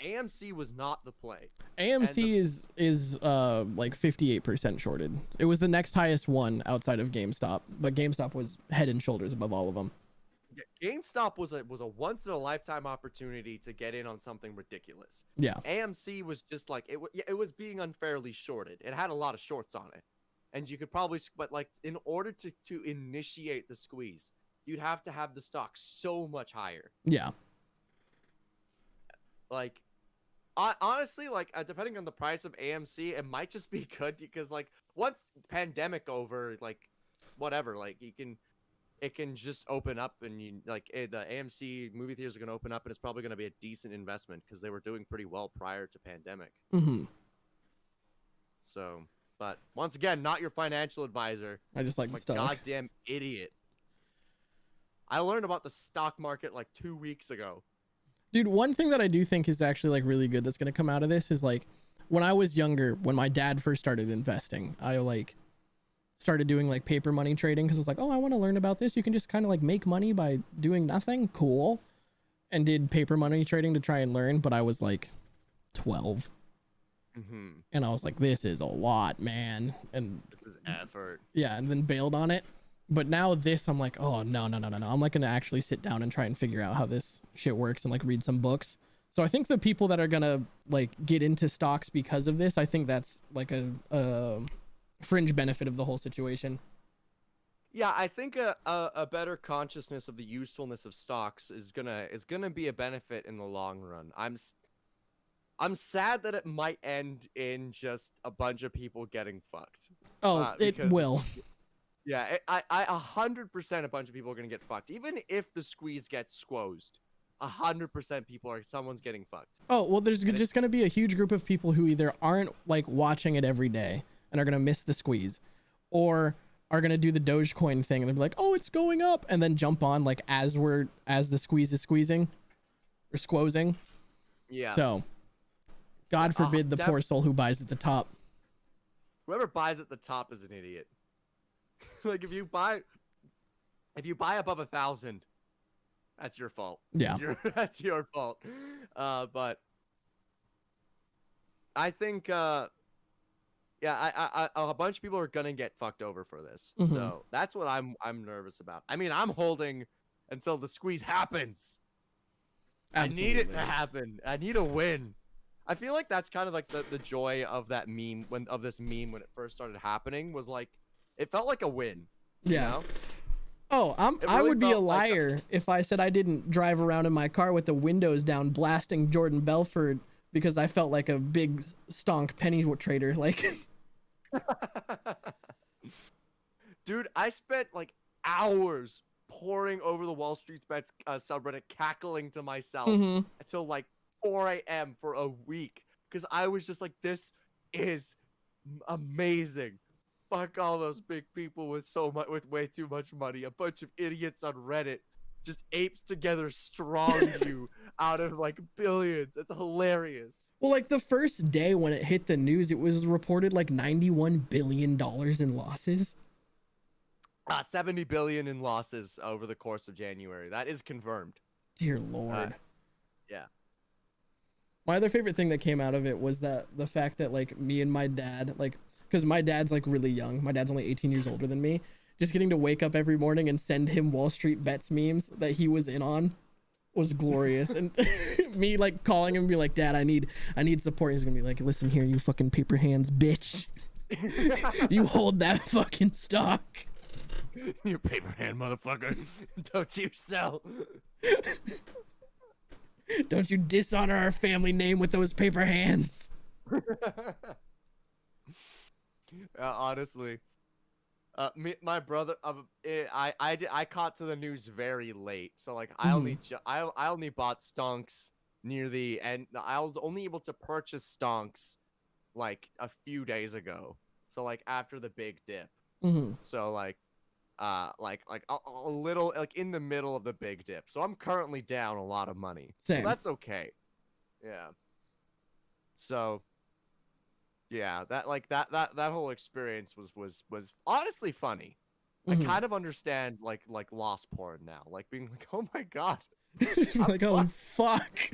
AMC was not the play. AMC is like 58% shorted. It was the next highest one outside of GameStop, but GameStop was head and shoulders above all of them. GameStop was a once in a lifetime opportunity to get in on something ridiculous. Yeah. AMC was just like it was being unfairly shorted. It had a lot of shorts on it. And you could probably, but like in order to initiate the squeeze, you'd have to have the stock so much higher. Yeah. Like, honestly, like depending on the price of AMC, it might just be good because like once pandemic over, like whatever, like it can just open up and you like the AMC movie theaters are going to open up and it's probably going to be a decent investment because they were doing pretty well prior to pandemic. Mm-hmm. So. But once again, not your financial advisor. I just like I'm the a stock. goddamn idiot. I learned about the stock market like 2 weeks ago. Dude, one thing that I do think is actually like really good that's going to come out of this is like when I was younger, when my dad first started investing, I like started doing like paper money trading because I was like, oh, I want to learn about this. You can just kind of like make money by doing nothing. Cool. And did paper money trading to try and learn, but I was like 12. Mm-hmm. And I was like, this is a lot, man. And This is effort. yeah, and then bailed on it. But now this, I'm like, oh, no. I'm like going to actually sit down and try and figure out how this shit works and like read some books. So I think the people that are going to like get into stocks because of this, I think that's like a fringe benefit of the whole situation. Yeah, I think a better consciousness of the usefulness of stocks is gonna be a benefit in the long run. I'm sad that it might end in just a bunch of people getting fucked. Oh, it will. Yeah, I 100% a bunch of people are gonna get fucked. Even if the squeeze gets squozed, 100% someone's getting fucked. Oh, well, there's just going to be a huge group of people who either aren't like watching it every day and are going to miss the squeeze, or are going to do the Dogecoin thing and they'll be like, oh, it's going up, and then jump on like as the squeeze is squeezing or squozing. Yeah. So God forbid the poor soul who buys at the top. Whoever buys at the top is an idiot. Like if you buy above 1,000, that's your fault. Yeah. That's your fault. But I think a bunch of people are gonna get fucked over for this. Mhm. So that's what I'm nervous about. I mean, I'm holding until the squeeze happens. Absolutely. I need it to happen. I need a win. I feel like that's kind of like the joy of that meme when it first started happening was like it felt like a win. Yeah. You know? Oh, I really would be a felt like liar if I said I didn't drive around in my car with the windows down blasting Jordan Belfort because I felt like a big stonk penny trader. Like, dude, I spent like hours poring over the Wall Street Bets subreddit, cackling to myself until like 4 a.m. for a week because I was just like, this is amazing. Fuck all those big people with way too much money. A bunch of idiots on Reddit just apes together strong you out of like billions. It's hilarious. well, like the first day when it hit the news, it was reported like $91 billion in losses. 70 billion in losses over the course of January. That is confirmed. Dear Lord. Yeah. My other favorite thing that came out of it was that the fact that like me and my dad, like, because my dad's like really young. My dad's only 18 years older than me. Just getting to wake up every morning and send him Wall Street Bets memes that he was in on was glorious. And me like calling him and be like, Dad, I need support. He's gonna be like, listen here, you fucking paper hands, bitch. You hold that fucking stock. You paper hand motherfucker. Don't you sell. Don't you dishonor our family name with those paper hands. Honestly, My brother, I caught to the news very late, so like I only bought stonks near the end. I was only able to purchase stonks like a few days ago, so like after the big dip. Mm-hmm. So like a little like in the middle of the big dip. So I'm currently down a lot of money. Same. So that's okay. Yeah. So yeah, that whole experience was honestly funny. Mhm. I kind of understand like lost porn now, like being like, oh my god, Like, oh fuck.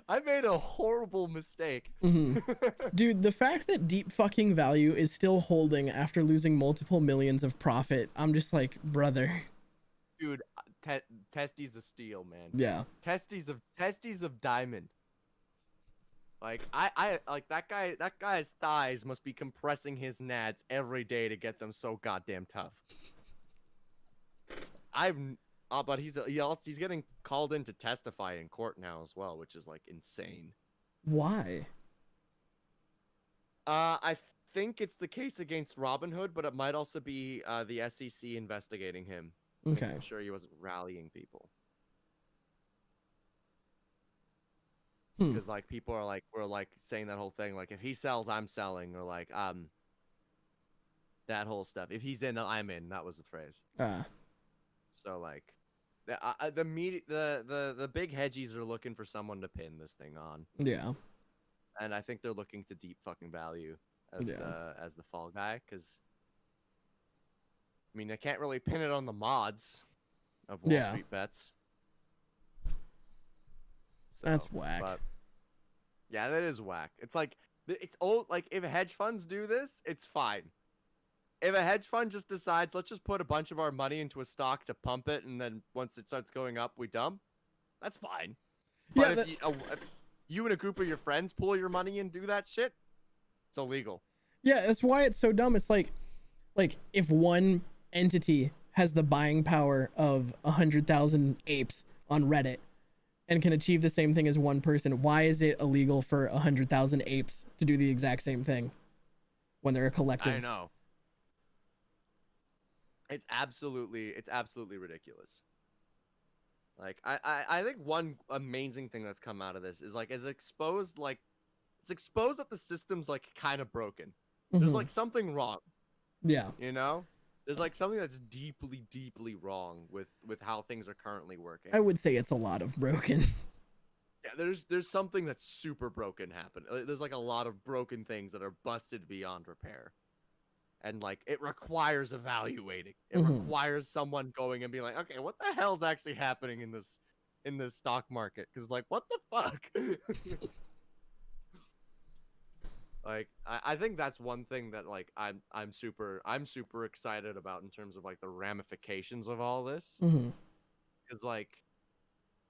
I made a horrible mistake. Dude, the fact that deep fucking value is still holding after losing multiple millions of profit, I'm just like, brother. Dude, testes of steel, man. Yeah. Testes of diamond. Like I like that guy's thighs must be compressing his nads every day to get them so goddamn tough. But he's getting called in to testify in court now as well, which is like insane. Why? I think it's the case against Robin Hood, but it might also be the SEC investigating him. Okay. I'm sure he wasn't rallying people. Because like people are like were like saying that whole thing, like if he sells, I'm selling, or like that whole stuff. If he's in, I'm in. That was the phrase. So like the big hedgies are looking for someone to pin this thing on. Yeah. And I think they're looking to deep fucking value as the fall guy, because I mean they can't really pin it on the mods of Wall Street Bets. So, that's whack. But, yeah, that is whack. It's like it's old. Like if hedge funds do this, it's fine. If a hedge fund just decides, let's just put a bunch of our money into a stock to pump it, and then once it starts going up, we dump. That's fine. But if you and a group of your friends pull your money and do that shit, it's illegal. Yeah, that's why it's so dumb. It's like if one entity has the buying power of 100,000 apes on Reddit and can achieve the same thing as one person, why is it illegal for 100,000 apes to do the exact same thing when they're a collective? I know. It's absolutely ridiculous. Like I think one amazing thing that's come out of this is like it's exposed that the system's like kind of broken. There's like something wrong. Yeah. You know? There's like something that's deeply wrong with how things are currently working. I would say it's a lot of broken. Yeah, there's something that's super broken happening. There's like a lot of broken things that are busted beyond repair. And like it requires evaluating. It requires someone going and being like, okay, what the hell's actually happening in this stock market? Because like, what the fuck? Like, I think that's one thing that like I'm super excited about in terms of like the ramifications of all this. Because like,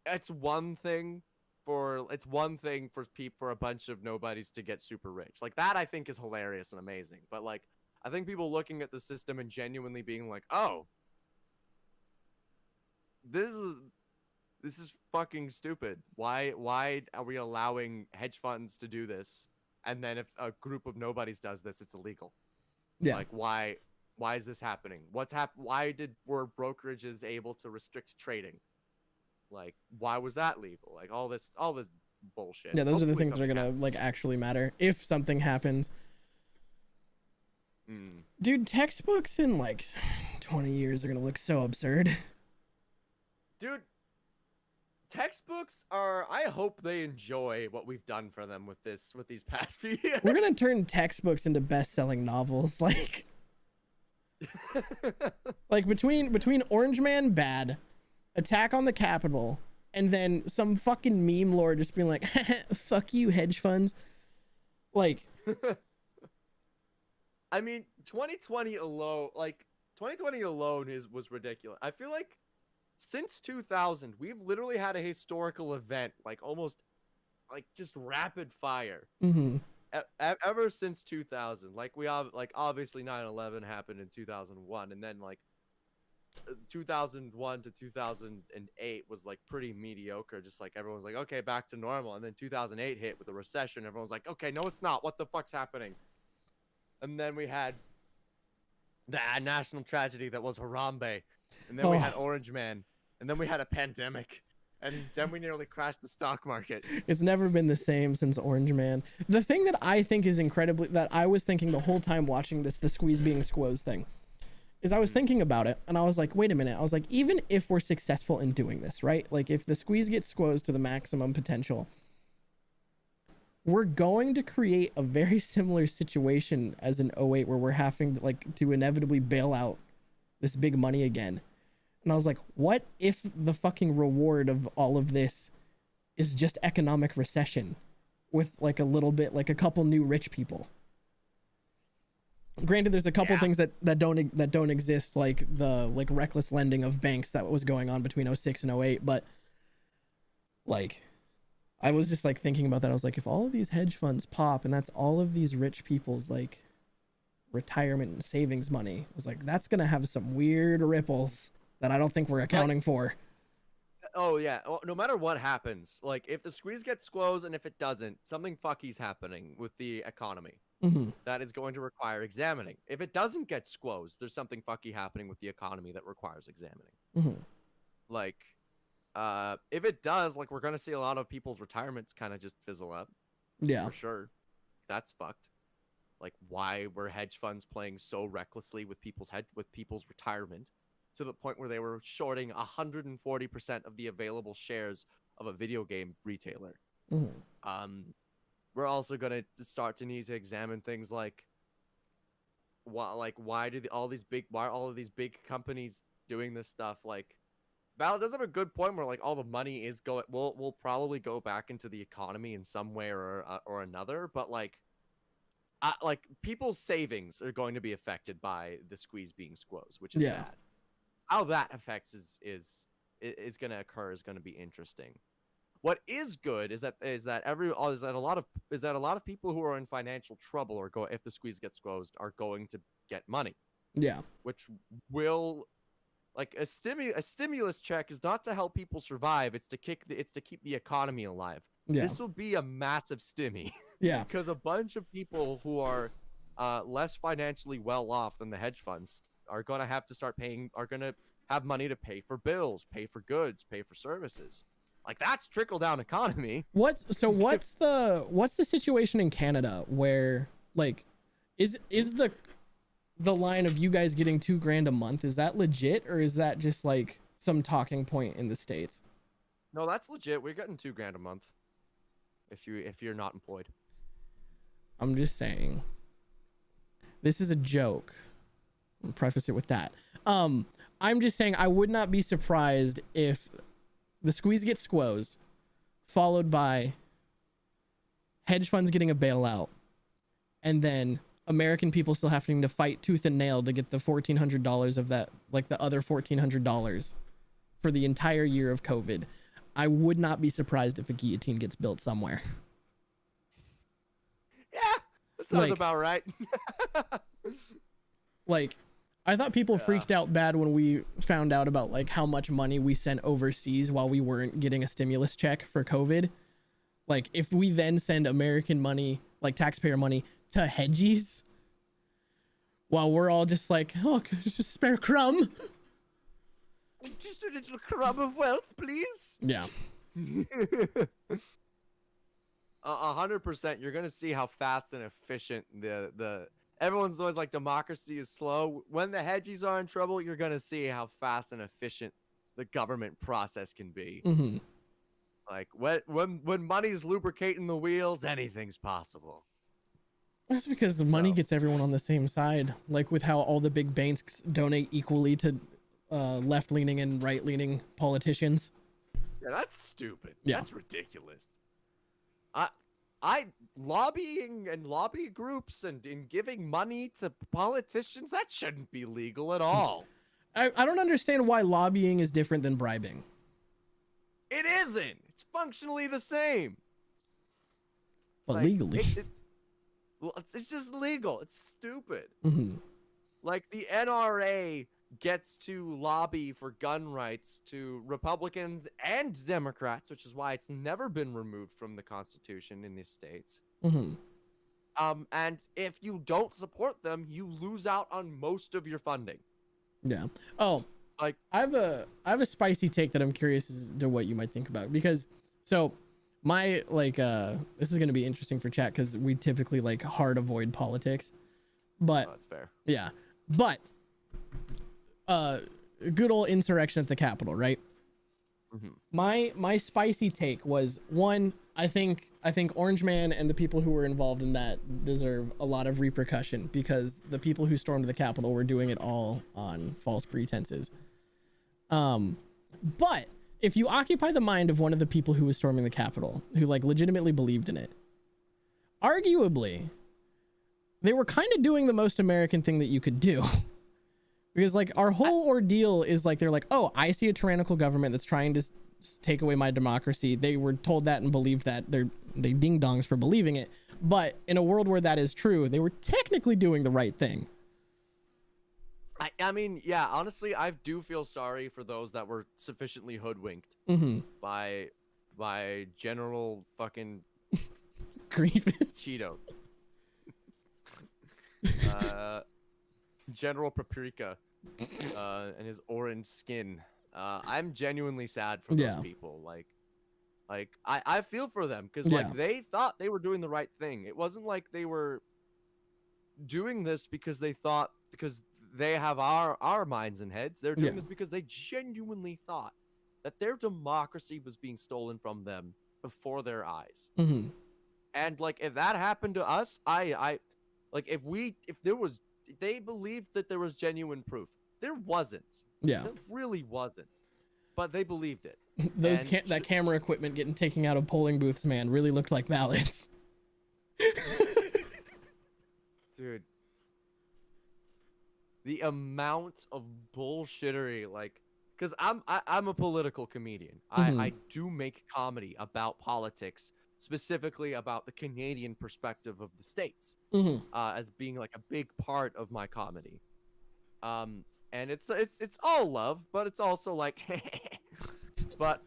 it's one thing for a bunch of nobodies to get super rich. Like that I think is hilarious and amazing. But like, I think people looking at the system and genuinely being like, oh, this is fucking stupid. Why are we allowing hedge funds to do this? And then if a group of nobodies does this, it's illegal. Yeah. Like why is this happening? Why were brokerages able to restrict trading? Like why was that legal? Like all this bullshit. Yeah, those are the things that are gonna like actually matter if something happens. Dude, textbooks in like 20 years are gonna look so absurd. Dude, textbooks are, I hope they enjoy what we've done for them with these past few years. We're gonna turn textbooks into best-selling novels, like between Orange Man bad, Attack on the Capitol, and then some fucking meme lord just being like, fuck you hedge funds. Like I mean, 2020 alone was ridiculous. I feel like since 2000, we've literally had a historical event, like almost like just rapid fire. Ever since 2000, like obviously 9/11 happened in 2001, and then like 2001 to 2008 was like pretty mediocre. Just like everyone's like, okay, back to normal. And then 2008 hit with a recession. Everyone's like, okay, no, it's not. What the fuck's happening? And then we had the national tragedy that was Harambe, and then we had Orange Man, and then we had a pandemic, and then we nearly crashed the stock market. It's never been the same since Orange Man. The thing that I think is incredibly, that I was thinking the whole time watching this, the squeeze being squoze thing, is I was thinking about it, and I was like, wait a minute. I was like, even if we're successful in doing this, right? Like, if the squeeze gets squozed to the maximum potential, we're going to create a very similar situation as in 08 where we're having to, like, to inevitably bail out this big money again. And I was like, what if the fucking reward of all of this is just economic recession with like a little bit, like a couple new rich people? Granted, there's a couple things that don't exist, like the reckless lending of banks that was going on between 06 and 08, but like I was just like thinking about that. I was like, if all of these hedge funds pop and that's all of these rich people's like retirement and savings money, I was like, that's gonna have some weird ripples that I don't think we're accounting for. Oh yeah, no matter what happens, like if the squeeze gets squoze and if it doesn't, something fucky's happening with the economy. That is going to require examining. If it doesn't get squozed, there's something fucky happening with the economy that requires examining. Like, if it does, like we're gonna see a lot of people's retirements kind of just fizzle up. Yeah, for sure. That's fucked. Like, why were hedge funds playing so recklessly with people's retirement to the point where they were shorting 140% of the available shares of a video game retailer? We're also gonna start to need to examine things like why are all of these big companies doing this stuff? Like, Val does have a good point where like all the money is going will probably go back into the economy in some way or another, but like people's savings are going to be affected by the squeeze being squoze, which is bad. How that affects is going to occur is going to be interesting. What is good is that a lot of people who are in financial trouble if the squeeze gets squozed are going to get money. Yeah. Which will, like, a stimulus check is not to help people survive, it's to keep the economy alive. Yeah. This will be a massive stimmy. Yeah. Because a bunch of people who are less financially well off than the hedge funds are going to have money to pay for bills, pay for goods, pay for services. Like, that's trickle down economy. What's the situation in Canada where, like, is the line of you guys getting $2,000 a month, is that legit, or is that just like some talking point in the States? No, that's legit. We're getting $2,000 a month if you're not employed. I'm just saying, this is a joke. I'll preface it with that. I'm just saying I would not be surprised if the squeeze gets squozed, followed by hedge funds getting a bailout, and then American people still having to fight tooth and nail to get the $1,400 of that, like the other $1,400 for the entire year of COVID. I would not be surprised if a guillotine gets built somewhere. Yeah, that sounds about right. Like, I thought people freaked out bad when we found out about like how much money we sent overseas while we weren't getting a stimulus check for COVID. Like, if we then send American money, like taxpayer money, to hedgies, while we're all just like, oh, just a spare crumb. Just a little crumb of wealth, please. Yeah. 100%. You're gonna see how fast and efficient everyone's always like democracy is slow. When the hedgies are in trouble, you're gonna see how fast and efficient the government process can be. Like, when money's lubricating the wheels, anything's possible. That's because the money gets everyone on the same side. Like with how all the big banks donate equally to left-leaning and right-leaning politicians. Yeah, that's stupid. Yeah. That's ridiculous. Lobbying and lobby groups and giving money to politicians, that shouldn't be legal at all. I don't understand why lobbying is different than bribing. It isn't. It's functionally the same. But like, legally. It's just legal. It's stupid. Like, the NRA gets to lobby for gun rights to Republicans and Democrats, which is why it's never been removed from the Constitution in these states. And if you don't support them, you lose out on most of your funding. Yeah. Oh, Like, I have a spicy take that I'm curious as to what you might think about, because so my this is going to be interesting for chat because we typically like hard avoid politics, but that's fair. yeah, but good old insurrection at the Capitol, right? My spicy take was, one, I think Orange Man and the people who were involved in that deserve a lot of repercussion, because the people who stormed the Capitol were doing it all on false pretenses. But if you occupy the mind of one of the people who was storming the Capitol, who like legitimately believed in it, arguably they were kind of doing the most American thing that you could do. Because like our whole ordeal is like, they're like, oh, I see a tyrannical government that's trying to take away my democracy. They were told that and believed that. They ding dongs for believing it. But in a world where that is true, they were technically doing the right thing. I mean, yeah, honestly, I do feel sorry for those that were sufficiently hoodwinked by General fucking Grievous. Cheeto. General Paprika and his orange skin. I'm genuinely sad for those people. Like I feel for them, because like they thought they were doing the right thing. It wasn't like they were doing this because they thought, because they have our minds and heads. They're doing this because they genuinely thought that their democracy was being stolen from them before their eyes. And like, if that happened to us, I like, if they believed that there was genuine proof. There wasn't. Yeah. There really wasn't. But they believed it. That camera equipment getting taken out of polling booths, man, really looked like ballots. Dude. The amount of bullshittery, like, because I'm a political comedian. I do make comedy about politics, specifically about the Canadian perspective of the States, as being like a big part of my comedy. And it's all love, but it's also like, but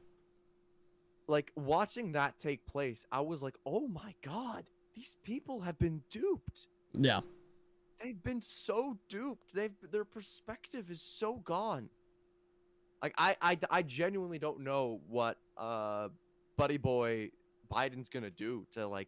like watching that take place, I was like, oh my God, these people have been duped. Yeah. They've been so duped. Their perspective is so gone. Like I genuinely don't know what buddy boy Biden's gonna do to like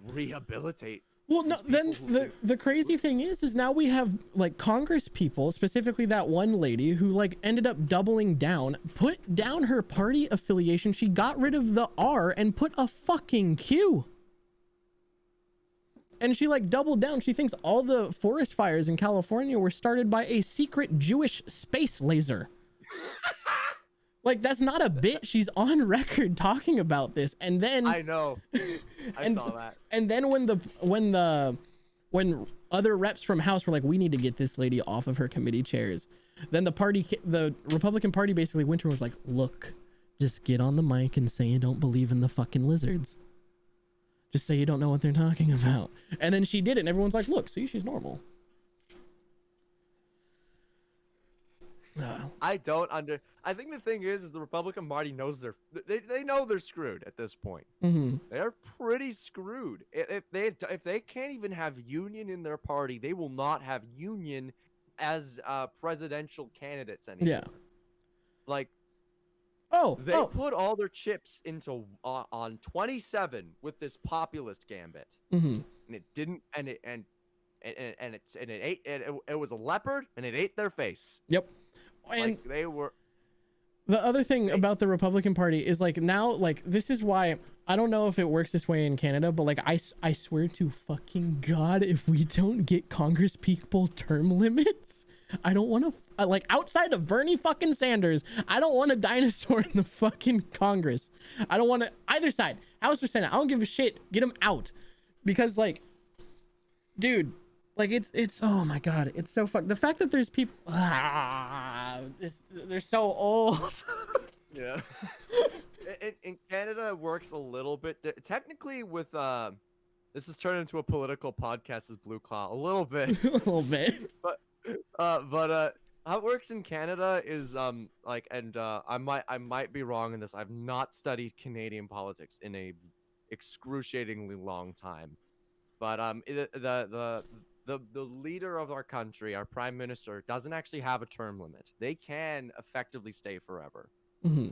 rehabilitate. Well, no, then the crazy thing is now we have like Congress people, specifically that one lady who like ended up doubling down, put down her party affiliation. She got rid of the R and put a fucking Q. And she like doubled down. She thinks all the forest fires in California were started by a secret Jewish space laser. Like, that's not a bit. She's on record talking about this. And then I know. I saw that. And then when other reps from House were like, we need to get this lady off of her committee chairs, then the Republican Party basically went to her and was like, look, just get on the mic and say you don't believe in the fucking lizards. Just say you don't know what they're talking about. And then she did it, and everyone's like, look, see, she's normal. I think the thing is the Republican Party knows they know they're screwed at this point. They're pretty screwed. If they can't even have union in their party, they will not have union as presidential candidates anymore. Yeah. Like, they put all their chips into on 27 with this populist gambit, and it didn't, it was a leopard, and it ate their face. Yep. And like, they were. The other thing about the Republican Party is like, now, like, this is why I don't know if it works this way in Canada, but like, I swear to fucking God, if we don't get Congress people term limits, I don't want to, like, outside of Bernie fucking Sanders, I don't want a dinosaur in the fucking Congress. I don't want to, either side, House or Senate, I don't give a shit. Get them out. Because, like, dude, like, it's oh my God, it's so fucked. The fact that there's people, they're so old. Yeah. In Canada, it works a little bit. Technically, with this has turned into a political podcast as Blue Claw a little bit. A little bit. But how it works in Canada is like, and I might be wrong in this. I've not studied Canadian politics in a excruciatingly long time. But the leader of our country, our prime minister, doesn't actually have a term limit. They can effectively stay forever. Mm-hmm.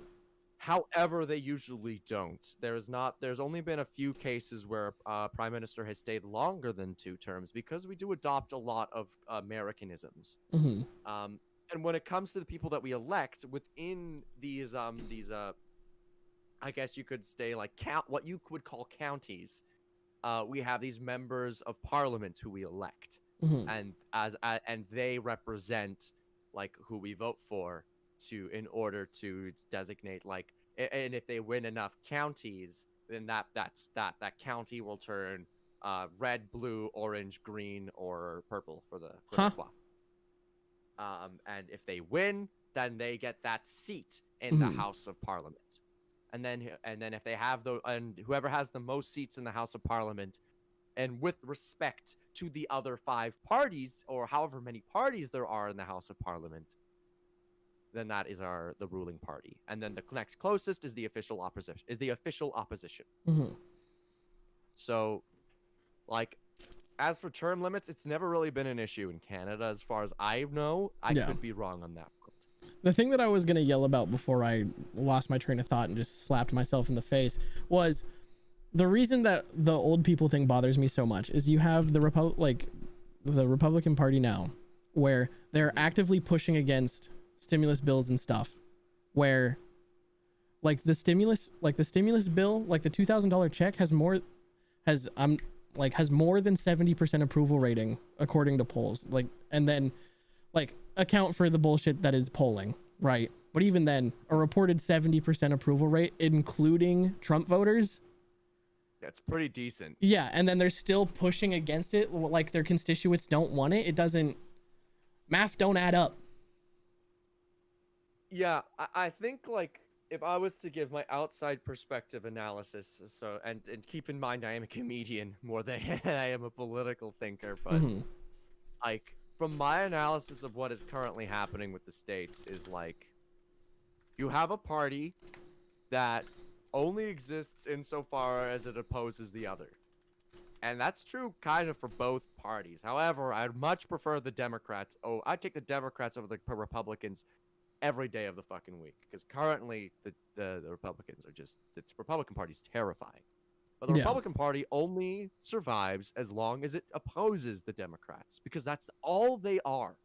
However, they usually don't. There's only been a few cases where prime minister has stayed longer than 2 terms because we do adopt a lot of Americanisms. Mm-hmm. And when it comes to the people that we elect within these I guess you could say like what you would call counties, we have these members of parliament who we elect, Mm-hmm. and they represent like who we vote for in order to designate like, and if they win enough counties, then that county will turn red, blue, orange, green, or purple for the swap. And if they win, then they get that seat in the House of Parliament. And then if they have and whoever has the most seats in the House of Parliament, and with respect to the other 5 parties or however many parties there are in the House of Parliament, then that is the ruling party. And then the next closest is the official opposition. Mm-hmm. So, like, as for term limits, it's never really been an issue in Canada, as far as I know. I could be wrong on that front. The thing that I was gonna yell about before I lost my train of thought and just slapped myself in the face was the reason that the old people thing bothers me so much is you have the Republican Party now, where they're actively pushing against stimulus bills and stuff, where like the stimulus bill, like the $2,000 check has more than 70% approval rating according to polls, like, and then like account for the bullshit that is polling, right? But even then, a reported 70% approval rate, including Trump voters, that's pretty decent. Yeah, and then they're still pushing against it, like their constituents don't want it. It doesn't, math don't add up. Yeah, I think like if I was to give my outside perspective analysis, and keep in mind I am a comedian more than I am a political thinker, but like from my analysis of what is currently happening with the states is like you have a party that only exists insofar as it opposes the other. And that's true kind of for both parties. However, I'd much prefer the Democrats. Oh, I'd take the Democrats over the Republicans every day of the fucking week, because currently the Republicans are just, the Republican Party's terrifying. But the Republican Party only survives as long as it opposes the Democrats, because that's all they are.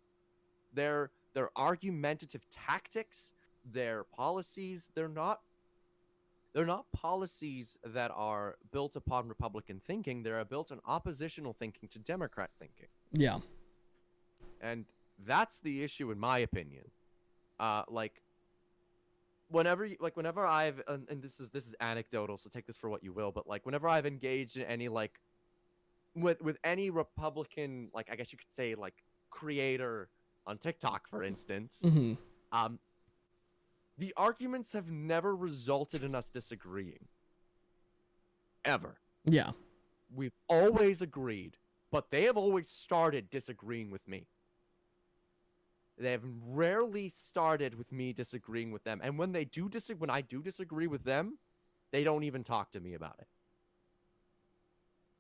Their argumentative tactics, their policies, they're not policies that are built upon Republican thinking. They're built on oppositional thinking to Democrat thinking. Yeah. And that's the issue, in my opinion. Whenever I've, and this is anecdotal, so take this for what you will, but like whenever I've engaged in any like with any Republican, like I guess you could say like creator on TikTok, for instance, the arguments have never resulted in us disagreeing. Ever. Yeah. We've always agreed, but they have always started disagreeing with me. They have rarely started with me disagreeing with them. And when I do disagree with them, they don't even talk to me about it.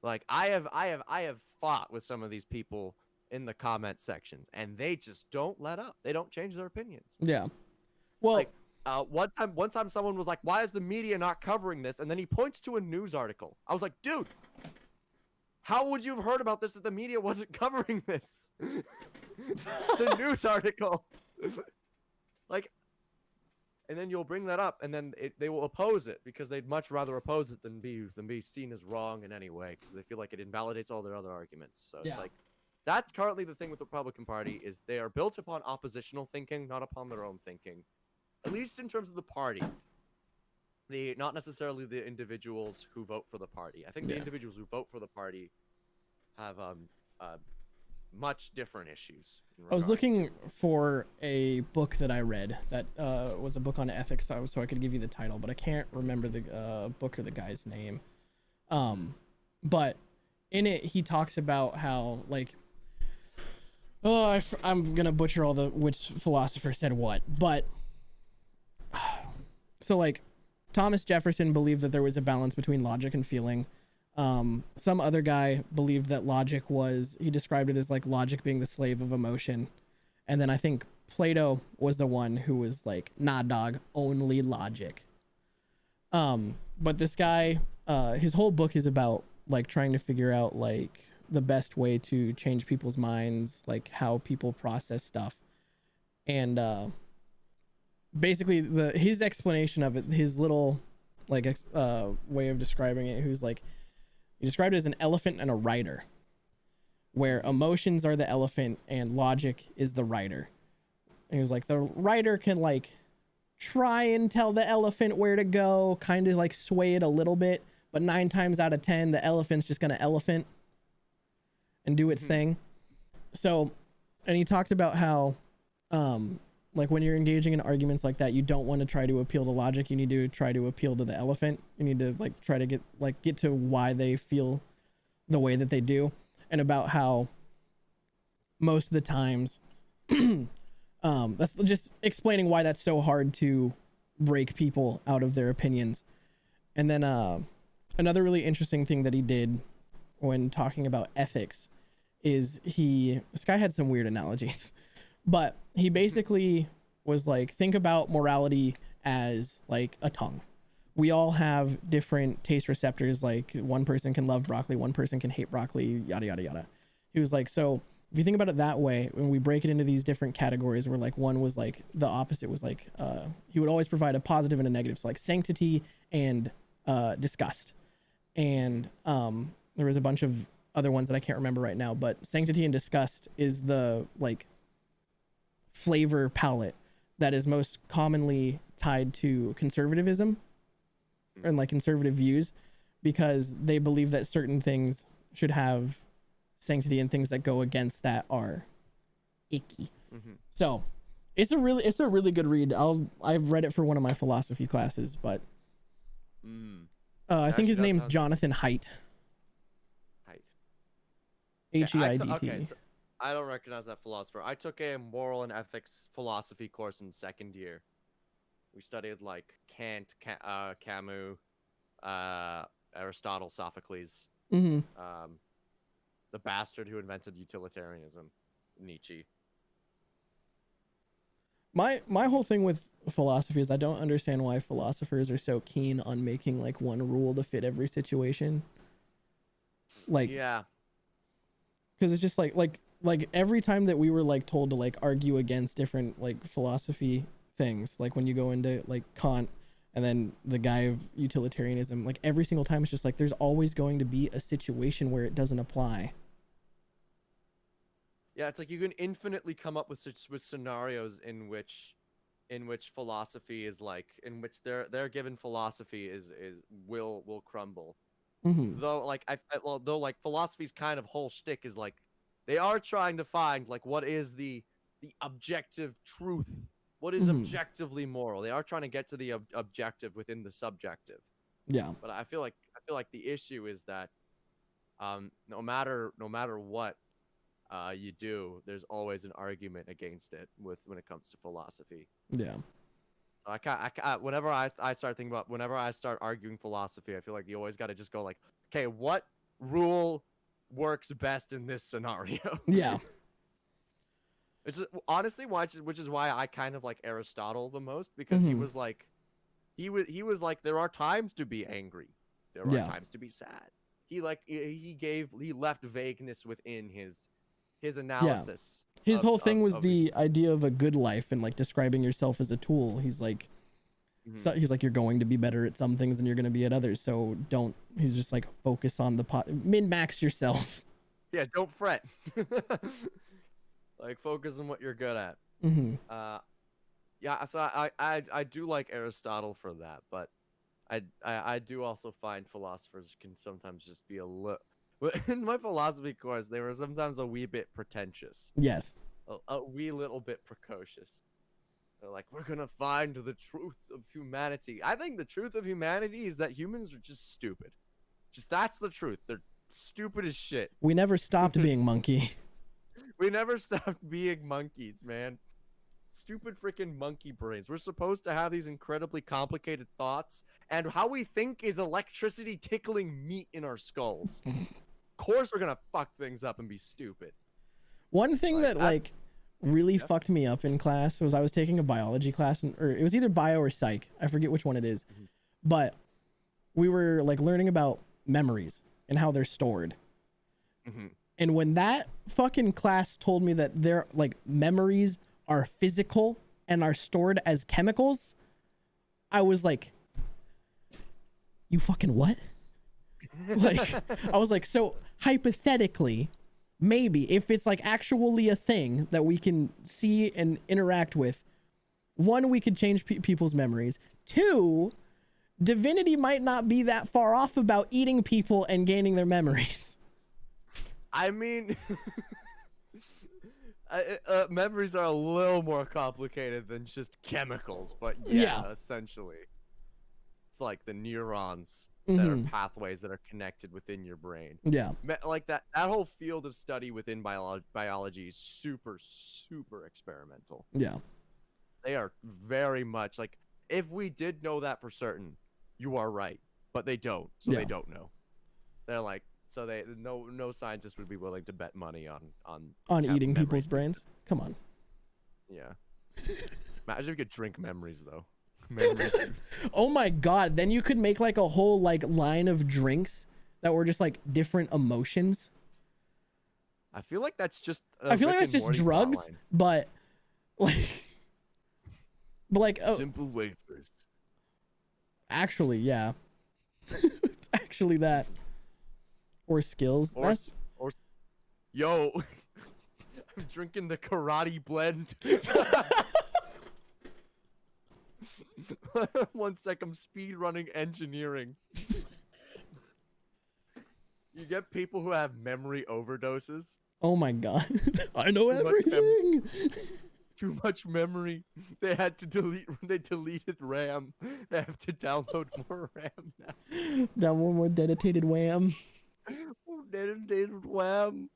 Like I have fought with some of these people in the comment sections, and they just don't let up. They don't change their opinions. Yeah. Well, like, one time someone was like, "Why is the media not covering this?" And then he points to a news article. I was like, "Dude, how would you have heard about this if the media wasn't covering this?" The news article. Like, and then you'll bring that up, and then they will oppose it because they'd much rather oppose it than be seen as wrong in any way, because they feel like it invalidates all their other arguments. So it's like, that's currently the thing with the Republican Party, is they are built upon oppositional thinking, not upon their own thinking. At least in terms of the party. Not necessarily the individuals who vote for the party. I think the individuals who vote for the party have much different issues. I was looking for a book that I read that was a book on ethics, so I could give you the title, but I can't remember the book or the guy's name. But in it, he talks about how, like, I'm gonna butcher which philosopher said what, but so like Thomas Jefferson believed that there was a balance between logic and feeling. Some other guy believed that logic was, he described it as like logic being the slave of emotion. And then I think Plato was the one who was like, nah, dog, only logic. But this guy, his whole book is about like trying to figure out like the best way to change people's minds, like how people process stuff. And basically his explanation of it, his little like way of describing it, who's like, he described it as an elephant and a rider, where emotions are the elephant and logic is the rider. And he was like, the rider can like try and tell the elephant where to go, kind of like sway it a little bit, but 9 times out of 10 the elephant's just gonna elephant and do its thing. So, and he talked about how like when you're engaging in arguments like that, you don't want to try to appeal to logic, you need to try to appeal to the elephant. You need to like try to get to why they feel the way that they do, and about how most of the times that's just explaining why that's so hard to break people out of their opinions. And then another really interesting thing that he did when talking about ethics is this guy had some weird analogies, but he basically was like, think about morality as like a tongue. We all have different taste receptors. Like one person can love broccoli, one person can hate broccoli, yada, yada, yada. He was like, so if you think about it that way, when we break it into these different categories, where like one was like the opposite was like, he would always provide a positive and a negative. So like sanctity and disgust. And there was a bunch of other ones that I can't remember right now, but sanctity and disgust is the like flavor palette that is most commonly tied to conservatism and like conservative views, because they believe that certain things should have sanctity and things that go against that are icky. So it's a really good read. I've read it for one of my philosophy classes, but I think his name's Jonathan Haidt. Heidt. Okay, so I don't recognize that philosopher. I took a moral and ethics philosophy course in 2nd year. We studied like Kant, Camus, Aristotle, Sophocles, the bastard who invented utilitarianism, Nietzsche. My whole thing with philosophy is I don't understand why philosophers are so keen on making like one rule to fit every situation. Like, yeah, because it's just like every time that we were like told to like argue against different like philosophy things, like when you go into like Kant and then the guy of utilitarianism, like every single time it's just like there's always going to be a situation where it doesn't apply. Yeah, it's like you can infinitely come up with scenarios in which philosophy is like, in which their given philosophy will crumble. Though like though like philosophy's kind of whole shtick is like they are trying to find like what is the objective truth, what is objectively moral. They are trying to get to the objective within the subjective. Yeah. But I feel like the issue is that no matter what you do, there's always an argument against it when it comes to philosophy. Yeah. So whenever I start thinking about, whenever I start arguing philosophy, I feel like you always got to just go like, okay, what rule works best in this scenario? Yeah. It's honestly which is why I kind of like Aristotle the most, because he was like, he was like, there are times to be angry, there are times to be sad. He left vagueness within his analysis. His whole thing was the idea of a good life and like describing yourself as a tool. He's like, he's like, you're going to be better at some things than you're going to be at others. So he's just like, focus on min-max yourself. Yeah, don't fret. Like, focus on what you're good at. Yeah, so I do like Aristotle for that, but I do also find philosophers can sometimes just be a little. In my philosophy course, they were sometimes a wee bit pretentious. Yes. A wee little bit precocious. They're like, we're gonna find the truth of humanity. I think the truth of humanity is that humans are just stupid. That's the truth. They're stupid as shit. We never stopped being monkey. We never stopped being monkeys, man. stupid freaking monkey brains. We're supposed to have these incredibly complicated thoughts, and how we think is electricity tickling meat in our skulls. Of course we're gonna fuck things up and be stupid. One thing that really fucked me up in class was I was taking a biology class, or it was either bio or psych. I forget which one it is. But we were like learning about memories and how they're stored. And when that fucking class told me that their like memories are physical and are stored as chemicals, I was like, you fucking what? Like, I was like, so hypothetically, maybe if it's like actually a thing that we can see and interact with, one, we could change people's memories. Two, divinity might not be that far off about eating people and gaining their memories. I mean, memories are a little more complicated than just chemicals, but yeah. Essentially. It's like the neurons that are pathways that are connected within your brain. Yeah. Like that whole field of study within biology is super, super experimental. Yeah. They are very much like, if we did know that for certain, you are right, but they don't, so they don't know. They're like, so no scientist would be willing to bet money on eating people's brains. Come on. Yeah. Imagine if you could drink memories though. Memory juice. Oh my god, then you could make like a whole like line of drinks that were just like different emotions. I feel like that's just drugs, but like simple wafers. Actually, yeah. Actually that. Or skills. Yo, I'm drinking the karate blend. 1 sec, I'm speed running engineering. You get people who have memory overdoses. Oh my god. I know everything. Too much memory. They had to they deleted RAM. They have to download more RAM now. Download more dedicated wham. Dedicated wham.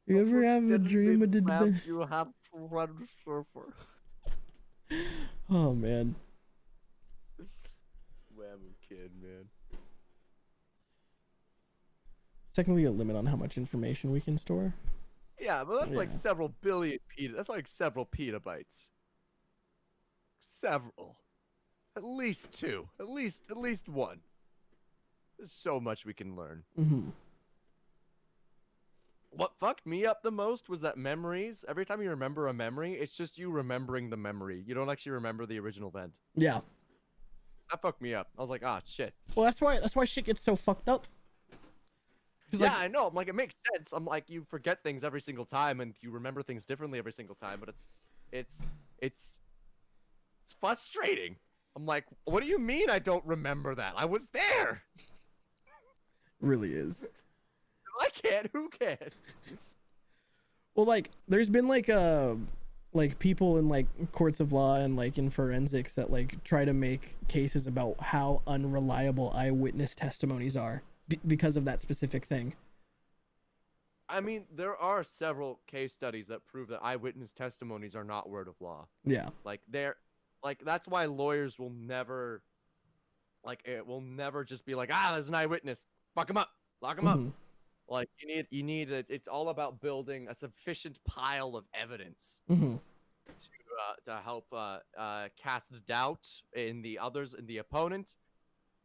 You ever have a dream of the you have to run surfer. Oh man. Wham kid, man. Technically a limit on how much information we can store. Yeah, but that's like several billion that's like several petabytes. Several. At least two. At least one. There's so much we can learn. What fucked me up the most was that memories, every time you remember a memory, it's just you remembering the memory. You don't actually remember the original event. Yeah. That fucked me up. I was like, ah, shit. Well, that's why shit gets so fucked up. Yeah, I know. I'm like, it makes sense. I'm like, you forget things every single time and you remember things differently every single time, but it's frustrating. I'm like, what do you mean I don't remember that? I was there. Really is. I can't. Who can? Well, like, there's been like people in like courts of law and like in forensics that like try to make cases about how unreliable eyewitness testimonies are because of that specific thing. I mean, there are several case studies that prove that eyewitness testimonies are not word of law. Yeah. Like that's why lawyers will never, like, it will never just be like, there's an eyewitness, fuck him up, lock him up. Like, you need it's all about building a sufficient pile of evidence to help cast doubt in the others, in the opponent,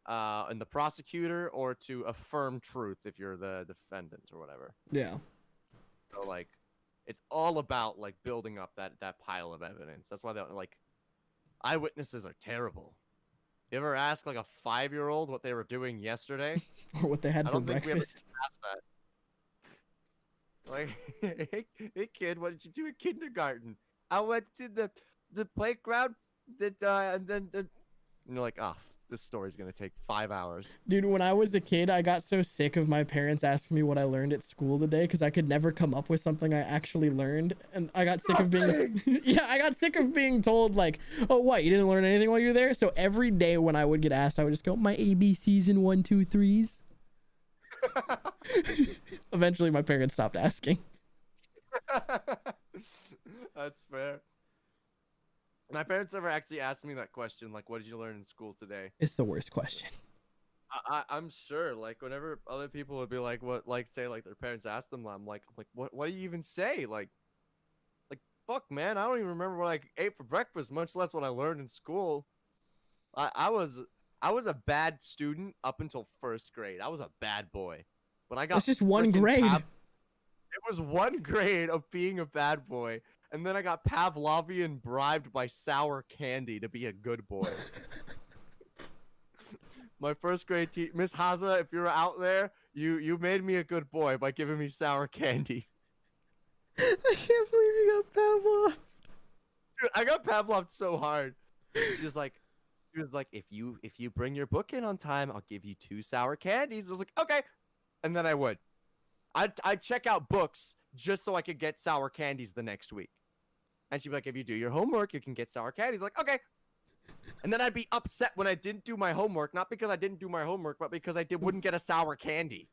in the prosecutor, or to affirm truth if you're the defendant or whatever. Yeah. So like, it's all about like building up that pile of evidence. That's why they like, eyewitnesses are terrible. You ever ask like a 5-year-old what they were doing yesterday? Or what they had for breakfast? That. Like, hey kid, what did you do in kindergarten? I went to the playground. And then you're like, this story's gonna take 5 hours. Dude, when I was a kid, I got so sick of my parents asking me what I learned at school today because I could never come up with something I actually learned, and I got sick of being I got sick of being told like, oh, what, you didn't learn anything while you were there? So every day when I would get asked, I would just go, my ABCs and 1, 2, 3s. Eventually my parents stopped asking. That's fair. My parents never actually asked me that question, like, what did you learn in school today? It's the worst question. I'm sure, like, whenever other people would be like, what, like, say, like, their parents asked them, I'm like, what do you even say? Like, fuck, man, I don't even remember what I ate for breakfast, much less what I learned in school. I was a bad student up until 1st grade. I was a bad boy. But I got That's just one freaking grade. It was 1 grade of being a bad boy. And then I got Pavlovian bribed by sour candy to be a good boy. My 1st grade teacher, Miss Haza, if you're out there, you made me a good boy by giving me sour candy. I can't believe you got Pavlov. Dude, I got Pavloved so hard. She was like, if you bring your book in on time, I'll give you 2 sour candies. I was like, okay. And then I would. I'd check out books just so I could get sour candies the next week. And she'd be like, if you do your homework, you can get sour candies. Like, okay. And then I'd be upset when I didn't do my homework, not because I didn't do my homework, but because I wouldn't get a sour candy.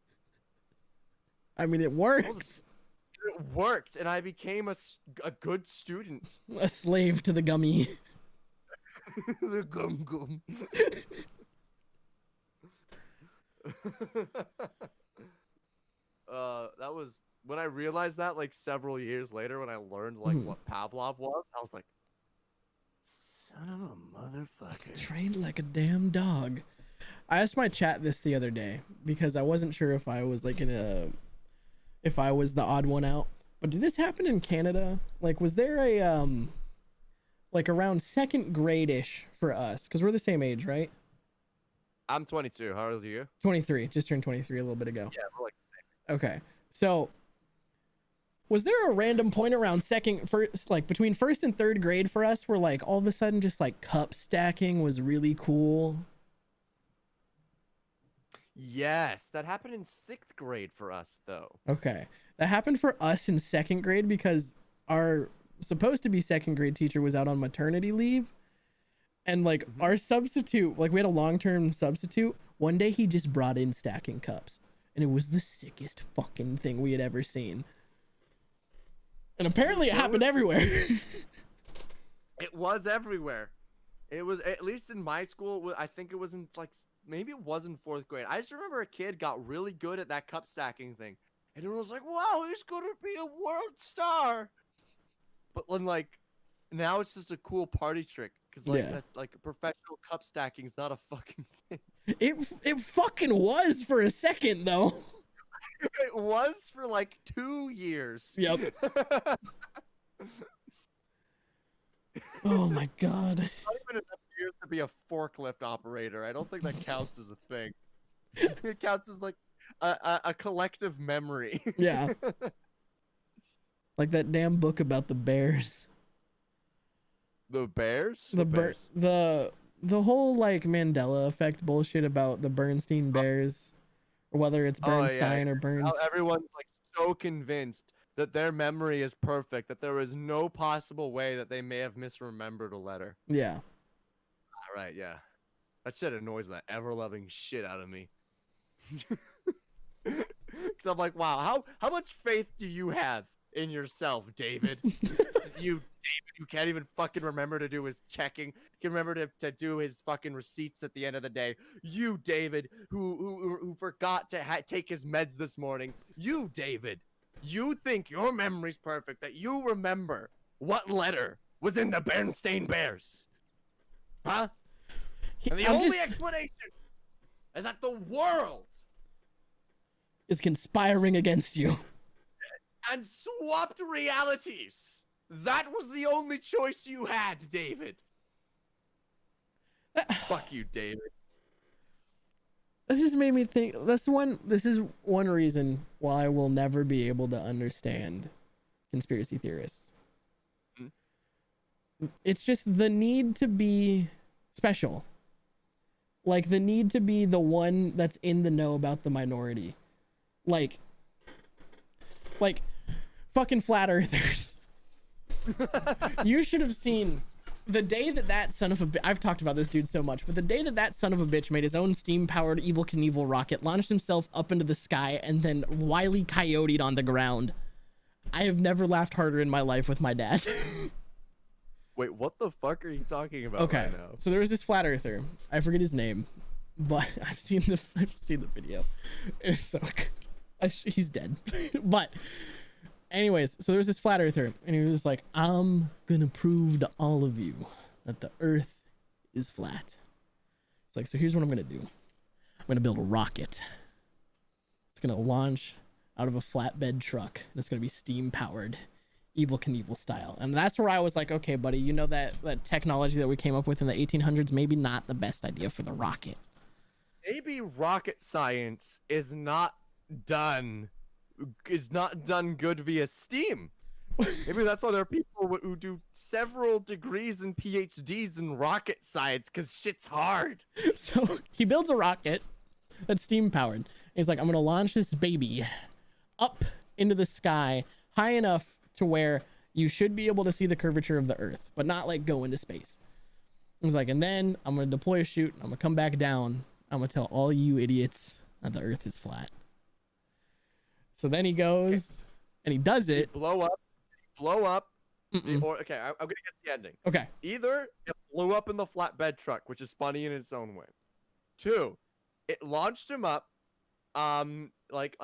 I mean, it worked. It worked, and I became a good student. A slave to the gummy. The gum. That was when I realized that, like, several years later, when I learned, like, what Pavlov was, I was like, son of a motherfucker. Trained like a damn dog. I asked my chat this the other day because I wasn't sure if I was like if I was the odd one out. But did this happen in Canada? Like, was there a like around 2nd grade-ish for us? Because we're the same age, right? I'm 22. How old are you? 23. Just turned 23 a little bit ago. Yeah, we're like the same. Okay. So was there a random point around like between 1st and 3rd grade for us where like all of a sudden just like cup stacking was really cool? Yes, that happened in 6th grade for us, though. Okay. That happened for us in 2nd grade because our supposed to be 2nd grade teacher was out on maternity leave. And like our substitute, like we had a long-term substitute. One day he just brought in stacking cups. And it was the sickest fucking thing we had ever seen. And apparently it happened everywhere. It was everywhere. It was, at least in my school, I think it was in, like, maybe it was in 4th grade. I just remember a kid got really good at that cup stacking thing. And everyone was like, wow, he's going to be a world star. But then, like, now it's just a cool party trick. Because, like, like, professional cup stacking is not a fucking thing. It fucking was for a second, though. It was for, like, 2 years. Yep. Oh, my God. Not even enough years to be a forklift operator. I don't think that counts as a thing. It counts as, like, a collective memory. Yeah. Like that damn book about the bears. The bears? The whole like Mandela effect bullshit about the Bernstein bears, or whether it's Bernstein or Burns. How everyone's like so convinced that their memory is perfect that there is no possible way that they may have misremembered a letter. Yeah. All right, yeah. That shit annoys the ever-loving shit out of me. Because I'm like, wow, how much faith do you have in yourself, David? David, who can't even fucking remember to do his checking, can remember to do his fucking receipts at the end of the day. You, David, who forgot to take his meds this morning. You, David, you think your memory's perfect, that you remember what letter was in the Bernstein Bears. Huh? And the only explanation is that the world is conspiring against you. And swapped realities. That was the only choice you had, David. Fuck you, David. This just made me think. This is one reason why I will never be able to understand conspiracy theorists. It's just the need to be special. Like the need to be the one that's in the know about the minority. Like fucking flat earthers. You should have seen the day that son of a bitch, I've talked about this dude so much, but the day that son of a bitch made his own steam-powered Evel Knievel rocket, launched himself up into the sky, and then Wile E. Coyote'd on the ground, I have never laughed harder in my life with my dad. Wait, what the fuck are you talking about Okay, right now? so there was this flat earther. I forget his name, but I've seen the video. It's so good. He's dead. But anyways, so there's this flat earther, and he was like, I'm gonna prove to all of you that the earth is flat. It's like, so here's what I'm gonna do. I'm gonna build a rocket. It's gonna launch out of a flatbed truck, and it's gonna be steam powered, Evel Knievel style. And that's where I was like, okay, buddy, you know that technology that we came up with in the 1800s, maybe not the best idea for the rocket. Maybe rocket science is not done good via steam. Maybe that's why there are people who do several degrees and PhDs in rocket science, because shit's hard. So he builds a rocket that's steam powered. He's like, I'm gonna launch this baby up into the sky high enough to where you should be able to see the curvature of the earth, but not like go into space. He's like, and then I'm gonna deploy a chute. I'm gonna come back down. I'm gonna tell all you idiots that the earth is flat. So then he goes and he does it. Blow up. Or okay, I'm gonna guess the ending. Okay. Either it blew up in the flatbed truck, which is funny in its own way. 2, it launched him up, like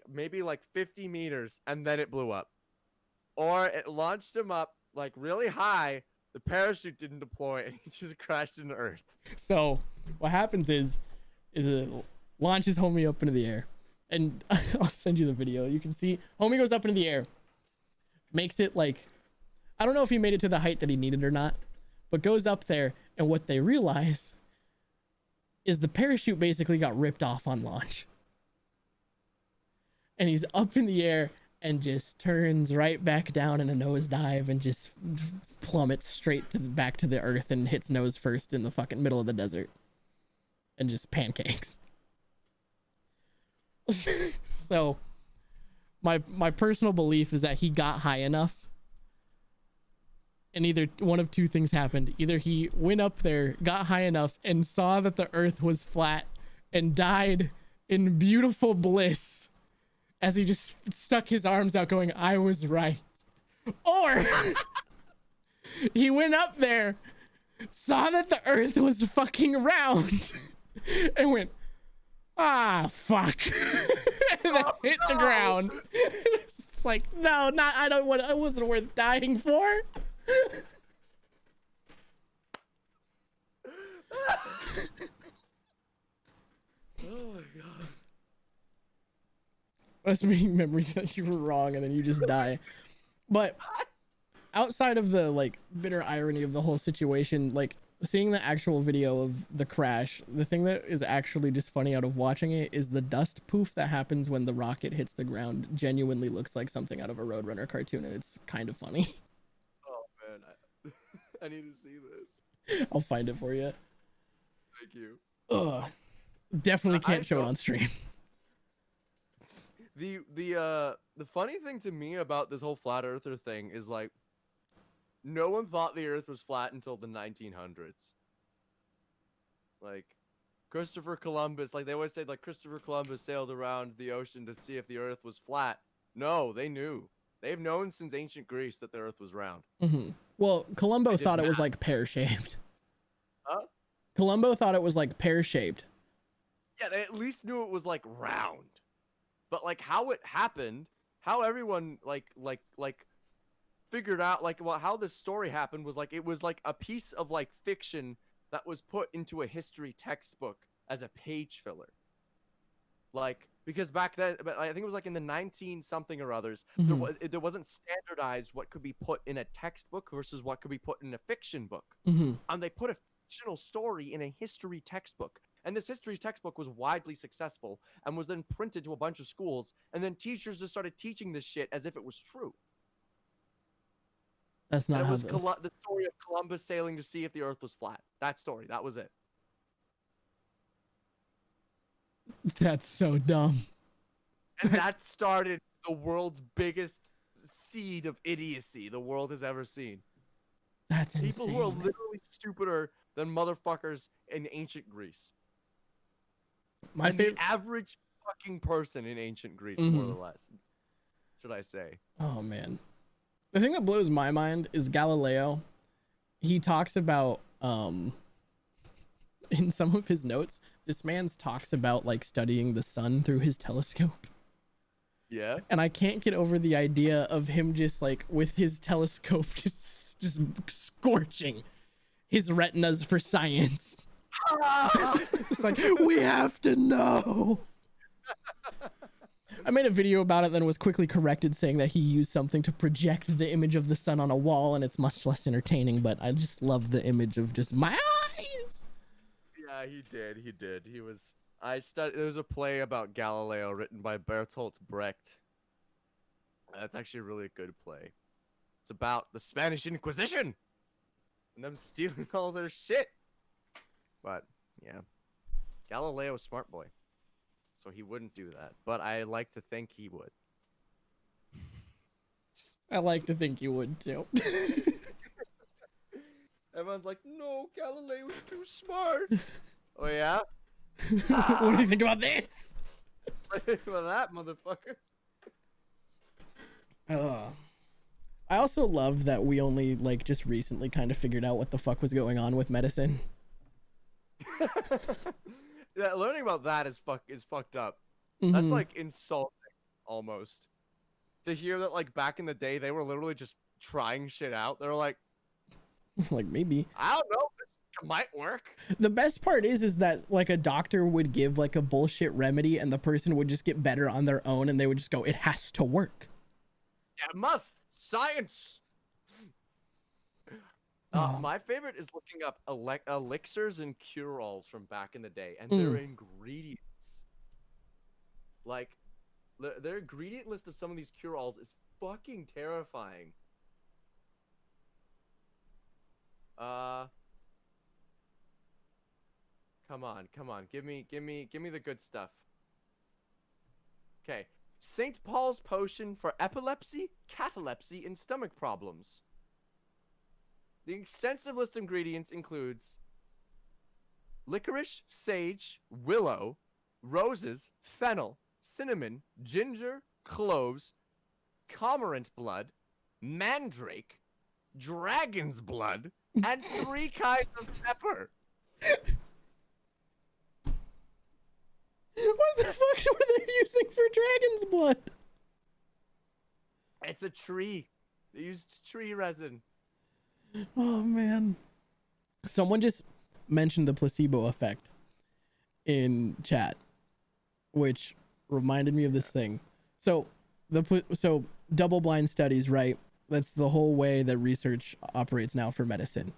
maybe like 50 meters, and then it blew up. Or it launched him up like really high. The parachute didn't deploy, and he just crashed into Earth. So what happens is it launches homie up into the air. And I'll send you the video. You can see homie goes up into the air, makes it like, I don't know if he made it to the height that he needed or not, but goes up there, and what they realize is the parachute basically got ripped off on launch. And he's up in the air and just turns right back down in a nosedive and just plummets straight to back to the earth and hits nose first in the fucking middle of the desert and just pancakes. So my personal belief is that he got high enough, and either one of two things happened. Either he went up there, got high enough, and saw that the earth was flat and died in beautiful bliss as he just stuck his arms out going, I was right. Or he went up there, saw that the earth was fucking round, and went, ah, fuck. And then hit the ground. It's like, no, not, I wasn't worth dying for. Oh my god. Us being memories that you were wrong and then you just die. But outside of the like bitter irony of the whole situation, like seeing the actual video of the crash, the thing that is actually just funny out of watching it is the dust poof that happens when the rocket hits the ground genuinely looks like something out of a Roadrunner cartoon, and it's kind of funny. Oh man, I need to see this. I'll find it for you. Thank you. Ugh. Definitely can't show it on stream. The funny thing to me about this whole flat earther thing is like no one thought the earth was flat until the 1900s. Like Christopher Columbus, like they always say like Christopher Columbus sailed around the ocean to see if the earth was flat. No, they knew. They've known since ancient Greece that the earth was round. Mm-hmm. Well, Columbo thought it was like pear-shaped. Huh? Columbo thought it was like pear-shaped. Yeah, they at least knew it was like round. But like how it happened, how everyone like figured out like how this story happened was like it was like a piece of like fiction that was put into a history textbook as a page filler. Like because back then, but I think it was like in the 19 something or others, there wasn't standardized what could be put in a textbook versus what could be put in a fiction book. And they put a fictional story in a history textbook. And this history textbook was widely successful and was then printed to a bunch of schools. And then teachers just started teaching this shit as if it was true. That's not and it how was this... the story of Columbus sailing to see if the earth was flat. That story. That was it. That's so dumb. And that started the world's biggest seed of idiocy the world has ever seen. That's insane. People who are literally stupider than motherfuckers in ancient Greece. The average fucking person in ancient Greece, more or less, should I say. Oh, man. The thing that blows my mind is Galileo. He talks about in some of his notes, this man's talks about like studying the sun through his telescope. Yeah. And I can't get over the idea of him just like with his telescope just scorching his retinas for science. It's like, we have to know. I made a video about it, then was quickly corrected saying that he used something to project the image of the sun on a wall, and it's much less entertaining, but I just love the image of just my eyes. Yeah, he did. He was. There was a play about Galileo written by Bertolt Brecht. That's actually a really good play. It's about the Spanish Inquisition and them stealing all their shit. But yeah, Galileo was a smart boy, so he wouldn't do that. But I like to think he would. I like to think you would too. Everyone's like, no, Galileo was too smart. Oh yeah. What do you think about this? Well, that motherfucker. I also love that we only like just recently kind of figured out what the fuck was going on with medicine. Yeah, learning about that is fucked up. Mhm. That's like insulting almost. To hear that like back in the day they were literally just trying shit out. They're like, like maybe. I don't know, this might work. The best part is that like a doctor would give like a bullshit remedy and the person would just get better on their own and they would just go, it has to work. Yeah, it must. Science. My favorite is looking up elixirs and cure-alls from back in the day and their ingredients. Like, their ingredient list of some of these cure-alls is fucking terrifying. Come on. Give me the good stuff. Okay. St. Paul's potion for epilepsy, catalepsy, and stomach problems. The extensive list of ingredients includes licorice, sage, willow, roses, fennel, cinnamon, ginger, cloves, cormorant blood, mandrake, dragon's blood, and 3 kinds of pepper. What the fuck were they using for dragon's blood? It's a tree. They used tree resin. Oh man. Someone just mentioned the placebo effect in chat, which reminded me of this thing. So double blind studies, right? That's the whole way that research operates now for medicine.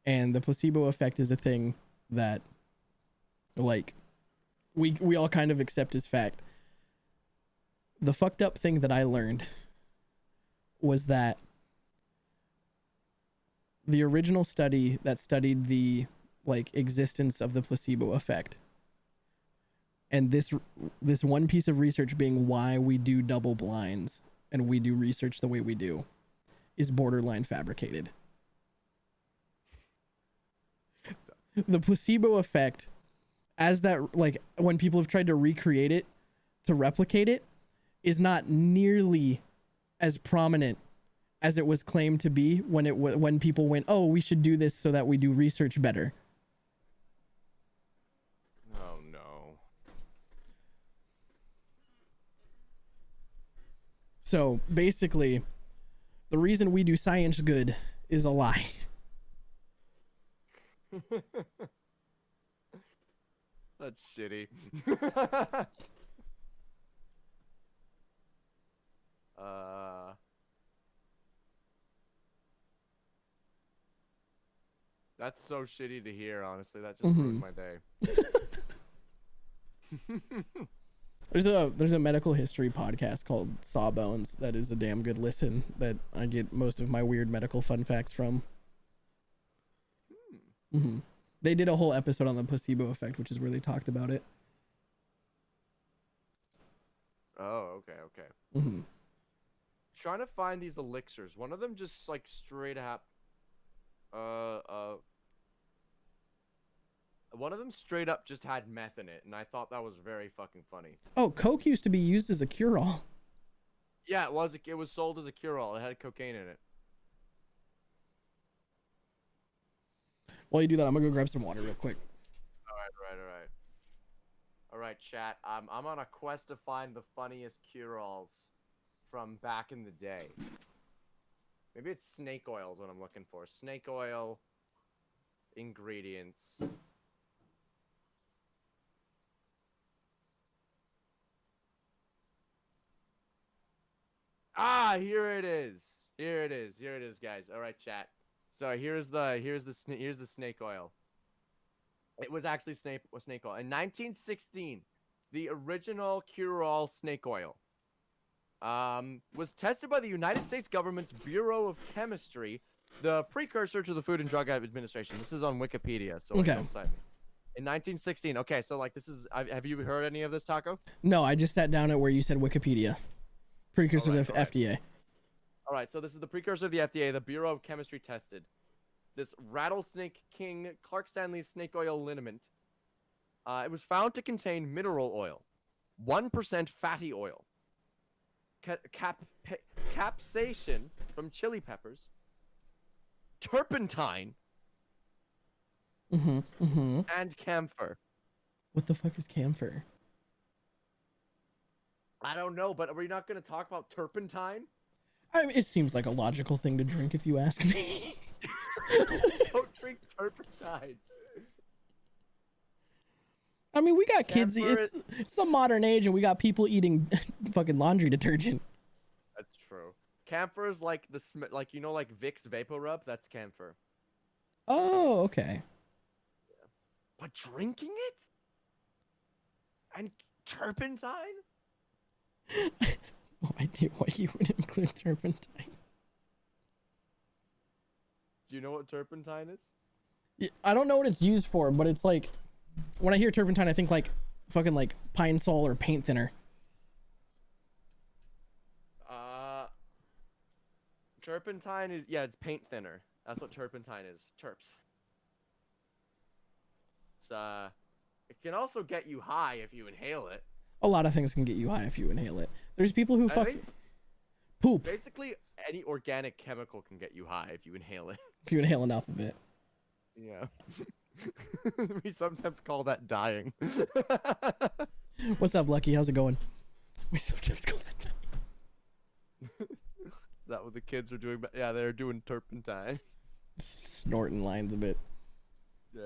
And the placebo effect is a thing that like we all kind of accept as fact. The fucked up thing that I learned was that the original study that studied the like existence of the placebo effect, and this one piece of research being why we do double blinds and we do research the way we do, is borderline fabricated. The placebo effect, as that, like when people have tried to recreate it, to replicate it, is not nearly as prominent as it was claimed to be when people went, oh, we should do this so that we do research better. Oh no. So basically, the reason we do science good is a lie. That's shitty. That's so shitty to hear, honestly. That just ruined my day. There's a medical history podcast called Sawbones that is a damn good listen that I get most of my weird medical fun facts from. They did a whole episode on the placebo effect, which is where they talked about it. Oh, okay. Mm-hmm. Trying to find these elixirs. One of them just like straight up one of them straight up just had meth in it, and I thought that was very fucking funny. Oh, Coke used to be used as a cure-all. Yeah, it was. It was sold as a cure-all. It had cocaine in it. While you do that, I'm gonna go grab some water real quick. All right, chat. I'm on a quest to find the funniest cure-alls from back in the day. Maybe it's snake oil is what I'm looking for. Snake oil ingredients. Ah, here it is. Here it is, guys. All right, chat. So here's the snake oil. It was actually snake oil. In 1916, the original cure-all snake oil was tested by the United States government's Bureau of Chemistry, the precursor to the Food and Drug Administration. This is on Wikipedia, so Okay. don't cite me. In 1916. Okay, so like this is. Have you heard any of this, Taco? No, I just sat down at where you said Wikipedia. Precursor to FDA. All right, so this is the precursor of the FDA. The Bureau of Chemistry tested this Rattlesnake King Clark Stanley snake oil liniment. It was found to contain mineral oil, 1% fatty oil, capsaicin from chili peppers, turpentine, and camphor. What the fuck is camphor? I don't know, but are we not going to talk about turpentine? I mean, it seems like a logical thing to drink if you ask me. Don't drink turpentine. I mean, we got kids. Camphor It's a modern age, and we got people eating fucking laundry detergent. That's true. Camphor is like like you know, like Vicks Vapor Rub. That's camphor. Oh, okay. But drinking it and turpentine? No idea why you would include turpentine. Do you know what turpentine is? Yeah, I don't know what it's used for, but it's like when I hear turpentine, I think like fucking like Pine Sol or paint thinner. Turpentine is it's paint thinner. That's what turpentine is. Terps. It's it can also get you high if you inhale it. A lot of things can get you high if you inhale it. There's people who I fuck think poop basically any organic chemical can get you high if you inhale it. if you inhale enough of it. Yeah. We sometimes call that dying. What's up, Lucky? How's it going? We sometimes call that dying. Is that what the kids are doing? Yeah, they're doing turpentine. Snorting lines a bit. Yeah.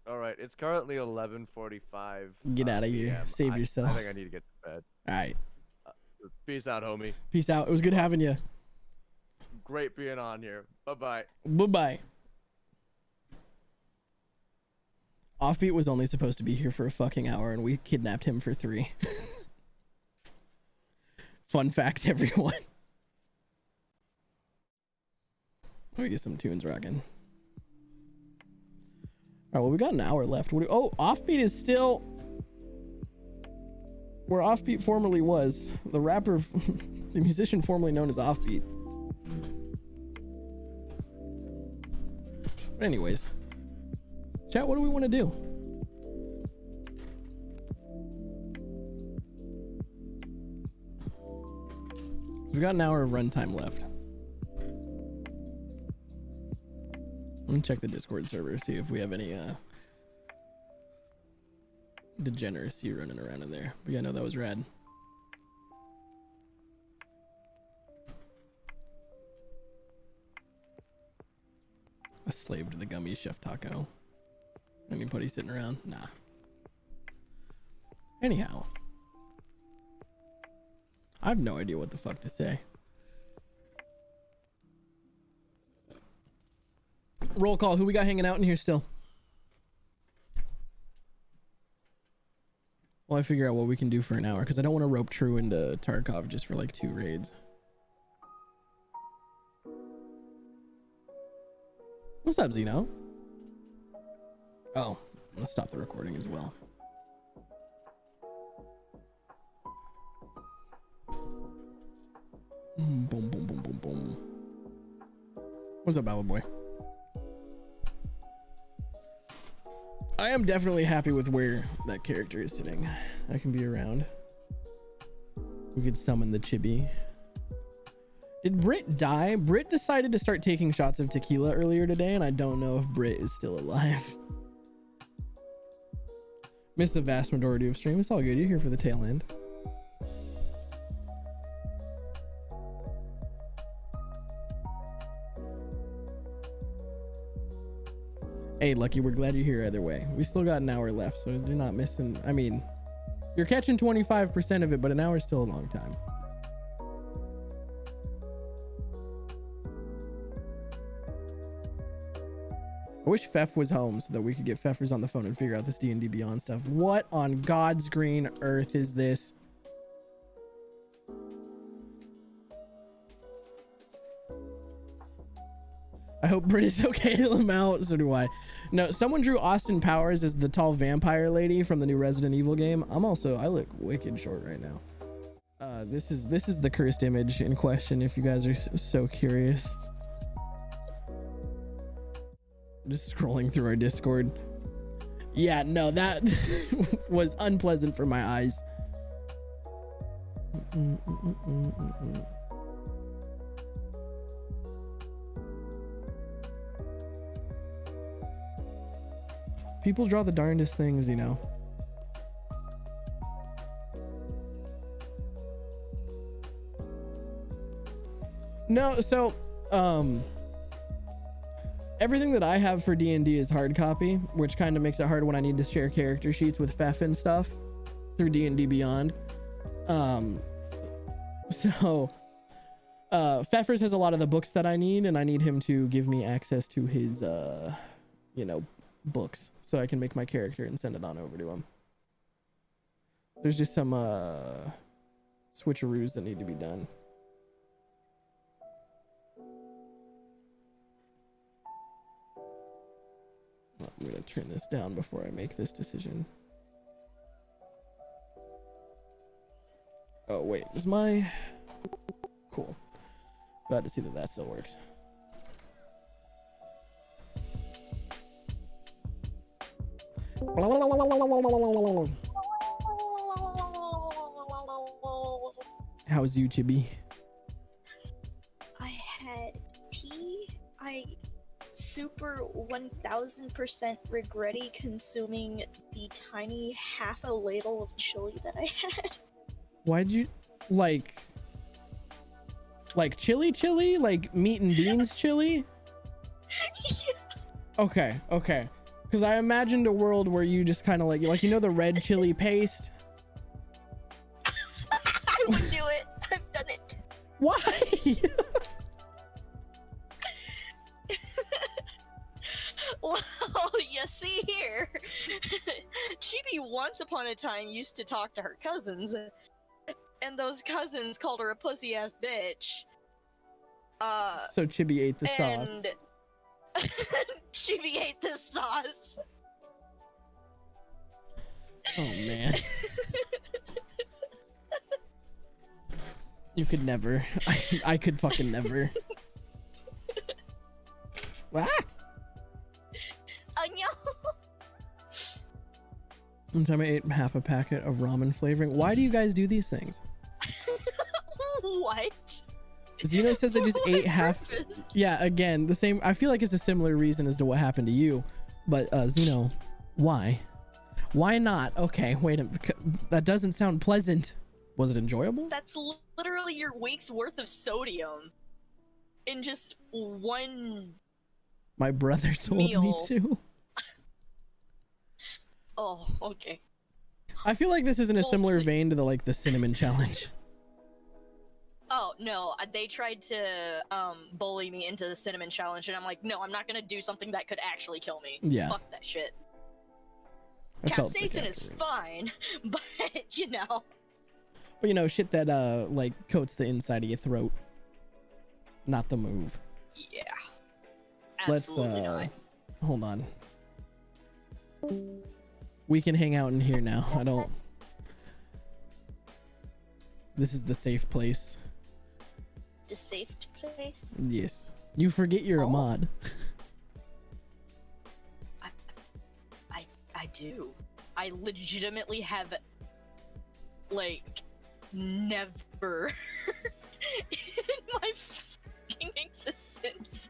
All right, it's currently 11:45. Get out of here. PM. Save yourself. I think I need to get to bed. All right. Peace out, homie. Peace out. It was good having you. Great being on here. Bye-bye. Bye-bye. Offbeat was only supposed to be here for a fucking hour, and we kidnapped him for 3. Fun fact, everyone. Let me get some tunes rocking. All right, well, we got an hour left. Offbeat is still where Offbeat formerly was. The rapper, the musician formerly known as Offbeat. But anyways, chat, what do we want to do? We got an hour of runtime left. Let me check the Discord server, see if we have any degeneracy running around in there. But yeah, no, that was rad. A slave to the gummies, Chef Taco. Anybody sitting around? Nah. Anyhow, I have no idea what the fuck to say. Roll call. Who we got hanging out in here still? Well, I figure out what we can do for an hour because I don't want to rope True into Tarkov just for like 2 raids. What's up, Zeno? Oh, I'm gonna stop the recording as well. Boom, boom, boom, boom, boom. What's up, Ballad Boy? I am definitely happy with where that character is sitting. I can be around. We could summon the chibi. Did Britt die? Britt decided to start taking shots of tequila earlier today, and I don't know if Britt is still alive. Missed the vast majority of stream. It's all good. You're here for the tail end. Hey, Lucky, we're glad you're here either way. We still got an hour left, so you're not missing. I mean, you're catching 25% of it, but an hour is still a long time. I wish Pfeff was home so that we could get Pfeffers on the phone and figure out this D&D Beyond stuff. What on God's green earth is this? I hope Britt is okay to them out. So do I. No, someone drew Austin Powers as the tall vampire lady from the new Resident Evil game. I look wicked short right now. This is the cursed image in question if you guys are so curious. Just scrolling through our Discord. Yeah, no, that was unpleasant for my eyes. People draw the darndest things, you know. No, so everything that I have for D&D is hard copy, which kind of makes it hard when I need to share character sheets with Pfeff and stuff through D&D Beyond. Pfeffers has a lot of the books that I need, and I need him to give me access to his, books so I can make my character and send it on over to him. There's just some switcheroos that need to be done. I'm gonna turn this down before I make this decision. Oh wait, is my cool? Glad to see that still works. How's you, Chibi? I had tea. I super 1000% regretty consuming the tiny half a ladle of chili that I had. Why'd you like chili? Like meat and beans chili? Okay. Because I imagined a world where you just kind of like the red chili paste. I would do it. I've done it. Why? Well, you see here, Chibi once upon a time used to talk to her cousins, and those cousins called her a pussy-ass bitch. So Chibi ate the sauce. And Chibi ate the sauce. Oh man. You could never. I could fucking never. Ah! One time I ate half a packet of ramen flavoring. Why do you guys do these things? What? Zeno says they just ate half. Breakfast? Yeah, again, the same. I feel like it's a similar reason as to what happened to you. But Zeno, why? Why not? Okay, wait a minute. That doesn't sound pleasant. Was it enjoyable? That's literally your week's worth of sodium in just one. My brother told meal. me to. Oh, okay. I feel like this is in a similar Bullshit. vein to the cinnamon challenge. Oh no, they tried to bully me into the cinnamon challenge, and I'm like, no, I'm not gonna do something that could actually kill me. Yeah. Fuck that shit. I felt sick Capsaicin is afterwards. fine, but But shit that like coats the inside of your throat. Not the move. yeah. Let's Absolutely not. hold on. We can hang out in here now. I don't. This is the safe place. The safe place. Yes. You forget you're a mod. I do. I legitimately have like Never in my fucking existence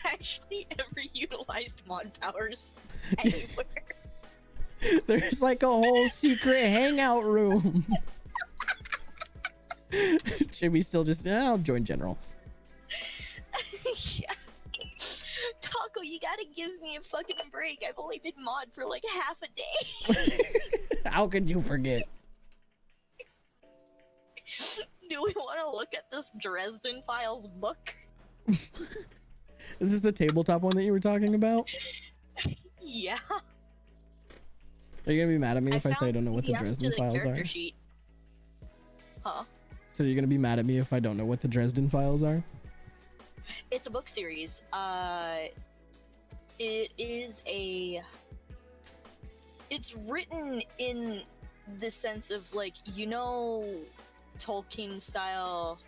actually ever utilized mod powers anywhere. There's like a whole secret hangout room. Chibi's still just, I'll join general. Yeah. Taco, you gotta give me a fucking break. I've only been mod for like half a day. How could you forget? Do we want to look at this Dresden Files book? Is this the tabletop one that you were talking about? Yeah. Are you gonna be mad at me if I say I found don't know what the PDFs to Dresden the Files character are? sheet. Huh? So you're gonna be mad at me if I don't know what the Dresden Files are? It's a book series. It is a... It's written in the sense of, like, you know, Tolkien style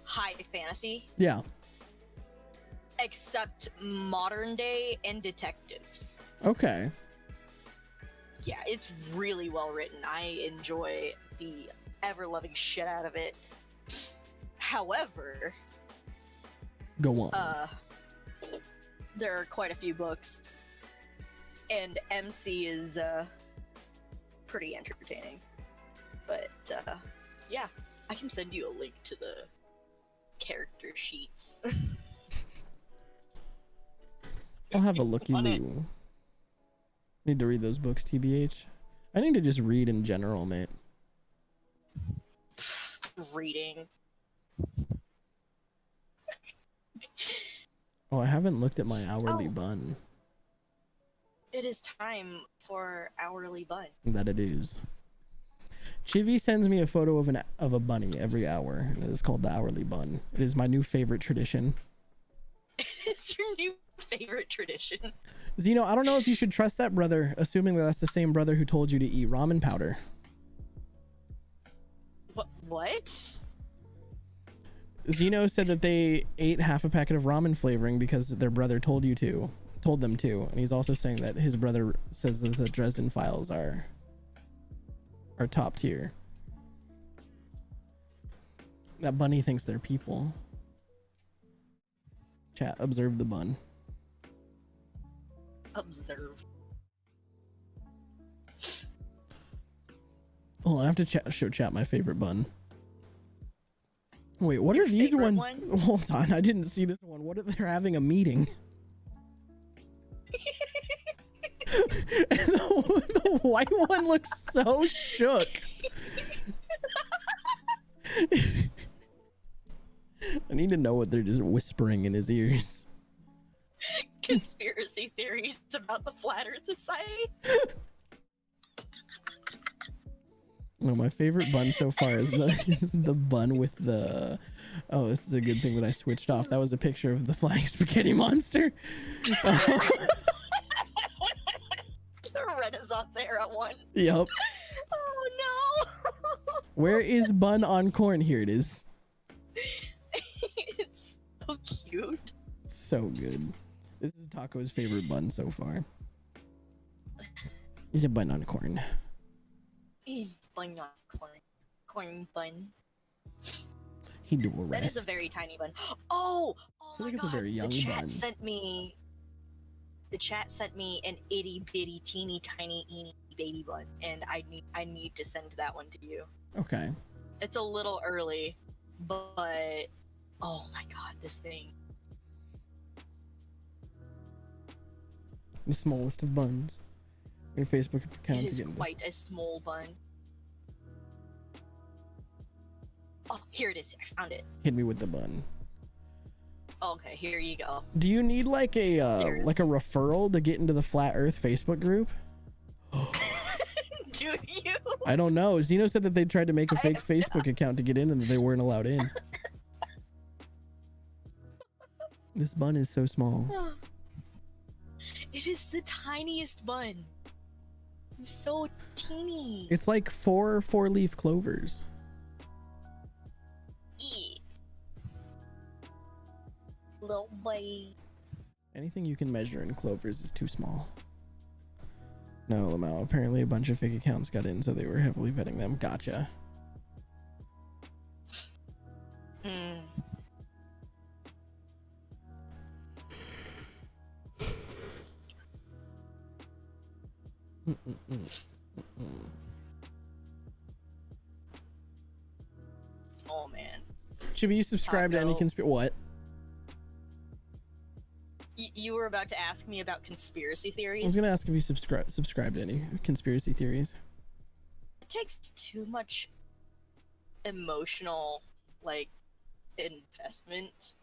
high fantasy, Yeah. except modern day and detectives. Okay. Yeah, it's really well written. I enjoy the ever-loving shit out of it. However, Go on. there are quite a few books, and MC is pretty entertaining. But yeah, I can send you a link to the character sheets. I'll have a looky On it. loo. Need to read those books, TBH. I need to just read in general, mate. Reading. Oh, I haven't looked at my hourly Oh. bun. It is time for hourly bun. That it is. Chibi sends me a photo of a bunny every hour. It is called the hourly bun. It is my new favorite tradition. It is your new favorite tradition. Zeno, I don't know if you should trust that brother, assuming that that's the same brother who told you to eat ramen powder. What? Zeno said that they ate half a packet of ramen flavoring because their brother told them to, and he's also saying that his brother says that the Dresden Files are top tier. That bunny thinks they're people. Chat, observe the bun. Observe. Oh, I have to show chat my favorite bun. Wait, what Your are these favorite ones? one? Hold on, I didn't see this one. What if they're having a meeting? And the white one looks so shook. I need to know what they're just whispering in his ears. Conspiracy theories about the Flat Earth Society. No, my favorite bun so far is the bun with the... Oh, this is a good thing that I switched off. That was a picture of the flying spaghetti monster. The Renaissance era one. Yep. Oh no! Where is bun on corn? Here it is. It's so cute. So good. This is Taco's favorite bun so far. He's a bun on corn. He's bun on corn. Corn bun. He do a rest. That is a very tiny bun. Oh! Oh feel my like it's a god! very young the chat bun. sent me. The chat sent me an itty bitty teeny tiny eeny baby bun, and I need to send that one to you. Okay. It's a little early, but oh my god, this thing. The smallest of buns. Your Facebook account It to is get into. quite a small bun. Oh, here it is. I found it. Hit me with the bun. Okay, here you go. Do you need like a There it like a is. referral to get into the Flat Earth Facebook group? Do you? I don't know. Zeno said that they tried to make a I fake have Facebook account to get in and that they weren't allowed in. This bun is so small. It is the tiniest bun. It's so teeny. It's like 4 4-leaf clovers. Eat. Little boy. Anything you can measure in clovers is too small. No, Lamau. Apparently a bunch of fake accounts got in, so they were heavily vetting them. Gotcha. Hmm. Oh man. Chibi, you subscribe to any Taco. what? You were about to ask me about conspiracy theories. I was gonna ask if you subscribe to any conspiracy theories. It takes too much emotional, like, investment.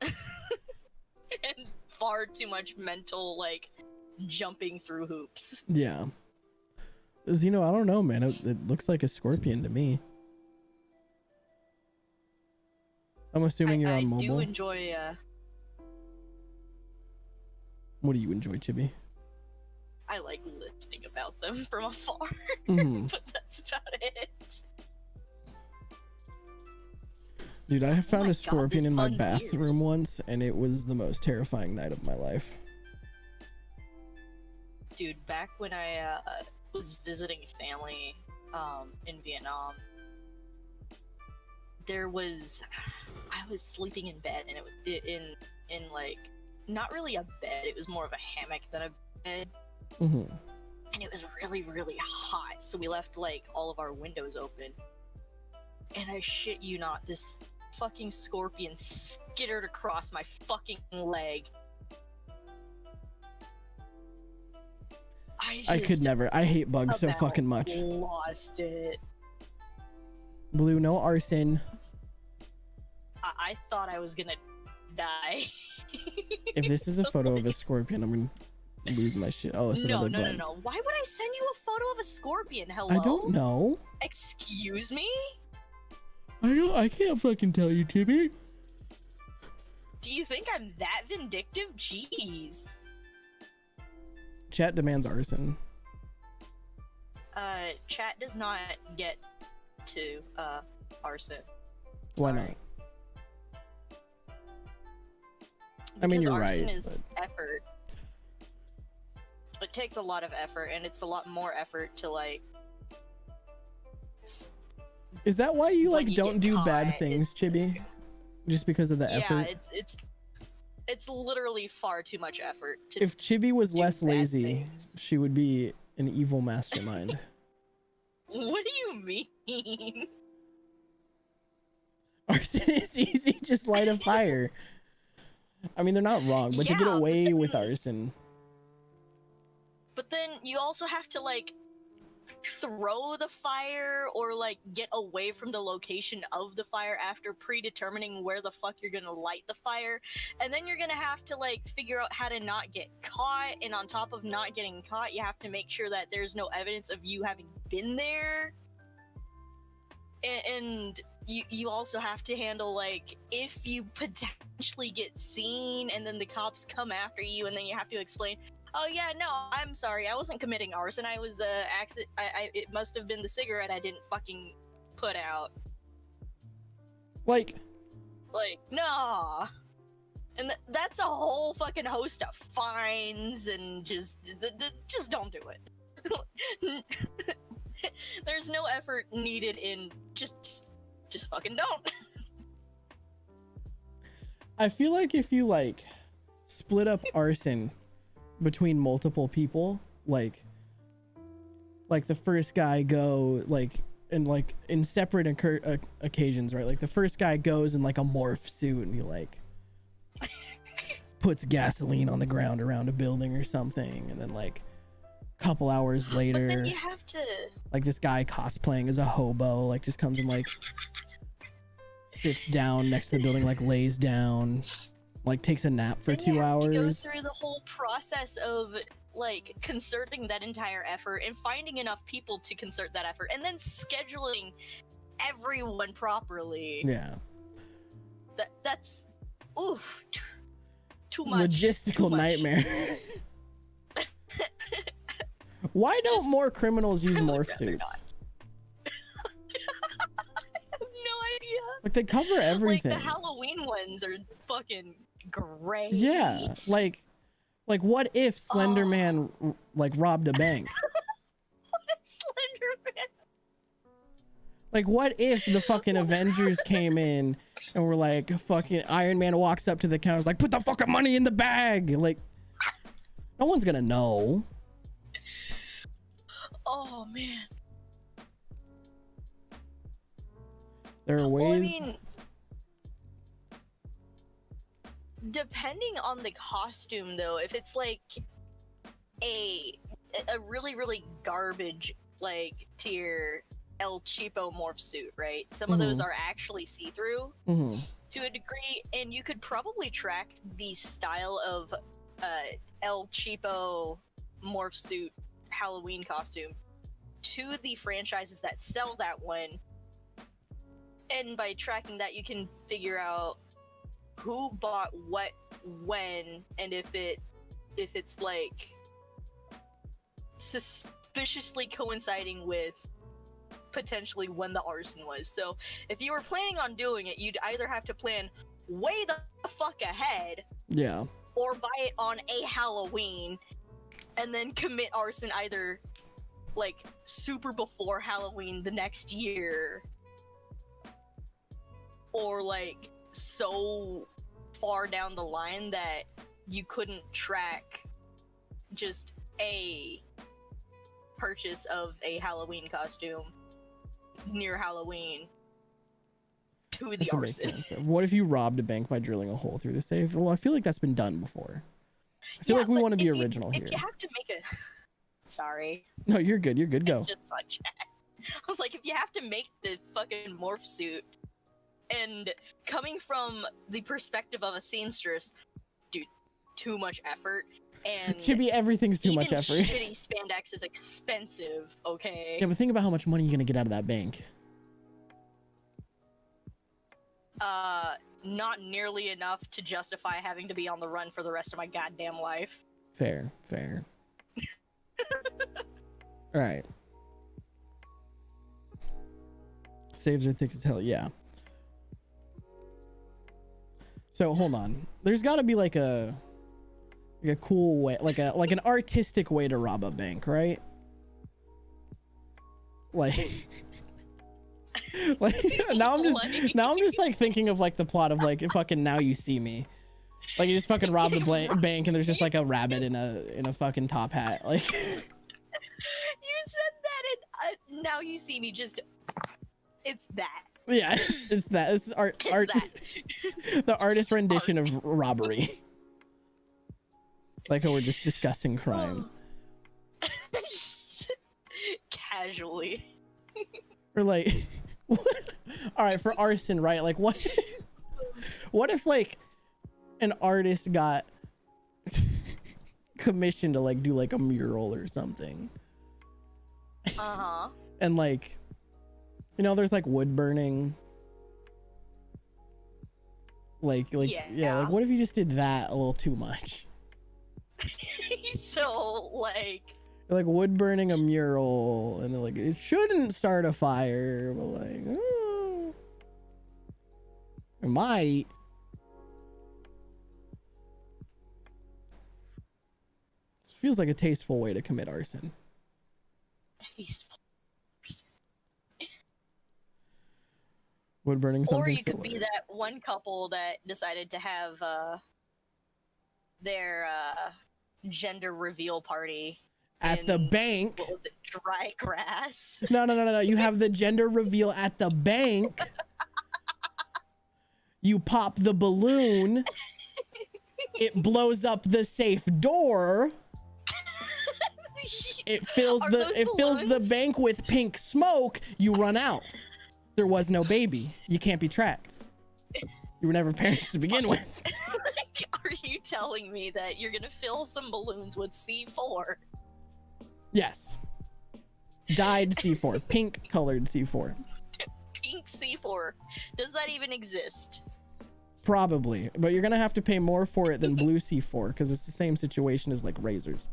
And far too much mental, like, jumping through hoops. Yeah. Zeno, I don't know, man. It looks like a scorpion to me. I'm assuming you're on mobile. I do enjoy, What do you enjoy, Chibi? I like listening about them from afar. Mhm. But that's about it. Dude, I found my a scorpion God, in my this bathroom ears. once, and it was the most terrifying night of my life. Dude, back when I was visiting family in Vietnam, I was sleeping in bed, and it was in like not really a bed. It was more of a hammock than a bed, Mm-hmm. and it was really really hot. So we left like all of our windows open, and I shit you not, this fucking scorpion skittered across my fucking leg. I could never. I hate bugs so about fucking much. Lost it. Blue, no arson. I thought I was gonna die. If this is a photo of a scorpion, I'm gonna lose my shit. Oh, it's no, another no, no, bug. no. Why would I send you a photo of a scorpion? Hello? I don't know. Excuse me? I can't fucking tell you, Chibi. Do you think I'm that vindictive? Jeez. Chat demands arson. Chat does not get to, arson. Why Sorry. not? I mean, Because you're arson right, is effort. It takes a lot of effort, and it's a lot more effort to, like... Is that why you when like you don't get do bad caught, things, Chibi? Just because of the effort? Yeah, it's literally far too much effort to If Chibi was do less bad lazy, things. she would be an evil mastermind. What do you mean? Arson is easy, just light a fire. I mean, they're not wrong, but to get Yeah, away but with then- arson. But then you also have to, like, throw the fire or, like, get away from the location of the fire after predetermining where the fuck you're gonna light the fire. And then you're gonna have to, like, figure out how to not get caught. And on top of not getting caught, you have to make sure that there's no evidence of you having been there. And you also have to handle, like, if you potentially get seen and then the cops come after you and then you have to explain, oh yeah, no, I'm sorry, I wasn't committing arson, I was, it must have been the cigarette I didn't fucking put out. Like, Nah. And that's a whole fucking host of fines and just don't do it. There's no effort needed in just fucking don't. I feel like if you like split up arson between multiple people, like the first guy go like in separate occasions, right? Like the first guy goes in like a morph suit and he like puts gasoline on the ground around a building or something, and then like a couple hours later, But then you have to. like this guy cosplaying as a hobo like just comes and like sits down next to the building, like lays down, like takes a nap for Then you 2 have to go hours. through the whole process of like concerting that entire effort and finding enough people to concert that effort and then scheduling everyone properly. Yeah. That's oof, too much. Logistical too much. nightmare. Why don't Just- more criminals use I would morph rather suits? not. I have no idea. Like they cover everything. Like the Halloween ones are fucking great. Yeah, like Like, what if Slender Oh. Man like robbed a bank? What is Slenderman? Like, what if the fucking Avengers came in and were like, fucking Iron Man walks up to the counter, like, put the fucking money in the bag. Like, no one's gonna know. Oh man. There are Well, I ways. mean, depending on the costume, though, if it's like a really garbage like tier El Cheapo morph suit, right? Some of those are actually see-through Mhm. to a degree, and you could probably track the style of El Cheapo morph suit Halloween costume to the franchises that sell that one. And by tracking that, you can figure out who bought what when, and if it's like suspiciously coinciding with potentially when the arson was. So if you were planning on doing it, you'd either have to plan way the fuck ahead, Yeah. or buy it on a Halloween and then commit arson either like super before Halloween the next year, or like so far down the line that you couldn't track just a purchase of a Halloween costume near Halloween to the That could make arson. sense. What if you robbed a bank by drilling a hole through the safe? Well, I feel like that's been done before. I feel Yeah, like we but want to be if you- original here. If you have to make a sorry. No, you're good. You're good. Go. Just saw chat. I was like, if you have to make the fucking morph suit, and coming from the perspective of a seamstress, dude, too much effort. And Chibi, everything's too much even effort. shitty spandex is expensive, okay? Yeah, but think about how much money you're gonna get out of that bank. Not nearly enough to justify having to be on the run for the rest of my goddamn life. Fair, fair. All right. Saves are thick as hell. Yeah. So hold on. There's got to be like a cool way, like an artistic way to rob a bank, right? Like, like now I'm just like thinking of like the plot of like fucking Now You See Me. Like you just fucking rob the bank and there's just like a rabbit in a fucking top hat. Like You said that, and Now You See Me. Just, it's that. yeah, it's that. This is art. That. The artist It's rendition art. of robbery. Like how we're just discussing crimes. Just casually. Or like, all right, for arson, right? Like what? What if like an artist got commissioned to like do like a mural or something, Uh-huh. and like, you know, there's like wood burning. Like yeah. Like what if you just did that a little too much? So, like, Like wood burning a mural, and they're like, it shouldn't start a fire, but like, oh, it might. It feels like a tasteful way to commit arson. tasteful. Wood burning something Or you similar. could be that one couple that decided to have their gender reveal party At the in- bank. What was it? Dry grass. No. You have the gender reveal at the bank. You pop the balloon. It blows up the safe door. It fills Are the those fills the balloons- bank with pink smoke. You run out. There was no baby. You can't be tracked. You were never parents to begin with. Are you telling me that you're gonna fill some balloons with C4? Yes. Dyed C4. Pink colored C4. Pink C4. Does that even exist? Probably. But you're going to have to pay more for it than blue C4 because it's the same situation as like razors.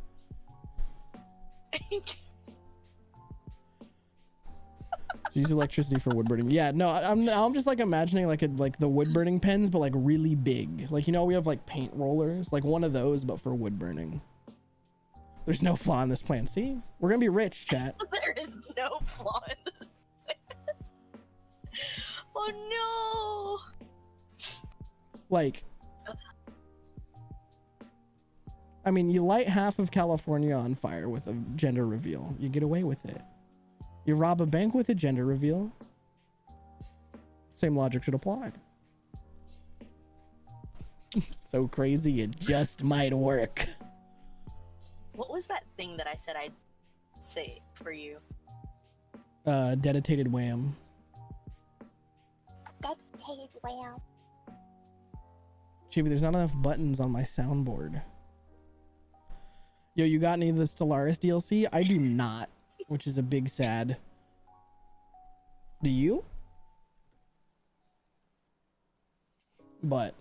So So use electricity for wood burning. Yeah, no, I'm just like imagining like the wood burning pens, but like really big. Like, you know, we have like paint rollers, like one of those, but for wood burning. There's no flaw in this plan. See, we're gonna be rich, chat. There is no flaw in this plan. Oh no! Like, I mean, you light half of California on fire with a gender reveal. You get away with it. You rob a bank with a gender reveal. Same logic should apply. So crazy, it just might work. What was that thing that I said I'd say for you? Dedicated wham. Dedicated wham. Chibi, there's not enough buttons on my soundboard. Yo, you got any of the Stellaris DLC? I do not, which is a big sad. Do you? But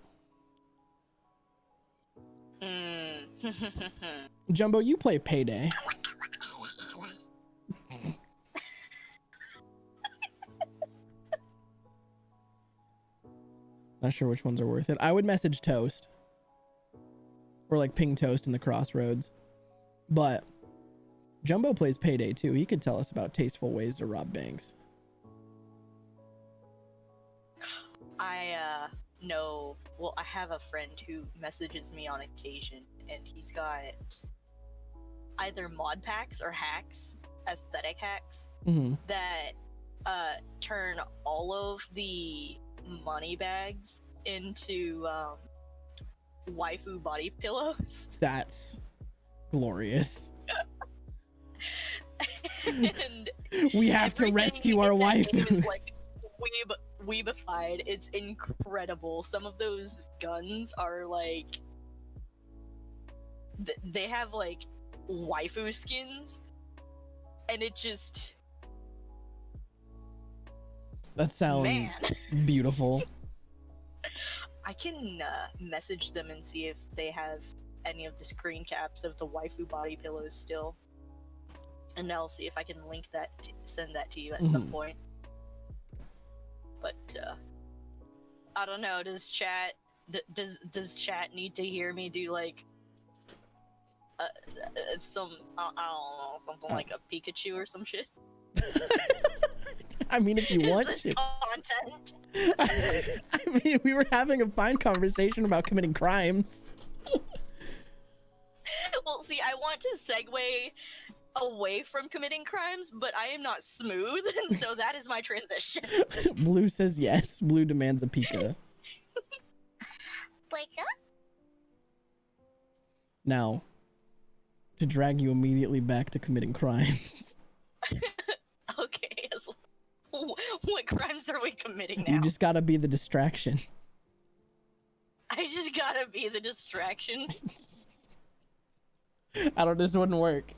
Jumbo, you play Payday. Not sure which ones are worth it. I would message Toast. Or like ping Toast in the Crossroads. But Jumbo plays Payday too. He could tell us about tasteful ways to rob banks. I have a friend who messages me on occasion, and he's got either mod packs or hacks, aesthetic hacks, that turn all of the money bags into waifu body pillows. That's glorious. And we have to rescue our waifus. Is like weebified. It's incredible. Some of those guns are like they have like waifu skins, and it just that sounds beautiful. I can message them and see if they have any of the screen caps of the waifu body pillows still, and I'll see if I can link that send that to you at some point. But I don't know. Does chat need to hear me do like some I don't know, something like a Pikachu or some shit? I mean, if you want to. Content. I mean, we were having a fine conversation about committing crimes. Well, see, I want to segue away from committing crimes, but I am not smooth, and so that is my transition. Blue says yes. Blue demands a Pika. Pika? Now, to drag you immediately back to committing crimes. Okay, what crimes are we committing now? You just gotta be the distraction. I just gotta be the distraction. This wouldn't work.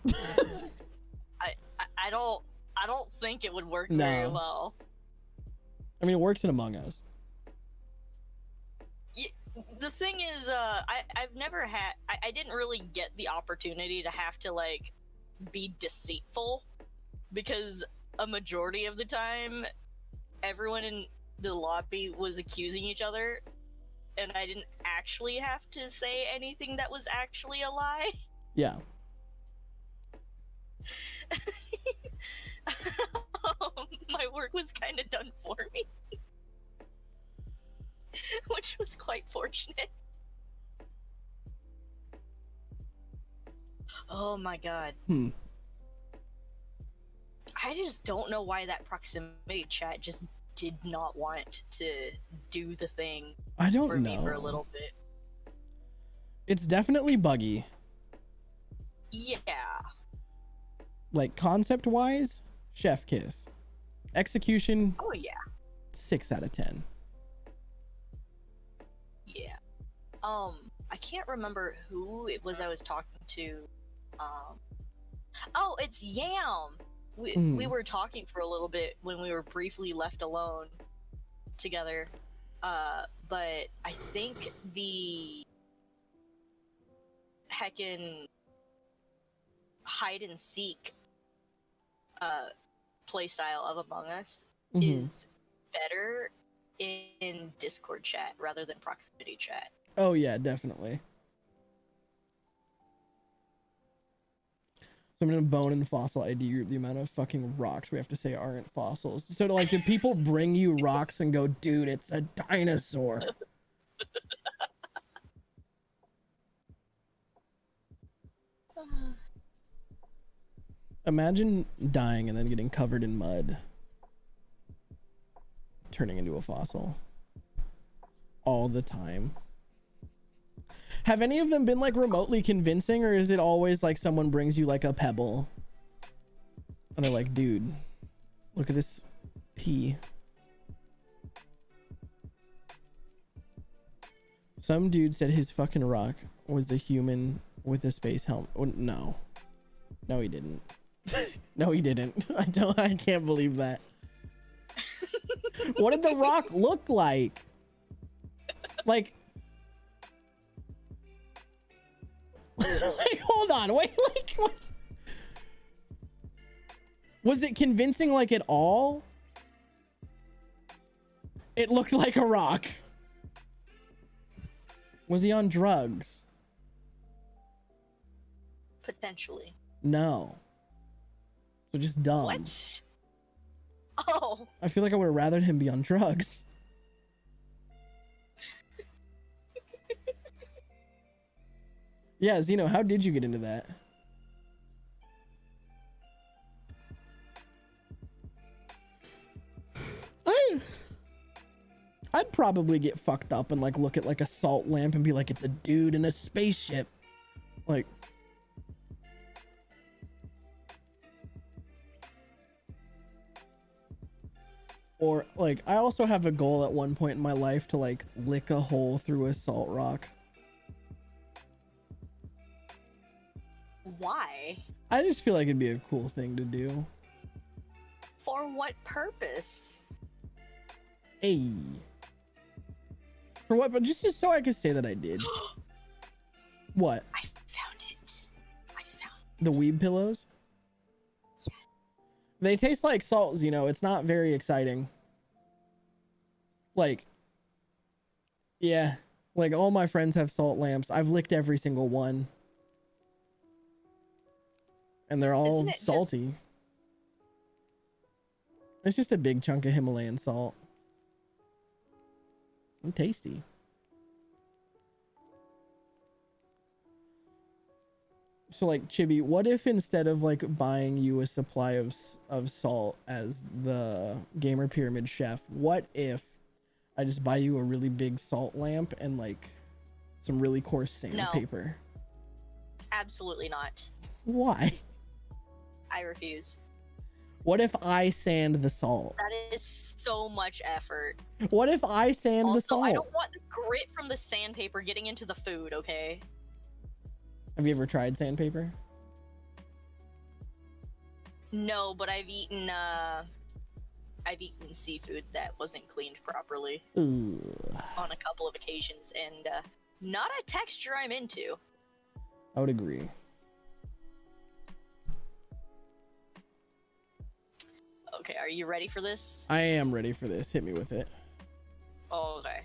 I don't think it would work very well. I mean, it works in Among Us. The thing is, I've never had. I didn't really get the opportunity to have to like be deceitful, because a majority of the time, everyone in the lobby was accusing each other, and I didn't actually have to say anything that was actually a lie. Yeah. My work was kind of done for me. Which was quite fortunate. Oh my god. I just don't know why that proximity chat just did not want to do the thing I don't for know. me for a little bit. It's definitely buggy. Yeah. Like, concept-wise, chef kiss. Execution, Oh yeah. 6 out of 10. Yeah. I can't remember who it was I was talking to. Oh, it's Yam! We were talking for a little bit when we were briefly left alone together. But I think the heckin' hide and seek playstyle of Among Us Mhm. is better in Discord chat rather than proximity chat. Oh yeah, definitely. So I'm gonna bone and fossil ID group the amount of fucking rocks we have to say aren't fossils. So like, do people bring you rocks and go, dude, it's a dinosaur? Imagine dying and then getting covered in mud, turning into a fossil all the time. Have any of them been like remotely convincing, or is it always like someone brings you like a pebble and they're like, dude, look at this pea? Some dude said his fucking rock was a human with a space helmet. Oh, no. No, he didn't. No, he didn't. I can't believe that. What did the rock look like? Like, like, hold on, wait, like, what? Was it convincing like at all? It looked like a rock. Was he on drugs? Potentially. No. So just dumb. What? Oh. I feel like I would have rathered him be on drugs. Yeah, Zeno, how did you get into that? I'd probably get fucked up and like look at like a salt lamp and be like, it's a dude in a spaceship. Like, or like, I also have a goal at one point in my life to like lick a hole through a salt rock. Why? I just feel like it'd be a cool thing to do. For what purpose? Hey. For what? But just so I could say that I did. What? I found it. I found The weeb pillows? Yeah. They taste like salt, you know. It's not very exciting. Like, yeah. Like, all my friends have salt lamps. I've licked every single one. And they're all Isn't it salty. It's just a big chunk of Himalayan salt. And tasty. So like, Chibi, what if instead of like buying you a supply of salt as the gamer pyramid chef, what if I just buy you a really big salt lamp and like some really coarse sandpaper? Absolutely not. Why? I refuse. What if I sand the salt? That is so much effort. What if I sand the Also, salt? I don't want the grit from the sandpaper getting into the food, okay? Have you ever tried sandpaper? No, but I've eaten seafood that wasn't cleaned properly Ooh. on a couple of occasions, and not a texture I'm into. I would agree. Okay, are you ready for this? I am ready for this. Hit me with it. Oh, okay.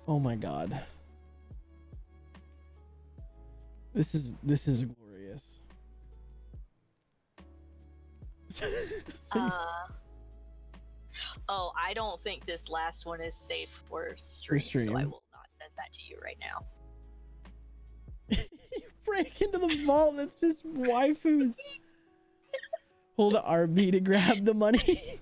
Oh my god. This is glorious. Oh, I don't think this last one is safe for stream, so I stream. will not send that to you right now. You break into the vault and it's just waifus. Hold RB to grab the money.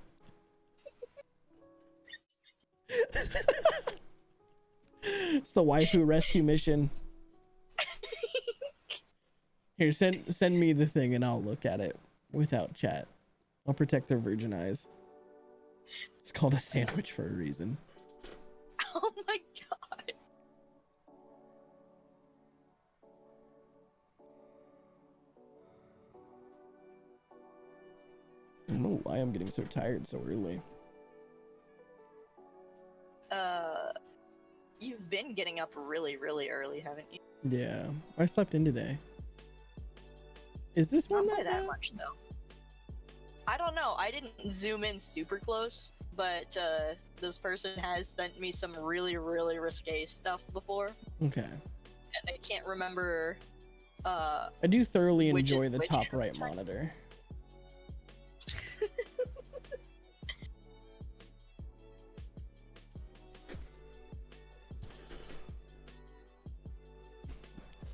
It's the waifu rescue mission. Here, send me the thing and I'll look at it without chat. I'll protect their virgin eyes. It's called a sandwich for a reason. Oh my god. I don't know why I'm getting so tired so early. You've been getting up really, really early, haven't you? Yeah, I slept in today. Is this one Not by that that bad? much though. I don't know. I didn't zoom in super close, but this person has sent me some really, really risque stuff before, Okay. and I can't remember. I do thoroughly Which is enjoy the which top every right time. monitor.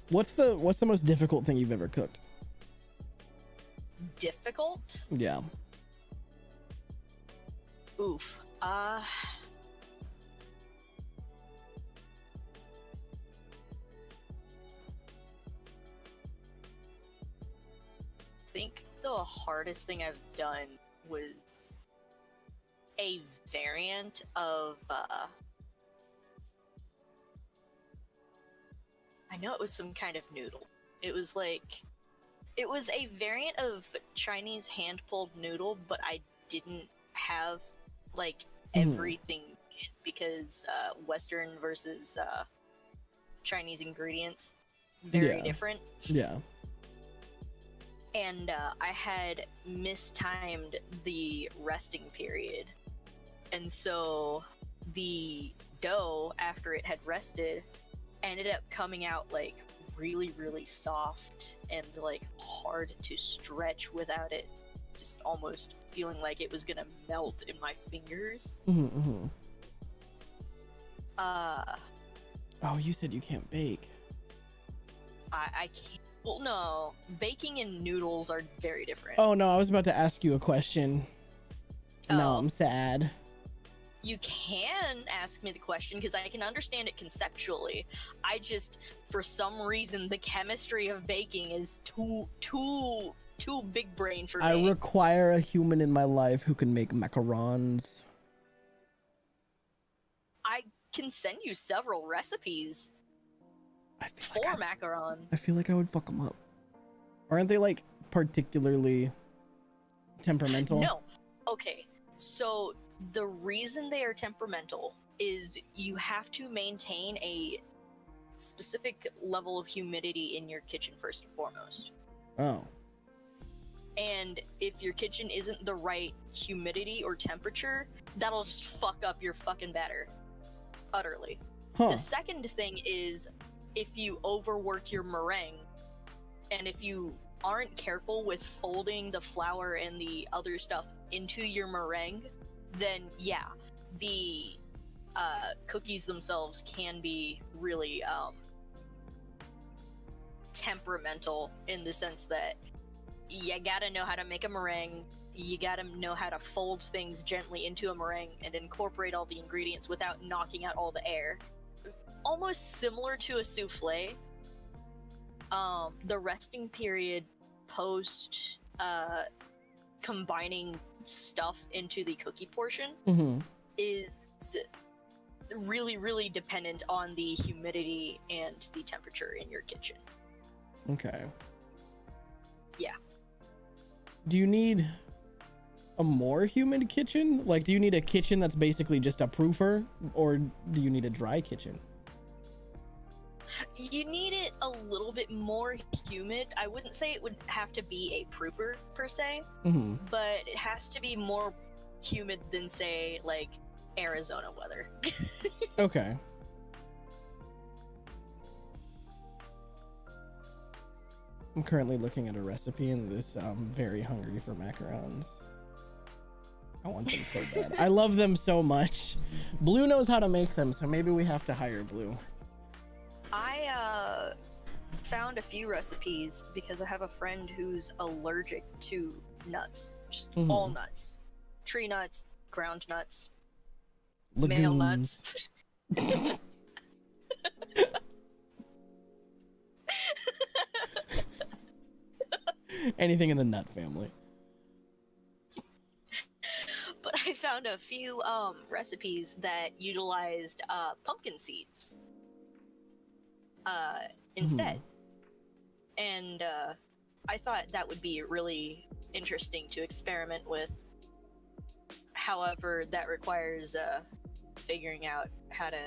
What's the most difficult thing you've ever cooked? Difficult? Yeah. Oof. I think the hardest thing I've done was a variant of I know it was some kind of noodle. It was a variant of Chinese hand-pulled noodle, but I didn't have like everything because Western versus Chinese ingredients very Yeah. different. Yeah. And I had mistimed the resting period, and so the dough after it had rested ended up coming out like really, really soft and like hard to stretch without it just almost feeling like it was gonna melt in my fingers. Mm-hmm. Oh, you said you can't bake. I can't. Well, no, baking and noodles are very different. Oh no, I was about to ask you a question. No, Oh. I'm sad. You can ask me the question because I can understand it conceptually. I just, for some reason, the chemistry of baking is too big brain for I me. require a human in my life who can make macarons. I can send you several recipes I feel for like macarons. I feel like I would fuck them up. Aren't they like particularly temperamental? No. Okay, so the reason they are temperamental is you have to maintain a specific level of humidity in your kitchen first and foremost. Oh. And if your kitchen isn't the right humidity or temperature, that'll just fuck up your fucking batter utterly. Huh. The second thing is if you overwork your meringue, and if you aren't careful with folding the flour and the other stuff into your meringue, then yeah, the cookies themselves can be really temperamental in the sense that you gotta know how to make a meringue, you gotta know how to fold things gently into a meringue and incorporate all the ingredients without knocking out all the air. Almost similar to a souffle. The resting period post combining stuff into the cookie portion Mm-hmm. is really, really dependent on the humidity and the temperature in your kitchen. Okay. Yeah. Do you need a more humid kitchen? Like, do you need a kitchen that's basically just a proofer, or do you need a dry kitchen? You need it a little bit more humid. I wouldn't say it would have to be a proofer per se, Mm-hmm. but it has to be more humid than, say, like Arizona weather. Okay. I'm currently looking at a recipe and this I'm very hungry for macarons. I want them so bad. I love them so much. Blue knows how to make them, so maybe we have to hire Blue. I found a few recipes because I have a friend who's allergic to nuts. Just all nuts. Tree nuts, ground nuts, male Legumes. nuts. Anything in the nut family. But I found a few recipes that utilized pumpkin seeds instead. And I thought that would be really interesting to experiment with. However, that requires figuring out how to,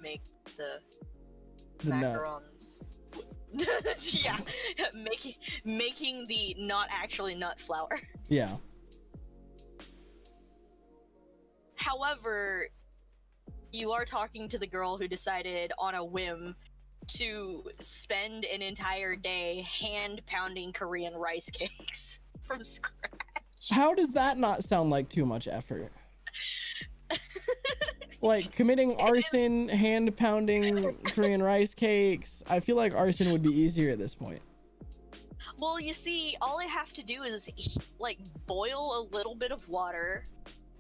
make the The nut. macarons Yeah, making the not actually nut flour. Yeah. However, you are talking to the girl who decided on a whim to spend an entire day hand pounding Korean rice cakes from scratch. How does that not sound like too much effort? Like committing arson, hand pounding Korean rice cakes. I feel like arson would be easier at this point. Well, you see, all I have to do is like boil a little bit of water,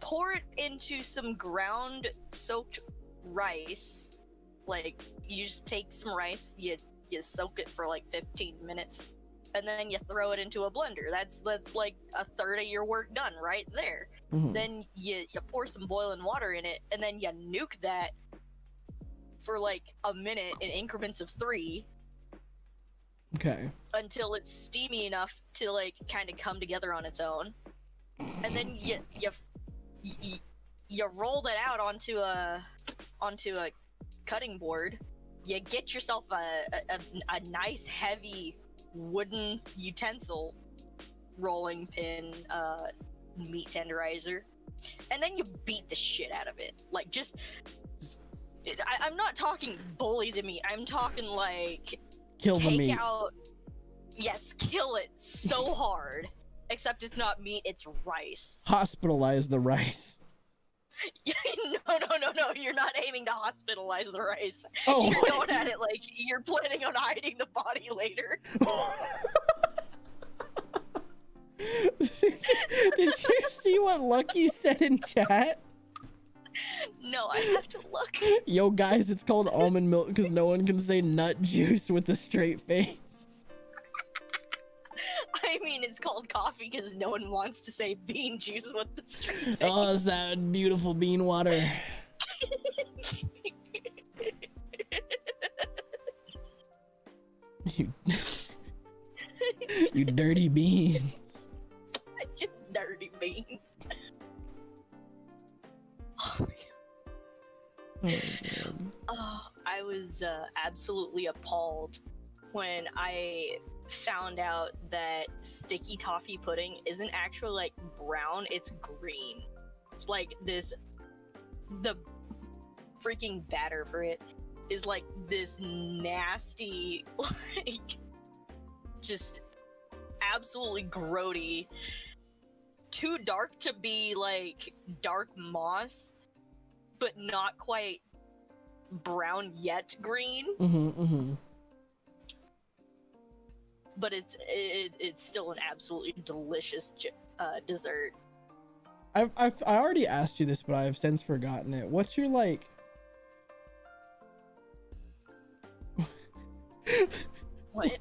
pour it into some ground soaked rice. Like you just take some rice, you soak it for like 15 minutes, and then you throw it into a blender. That's like a third of your work done right there. Mhm. Then you pour some boiling water in it, and then you nuke that for like a minute in increments of 3 Okay. until it's steamy enough to like kind of come together on its own, and then you roll that out onto a cutting board. You get yourself a nice heavy wooden utensil, rolling pin, meat tenderizer, and then you beat the shit out of it. Like just I'm not talking bully the meat, I'm talking like Kill the meat. Kill it so hard. Except it's not meat, it's rice. Hospitalize the rice. No, you're not aiming to hospitalize the rice. Oh, You're what? going at it like you're planning on hiding the body later. Did you see what Lucky said in chat? No, I have to look. Yo guys, it's called almond milk because no one can say nut juice with a straight face. I mean, it's called coffee because no one wants to say bean juice with the straight face. Oh, it's that beautiful bean water. You, you dirty beans. You dirty beans. Oh, man. Oh, I was absolutely appalled when I found out that sticky toffee pudding isn't actually like brown, it's green. It's like this, the freaking batter for it is like this nasty, like just absolutely grody, too dark to be like dark moss, but not quite brown yet green. But it's still an absolutely delicious dessert. I already asked you this, but I've since forgotten it. What's your like? What?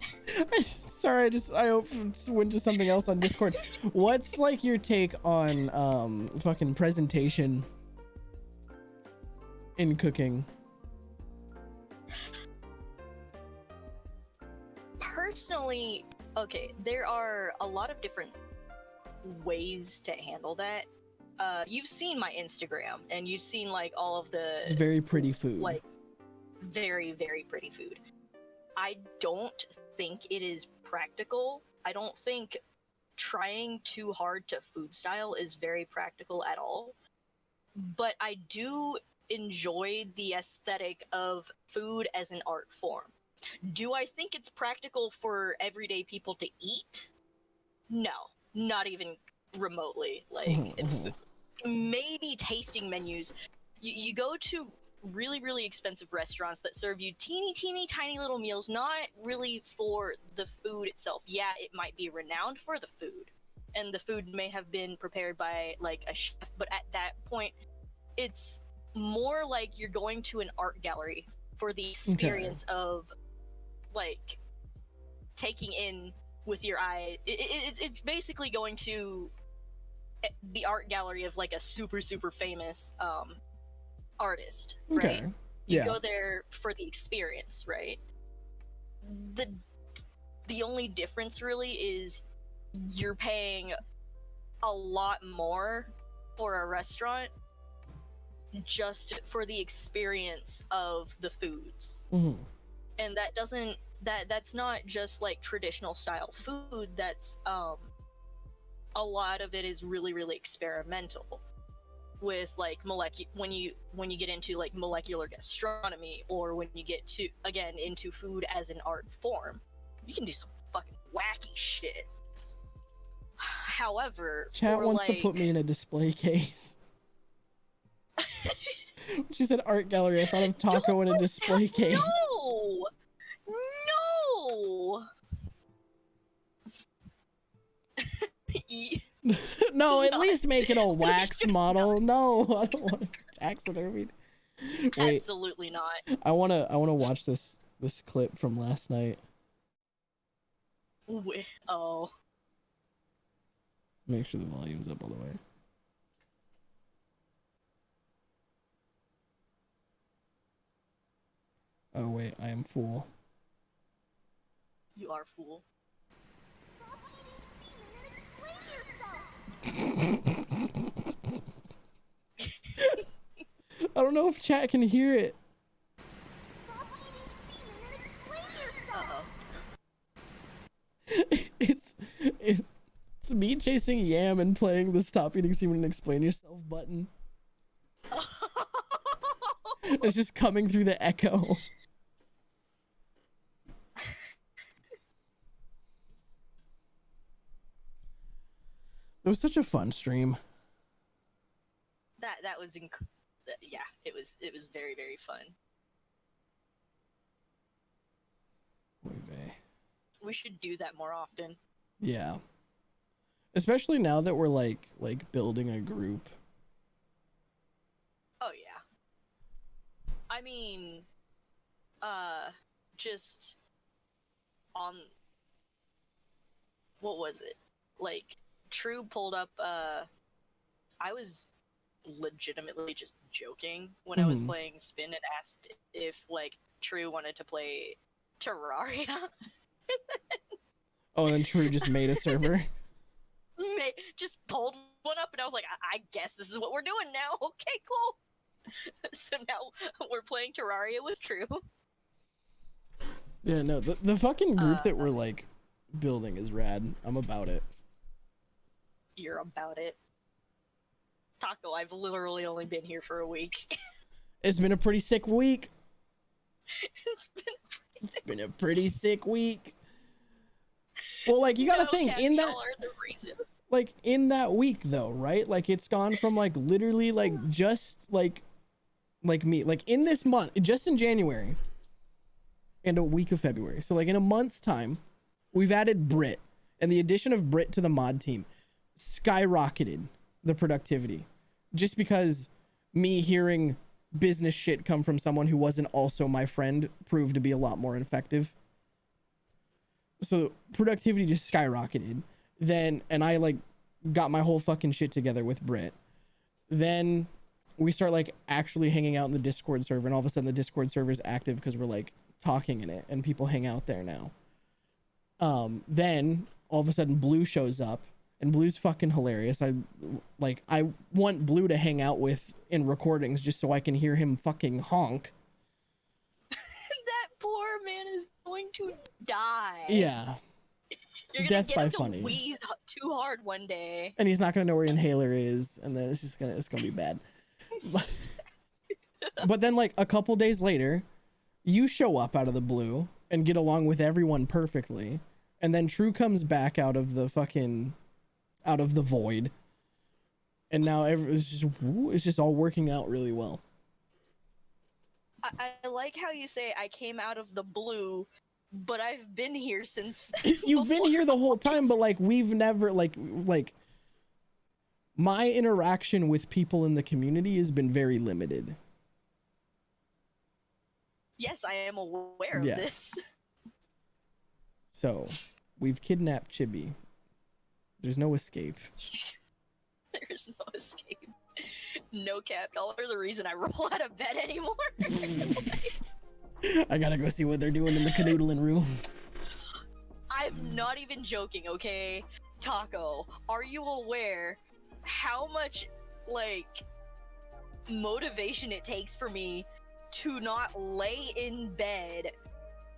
Sorry, I went to something else on Discord. What's like your take on fucking presentation in cooking? Personally, okay, there are a lot of different ways to handle that. You've seen my Instagram, and you've seen like all of It's the very pretty food. like very, very pretty food. I don't think it is practical. I don't think trying too hard to food style is very practical at all. But I do enjoy the aesthetic of food as an art form. Do I think it's practical for everyday people to eat? No, not even remotely. Like, maybe tasting menus. You go to really, really expensive restaurants that serve you teeny, tiny little meals, not really for the food itself. Yeah, it might be renowned for the food, and the food may have been prepared by, like, a chef, but at that point, it's more like you're going to an art gallery for the experience of, like, taking in with your eye. It's basically going to the art gallery of, like, a super, super famous, artist, right? Okay. You Yeah. go there for the experience, right? The only difference really is you're paying a lot more for a restaurant just for the experience of the foods. Mhm. And that doesn't that's not just like traditional style food. That's a lot of it is really really experimental with like when you get into like molecular gastronomy, or when you get to again into food as an art form, you can do some fucking wacky shit. However, Chat wants to put me in a display case. She said art gallery. I thought of Taco in a display case. No. No, at least make it a wax model. No, I don't want it taxidermied. Wait, Absolutely not. I wanna watch this clip from last night. Oh. Make sure the volume's up all the way. Oh wait, I am fool. You are fool. I don't know if chat can hear it. Uh-oh. It's me chasing Yam and playing the stop eating semen and explain yourself button. It's just coming through the echo. It was such a fun stream. That was yeah, it was very very fun. We should do that more often. Yeah. Especially now that we're like building a group. Oh yeah. I mean, just on what was it? Like True pulled up I was legitimately just joking when I was playing Spin and asked if like True wanted to play Terraria. Oh, and then True just made a server. Just pulled one up and I was like, I guess this is what we're doing now. Okay, cool. So now we're playing Terraria with True. Yeah, no, the fucking group that we're like building is rad. I'm about it. You're about it. Taco, I've literally only been here for a week. It's been a pretty sick week. It's been a pretty sick week. Well, like, you gotta think in that, like, in that week though, right? Like, it's gone from like literally like just like me, like in this month, just in January and a week of February. So like in a month's time, we've added Brit, and the addition of Brit to the mod team skyrocketed the productivity, just because me hearing business shit come from someone who wasn't also my friend proved to be a lot more effective. So productivity just skyrocketed. Then, and I like got my whole fucking shit together with Brit. Then we start like actually hanging out in the Discord server, and all of a sudden the Discord server is active because we're like talking in it and people hang out there now. Then all of a sudden Blue shows up, and Blue's fucking hilarious. I want Blue to hang out with in recordings just so I can hear him fucking honk. That poor man is going to die. Yeah. You're gonna Death get by him to funny. wheeze too hard one day. And he's not gonna know where Inhaler is, and then it's gonna be bad. But then like a couple days later, you show up out of the blue and get along with everyone perfectly, and then True comes back out of the void, and now it's just all working out really well. I like how you say I came out of the blue, but I've been here since. You've been here the whole time, but like we've never like my interaction with people in the community has been very limited. Yes, I am aware of this. So, we've kidnapped Chibi. There's no escape. There's no escape. No cap. Y'all are the reason I roll out of bed anymore. I gotta go see what they're doing in the canoodling room. I'm not even joking, okay? Taco, are you aware how much, like, motivation it takes for me to not lay in bed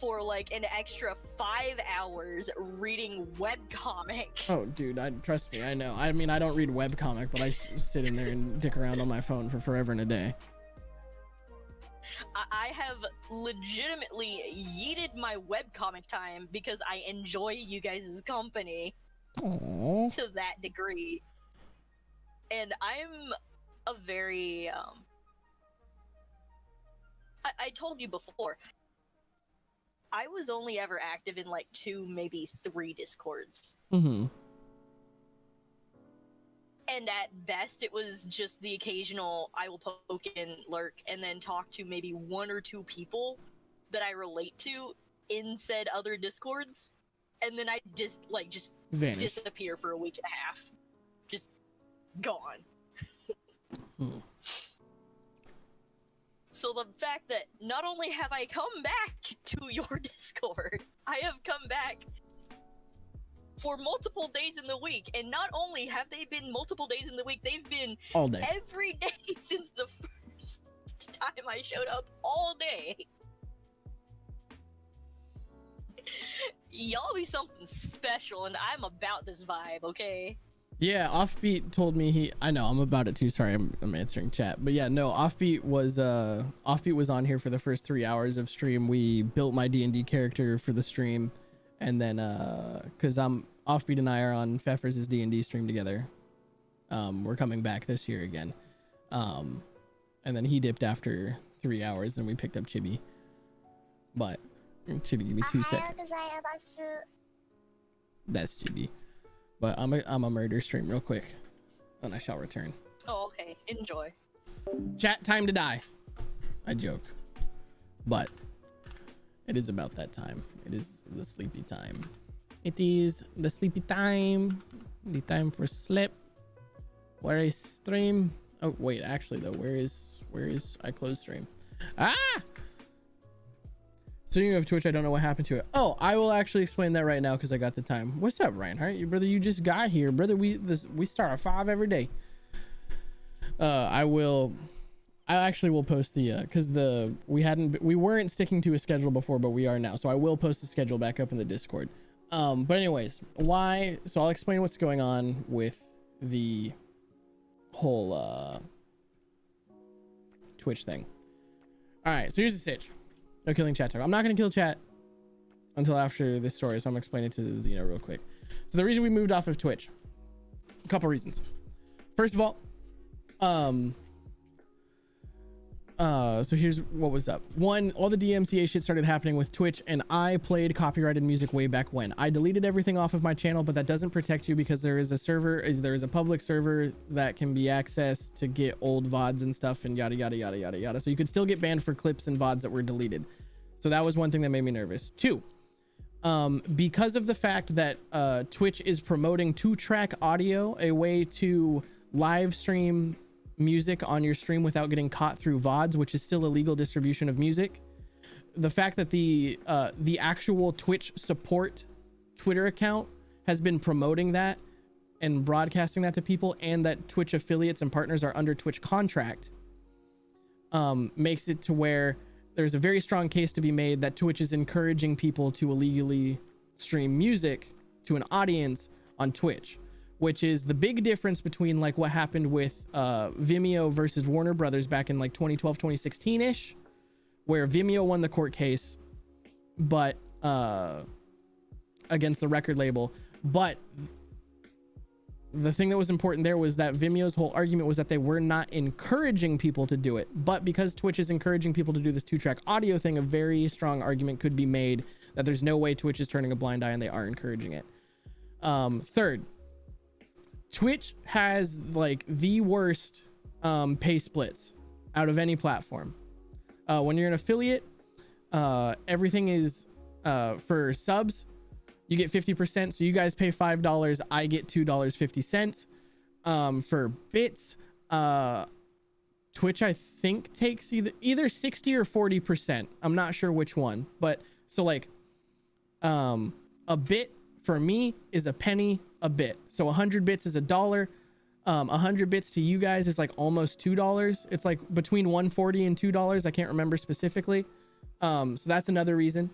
for like an extra 5 hours reading webcomic. Oh, dude, trust me, I know. I mean, I don't read webcomic, but I sit in there and dick around on my phone for forever and a day. I have legitimately yeeted my webcomic time because I enjoy you guys' company Aww. to that degree. And I'm a very, I told you before, I was only ever active in like 2, maybe 3 Discords. Mm-hmm. And at best, it was just the occasional I will poke in, lurk, and then talk to maybe 1 or 2 people that I relate to in said other Discords. And then I just Vanish. disappear for a week and a half. Just gone. So the fact that not only have I come back to your Discord, I have come back for multiple days in the week, and not only have they been multiple days in the week, they've been All day. every day since the first time I showed up, all day. Y'all be something special, and I'm about this vibe, okay? Yeah, Offbeat told me I know, I'm about it too. Sorry, I'm answering chat. But yeah, no, Offbeat was on here for the first 3 hours of stream. We built my D&D character for the stream. And then, cause Offbeat and I are on Pfeffer's D&D stream together. We're coming back this year again. And then he dipped after 3 hours and we picked up Chibi. But Chibi, give me 2 seconds. That's Chibi. But I'm a murder stream real quick, and I shall return. Oh, okay. Enjoy. Chat, time to die. I joke, but it is about that time. It is the sleepy time. It is the sleepy time. The time for sleep. Where is stream? Oh wait, actually though, where is I close stream? Ah! Speaking of Twitch, I don't know what happened to it. Oh, I will actually explain that right now because I got the time. What's up, Reinhardt? You brother, you just got here, brother. We start at 5 every day. I actually will post the because we weren't sticking to a schedule before, but we are now. So I will post the schedule back up in the Discord. But anyways, why? So I'll explain what's going on with the whole Twitch thing. All right, so here's the sitch. No killing chat talk. I'm not going to kill chat until after this story, so I'm explaining it to Xeno real quick. So the reason we moved off of Twitch, a couple reasons. First of all, so here's what was up. One, all the DMCA shit started happening with Twitch, and I played copyrighted music way back when. I deleted everything off of my channel, but that doesn't protect you because there is a public server that can be accessed to get old VODs and stuff and yada yada yada yada yada. So you could still get banned for clips and VODs that were deleted. So that was one thing that made me nervous. Two, because of the fact that Twitch is promoting 2-track audio, a way to live stream music on your stream without getting caught through VODs, which is still illegal distribution of music. The fact that the actual Twitch support Twitter account has been promoting that and broadcasting that to people, and that Twitch affiliates and partners are under Twitch contract, makes it to where there's a very strong case to be made that Twitch is encouraging people to illegally stream music to an audience on Twitch, which is the big difference between like what happened with Vimeo versus Warner Brothers back in like 2012, 2016 ish, where Vimeo won the court case, but against the record label. But the thing that was important there was that Vimeo's whole argument was that they were not encouraging people to do it. But because Twitch is encouraging people to do this 2-track audio thing, a very strong argument could be made that there's no way Twitch is turning a blind eye and they are encouraging it. Third, Twitch has like the worst pay splits out of any platform. When you're an affiliate, everything is for subs, you get 50%. So you guys pay $5, I get $2.50. For bits, Twitch I think takes either 60 or 40%. I'm not sure which one, but so like a bit for me is a penny a bit. So 100 bits is $1. 100 bits to you guys is like almost $2. It's like between $1.40 and $2. I can't remember specifically. So that's another reason.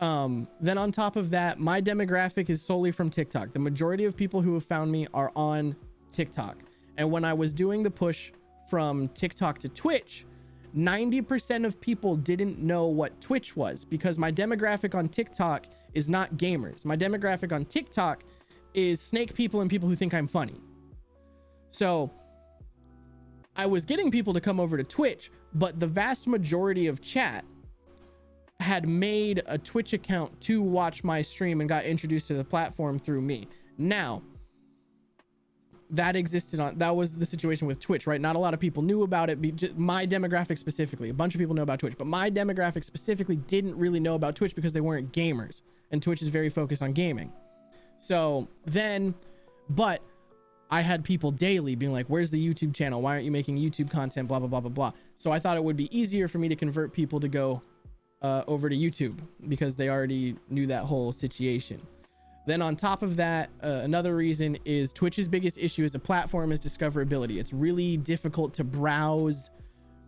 Then on top of that, my demographic is solely from TikTok. The majority of people who have found me are on TikTok. And when I was doing the push from TikTok to Twitch, 90% of people didn't know what Twitch was because my demographic on TikTok is not gamers. My demographic on TikTok is snake people and people who think I'm funny. So I was getting people to come over to Twitch, but the vast majority of chat had made a Twitch account to watch my stream and got introduced to the platform through me. Now, that was the situation with Twitch, right? Not a lot of people knew about it. My demographic specifically, a bunch of people know about Twitch, but my demographic specifically didn't really know about Twitch because they weren't gamers, and Twitch is very focused on gaming. So then, but I had people daily being like, where's the YouTube channel? Why aren't you making YouTube content? Blah, blah, blah, blah, blah. So I thought it would be easier for me to convert people to go over to YouTube because they already knew that whole situation. Then on top of that, another reason is Twitch's biggest issue as a platform is discoverability. It's really difficult to browse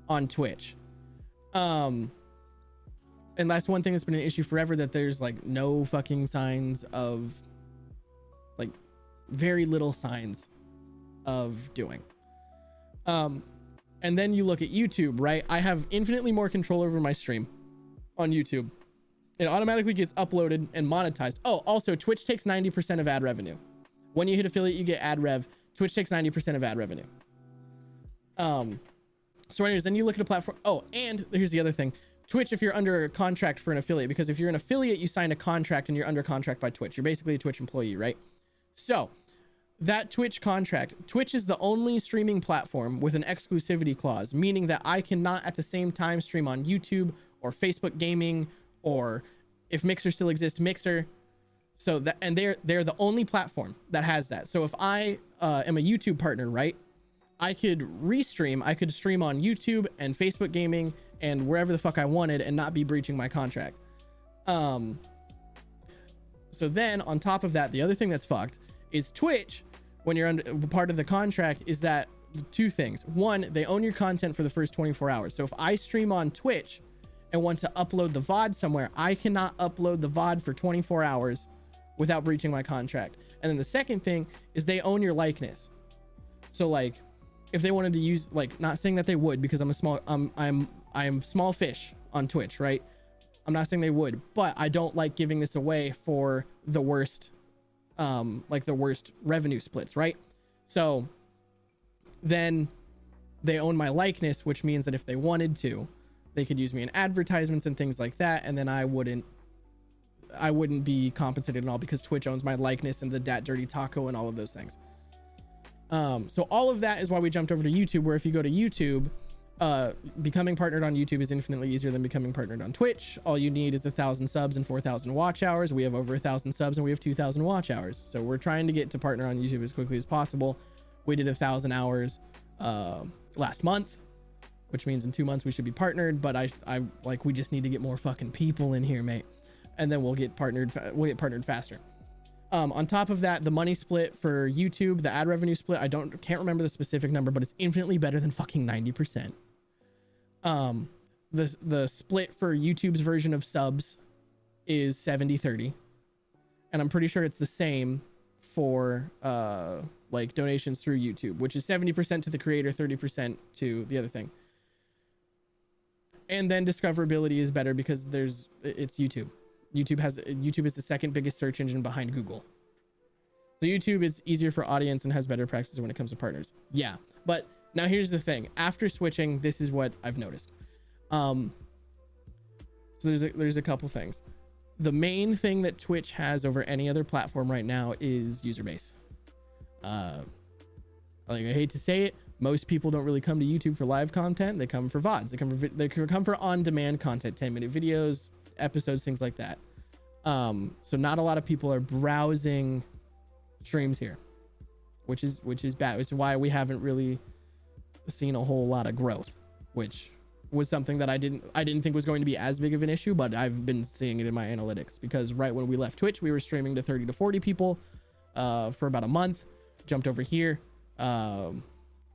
on Twitch. And that's one thing that's been an issue forever, that there's like no fucking signs of, like, very little signs of doing. And then you look at YouTube, right? I have infinitely more control over my stream on YouTube. It automatically gets uploaded and monetized. Oh, also Twitch takes 90% of ad revenue. When you hit affiliate, you get ad rev. Twitch takes 90% of ad revenue. So anyways, then you look at a platform. Oh, and here's the other thing. Twitch, if you're under a contract for an affiliate, because if you're an affiliate, you sign a contract and you're under contract by Twitch. You're basically a Twitch employee, right? So that Twitch contract, Twitch is the only streaming platform with an exclusivity clause, meaning that I cannot at the same time stream on YouTube or Facebook Gaming, or if Mixer still exists, Mixer. So that, and they're the only platform that has that. So if I am a YouTube partner, right, I could restream. I could stream on YouTube and Facebook Gaming and wherever the fuck I wanted and not be breaching my contract. So then on top of that, the other thing that's fucked is Twitch, when you're under part of the contract, is that two things. One, they own your content for the first 24 hours. So if I stream on Twitch and want to upload the VOD somewhere, I cannot upload the VOD for 24 hours without breaching my contract. And then the second thing is they own your likeness. So like, if they wanted to use, like, not saying that they would, because I'm small fish on Twitch, right? I'm not saying they would, but I don't like giving this away for the worst, like the worst revenue splits, right? So then they own my likeness, which means that if they wanted to, they could use me in advertisements and things like that, and then I wouldn't be compensated at all because Twitch owns my likeness and the DatDirtyTaco and all of those things. So all of that is why we jumped over to YouTube, where if you go to YouTube, becoming partnered on YouTube is infinitely easier than becoming partnered on Twitch. All you need is 1,000 subs and 4,000 watch hours. We have over 1,000 subs and we have 2,000 watch hours. So we're trying to get to partner on YouTube as quickly as possible. We did 1,000 hours last month, which means in 2 months we should be partnered. But I like, we just need to get more fucking people in here, mate, and then we'll get partnered. We'll get partnered faster. On top of that, the money split for YouTube, the ad revenue split, can't remember the specific number, but it's infinitely better than fucking 90%. The split for YouTube's version of subs is 70-30, and I'm pretty sure it's the same for like donations through YouTube, which is 70% to the creator, 30% to the other thing. And then discoverability is better because it's YouTube. YouTube is the second biggest search engine behind Google. So YouTube is easier for audience and has better practices when it comes to partners. Yeah, but now here's the thing. After switching, this is what I've noticed. So there's a couple things. The main thing that Twitch has over any other platform right now is user base. Like, I hate to say it, most people don't really come to YouTube for live content. They come for VODs. They come for on-demand content, 10-minute videos, episodes, things like that. So not a lot of people are browsing streams here, which is bad. Which is why we haven't really seen a whole lot of growth, which was something that I didn't think was going to be as big of an issue, but I've been seeing it in my analytics, because right when we left Twitch, we were streaming to 30 to 40 people for about a month. Jumped over here.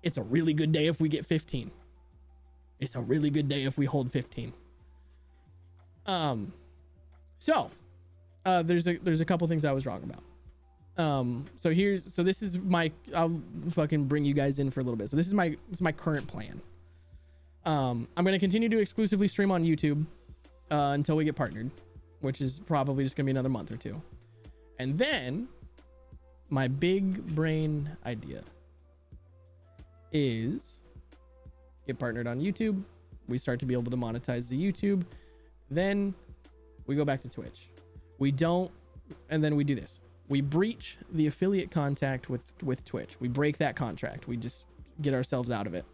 It's a really good day if we get 15. It's a really good day if we hold 15. So there's a couple things I was wrong about. So this is my, I'll fucking bring you guys in for a little bit. So this is my current plan. I'm going to continue to exclusively stream on YouTube until we get partnered, which is probably just gonna be another month or two. And then my big brain idea is get partnered on YouTube. We start to be able to monetize the YouTube. Then we go back to Twitch. We don't, and then we do this. We breach the affiliate contract with Twitch. We break that contract. We just get ourselves out of it,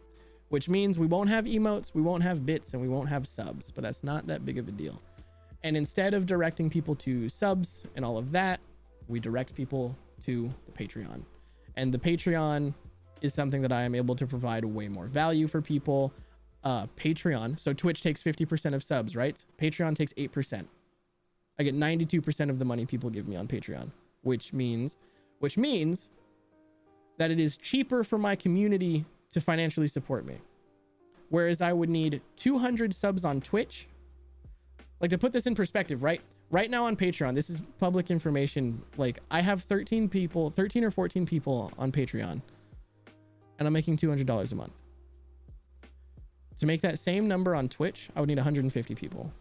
which means we won't have emotes, we won't have bits, and we won't have subs, but that's not that big of a deal. And instead of directing people to subs and all of that, we direct people to the Patreon. And the Patreon is something that I am able to provide way more value for people. Patreon, so Twitch takes 50% of subs, right? Patreon takes 8%. I get 92% of the money people give me on Patreon, which means that it is cheaper for my community to financially support me. Whereas I would need 200 subs on Twitch. Like, to put this in perspective, right now on Patreon, this is public information. Like, I have 13 or 14 people on Patreon, and I'm making $200 a month. To make that same number on Twitch, I would need 150 people.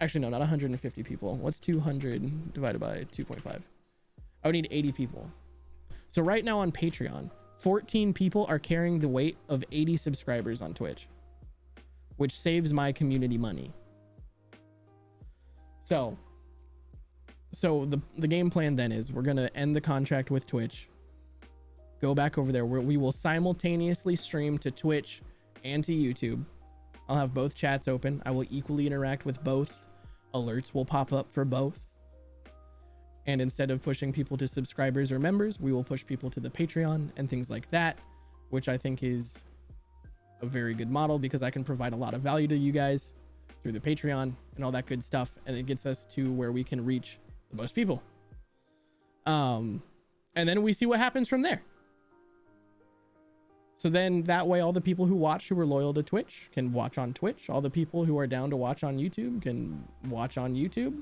Actually, no, not 150 people. What's 200 divided by 2.5? I would need 80 people. So right now on Patreon, 14 people are carrying the weight of 80 subscribers on Twitch, which saves my community money. So the game plan then is we're going to end the contract with Twitch, go back over there where we will simultaneously stream to Twitch and to YouTube. I'll have both chats open. I will equally interact with both. Alerts will pop up for both. And instead of pushing people to subscribers or members, we will push people to the Patreon and things like that, which I think is a very good model because I can provide a lot of value to you guys through the Patreon and all that good stuff. And it gets us to where we can reach the most people. And then we see what happens from there. So then that way, all the people who watch who are loyal to Twitch can watch on Twitch. All the people who are down to watch on YouTube can watch on YouTube.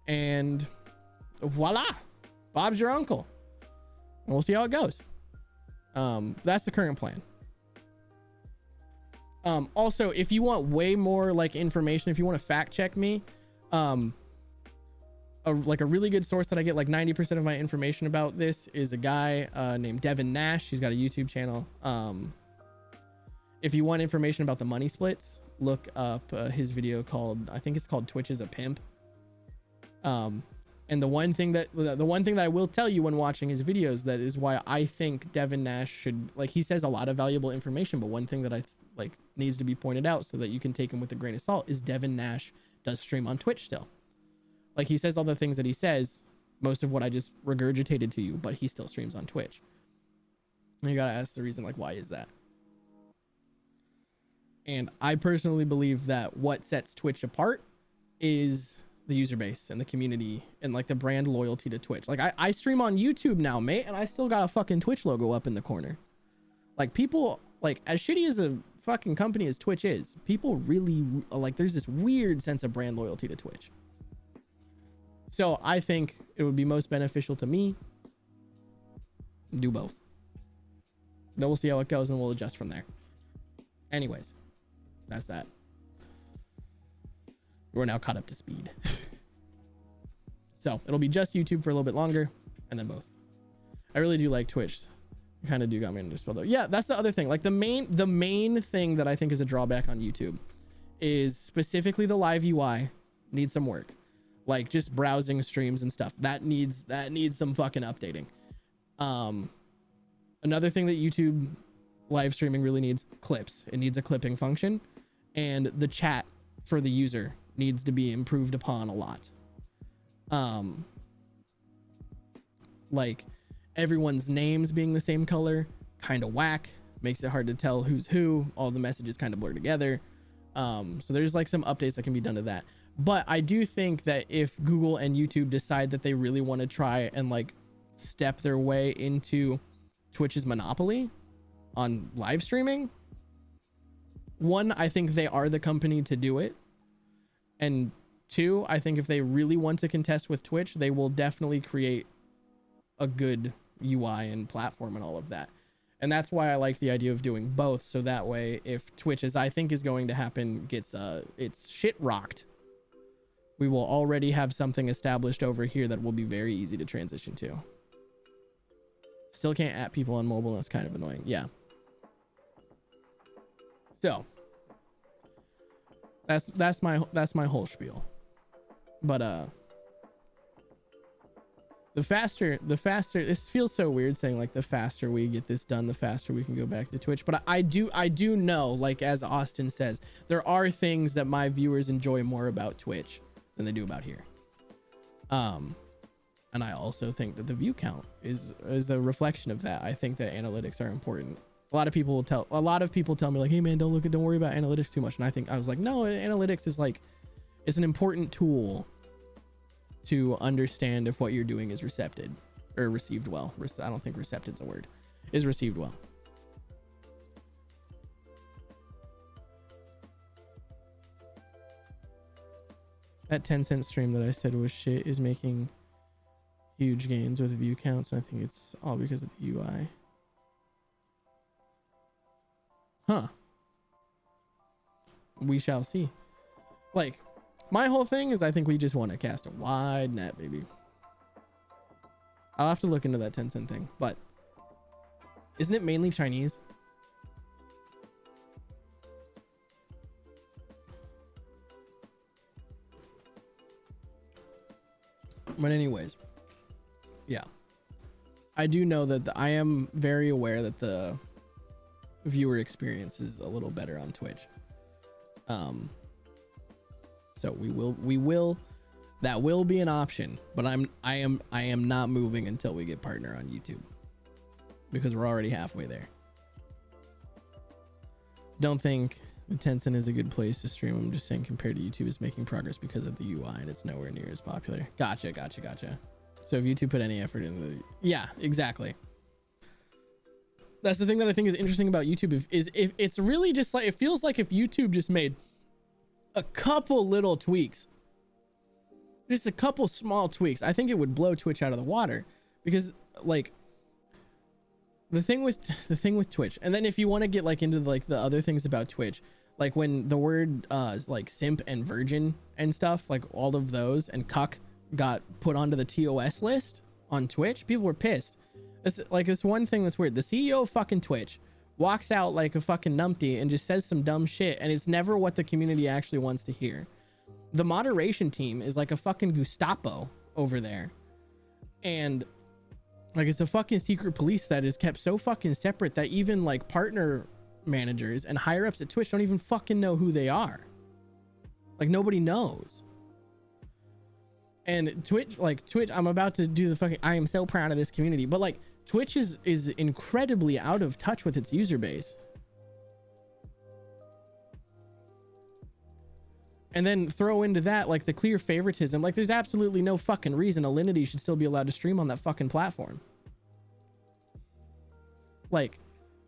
And voila, Bob's your uncle. And we'll see how it goes. That's the current plan. Also, if you want way more like information, if you want to fact check me, a really good source that I get like 90% of my information about this is a guy named Devin Nash. He's got a YouTube channel. If you want information about the money splits, look up his video called, I think it's called Twitch is a Pimp. And the one thing that I will tell you when watching his videos, that is why I think Devin Nash should, like, he says a lot of valuable information, but one thing that I like needs to be pointed out so that you can take him with a grain of salt is Devin Nash does stream on Twitch still. Like, he says all the things that he says, most of what I just regurgitated to you, but he still streams on Twitch. And you gotta ask the reason, like, why is that? And I personally believe that what sets Twitch apart is the user base and the community and like the brand loyalty to Twitch. Like, I stream on YouTube now, mate, and I still got a fucking Twitch logo up in the corner. Like, people, like, as shitty as a fucking company as Twitch is, people really, like, there's this weird sense of brand loyalty to Twitch. So I think it would be most beneficial to me do both. Then we'll see how it goes and we'll adjust from there. Anyways, that's that. We're now caught up to speed. So it'll be just YouTube for a little bit longer and then both. I really do like Twitch. You kind of do got me into spell though. Yeah, that's the other thing. Like, the main thing that I think is a drawback on YouTube is specifically the live UI needs some work. Like, just browsing streams and stuff that needs some fucking updating. Another thing that YouTube live streaming really needs, clips. It needs a clipping function, and the chat for the user needs to be improved upon a lot. Like, everyone's names being the same color, kind of whack, makes it hard to tell who's who. All the messages kind of blur together. So there's like some updates that can be done to that. But I do think that if Google and YouTube decide that they really want to try and like step their way into Twitch's monopoly on live streaming, one, I think they are the company to do it. And Two, I think if they really want to contest with Twitch, they will definitely create a good UI and platform and all of that. And that's why I like the idea of doing both. So that way, if Twitch, as I think is going to happen, gets its shit rocked, we will already have something established over here that will be very easy to transition to. Still can't at people on mobile. That's kind of annoying. Yeah. So that's my whole spiel. But the faster, this feels so weird saying like the faster we get this done, the faster we can go back to Twitch. But I do know, like as Austin says, there are things that my viewers enjoy more about Twitch than they do about here. And I also think that the view count is a reflection of that. I think that analytics are important. A lot of people tell me like, hey man, don't worry about analytics too much. And I was like, no, analytics is like, it's an important tool to understand if what you're doing is received well. I don't think recepted is a word. Is received well. That 10-cent stream that I said was shit is making huge gains with view counts. And I think it's all because of the UI. Huh. We shall see. Like, my whole thing is I think we just want to cast a wide net, baby. I'll have to look into that 10-cent thing, but isn't it mainly Chinese? But anyways, yeah. I do know that I am very aware that the viewer experience is a little better on Twitch. So we will that will be an option, but I am not moving until we get partner on YouTube, because we're already halfway there. Don't think the Tencent is a good place to stream. I'm just saying compared to YouTube, is making progress because of the UI and it's nowhere near as popular. Gotcha. So if YouTube put any effort into the, yeah, exactly. That's the thing that I think is interesting about YouTube is if it's really just like, it feels like if YouTube just made a couple little tweaks, just a couple small tweaks, I think it would blow Twitch out of the water. Because like the thing with Twitch, and then if you want to get like into like the other things about Twitch, like when the word like simp and virgin and stuff, like all of those, and cuck got put onto the TOS list on Twitch, people were pissed. It's like this one thing that's weird. The CEO of fucking Twitch walks out like a fucking numpty and just says some dumb shit, and it's never what the community actually wants to hear. The moderation team is like a fucking Gestapo over there, and like it's a fucking secret police that is kept so fucking separate that even like partner managers and higher ups at Twitch don't even fucking know who they are. Like nobody knows. And Twitch, I'm about to do the fucking, I am so proud of this community, but like Twitch is incredibly out of touch with its user base. And then throw into that like the clear favoritism. Like there's absolutely no fucking reason Alinity should still be allowed to stream on that fucking platform. Like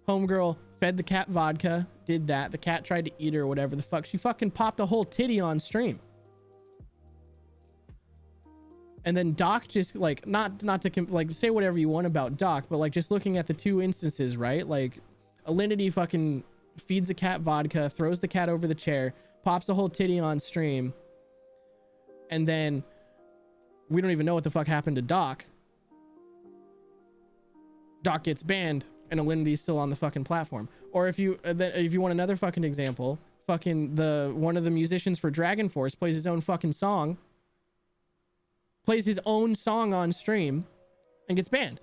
homegirl fed the cat vodka, did that, the cat tried to eat her or whatever the fuck, she fucking popped a whole titty on stream. And then Doc just like, not to like say whatever you want about Doc, but like just looking at the two instances, right? Like Alinity fucking feeds the cat vodka, throws the cat over the chair, pops a whole titty on stream, and then we don't even know what the fuck happened to Doc. Doc gets banned and Alinity's still on the fucking platform. Or if you want another fucking example, fucking one of the musicians for Dragon Force plays his own fucking song, plays his own song on stream and gets banned.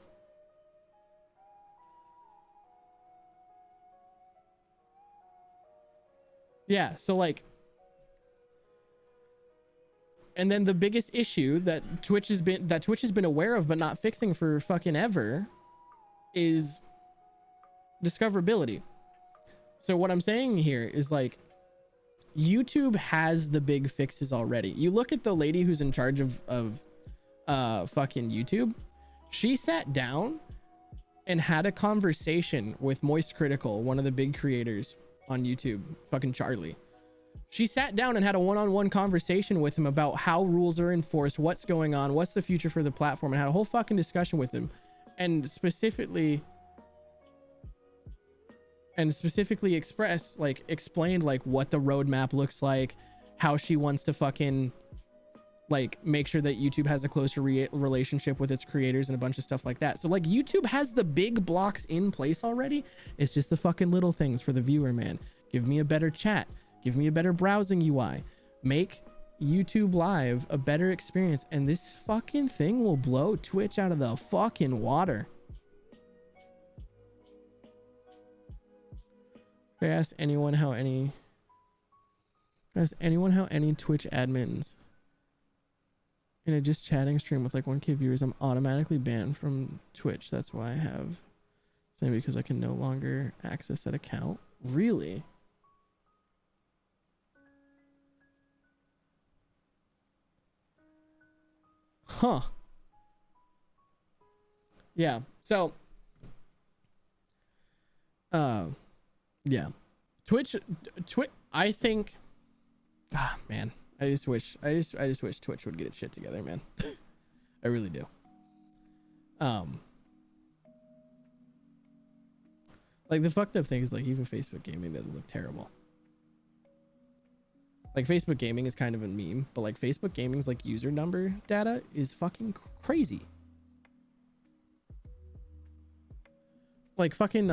Yeah, so like, and then the biggest issue that Twitch has been aware of but not fixing for fucking ever is discoverability. So what I'm saying here is like, YouTube has the big fixes already. You look at the lady who's in charge of fucking YouTube. She sat down and had a conversation with Moist Critical, one of the big creators on YouTube, fucking Charlie, She sat down and had a one-on-one conversation with him about how rules are enforced, what's going on, what's the future for the platform, and had a whole fucking discussion with him. And specifically explained like what the roadmap looks like, how she wants to fucking like make sure that YouTube has a closer relationship with its creators and a bunch of stuff like that. So like YouTube has the big blocks in place already. It's just the fucking little things for the viewer, man. Give me a better chat. Give me a better browsing UI. Make YouTube Live a better experience, and this fucking thing will blow Twitch out of the fucking water. I asked anyone how any Twitch admins in a just chatting stream with like 1K viewers, I'm automatically banned from Twitch. That's why I have, maybe because I can no longer access that account. Really? Huh. Yeah. So, yeah. Twitch, I think, man, I just wish Twitch would get its shit together, man. I really do. Like the fucked up thing is like even Facebook gaming doesn't look terrible. Like Facebook gaming is kind of a meme, but like Facebook gaming's like user number data is fucking crazy. Like fucking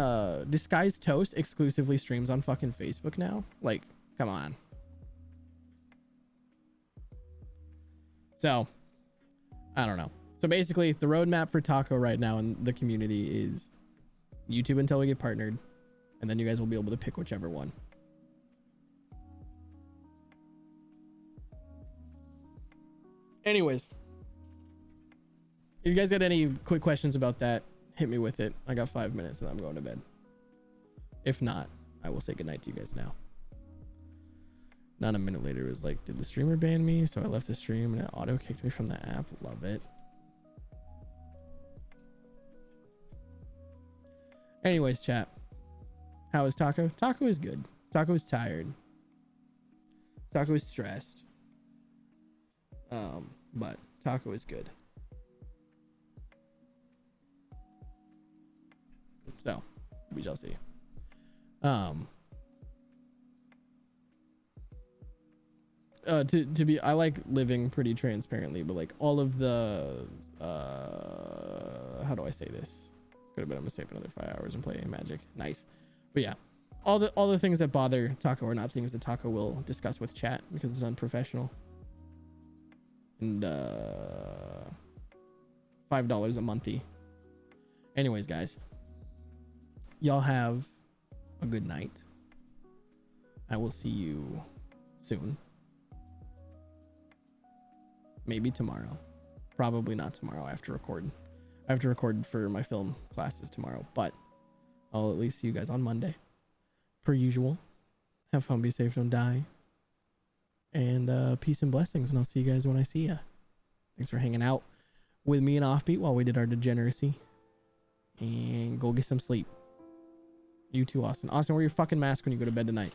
Disguised Toast exclusively streams on fucking Facebook now. Like, come on. So, I don't know. So basically, the roadmap for Taco right now in the community is YouTube until we get partnered, and then you guys will be able to pick whichever one. Anyways, if you guys got any quick questions about that, hit me with it. I got 5 minutes and I'm going to bed. If not, I will say goodnight to you guys now. Not a minute later, it was like, did the streamer ban me? So I left the stream and it auto kicked me from the app. Love it. Anyways, chat. How is Taco? Taco is good. Taco is tired. Taco is stressed. But Taco is good. So, we shall see. To be, I like living pretty transparently, but like all of the, how do I say this? Could have been, I'm gonna stay up another 5 hours and play Magic. Nice. But yeah, all the things that bother Taco are not things that Taco will discuss with chat because it's unprofessional. And $5 a monthy. Anyways, guys, y'all have a good night. I will see you soon. Maybe tomorrow. Probably not tomorrow. I have to record. I have to record for my film classes tomorrow, but I'll at least see you guys on Monday. Per usual. Have fun, be safe, don't die. And peace and blessings, and I'll see you guys when I see ya. Thanks for hanging out with me and Offbeat while we did our degeneracy. And go get some sleep. You too, Austin. Austin, wear your fucking mask when you go to bed tonight.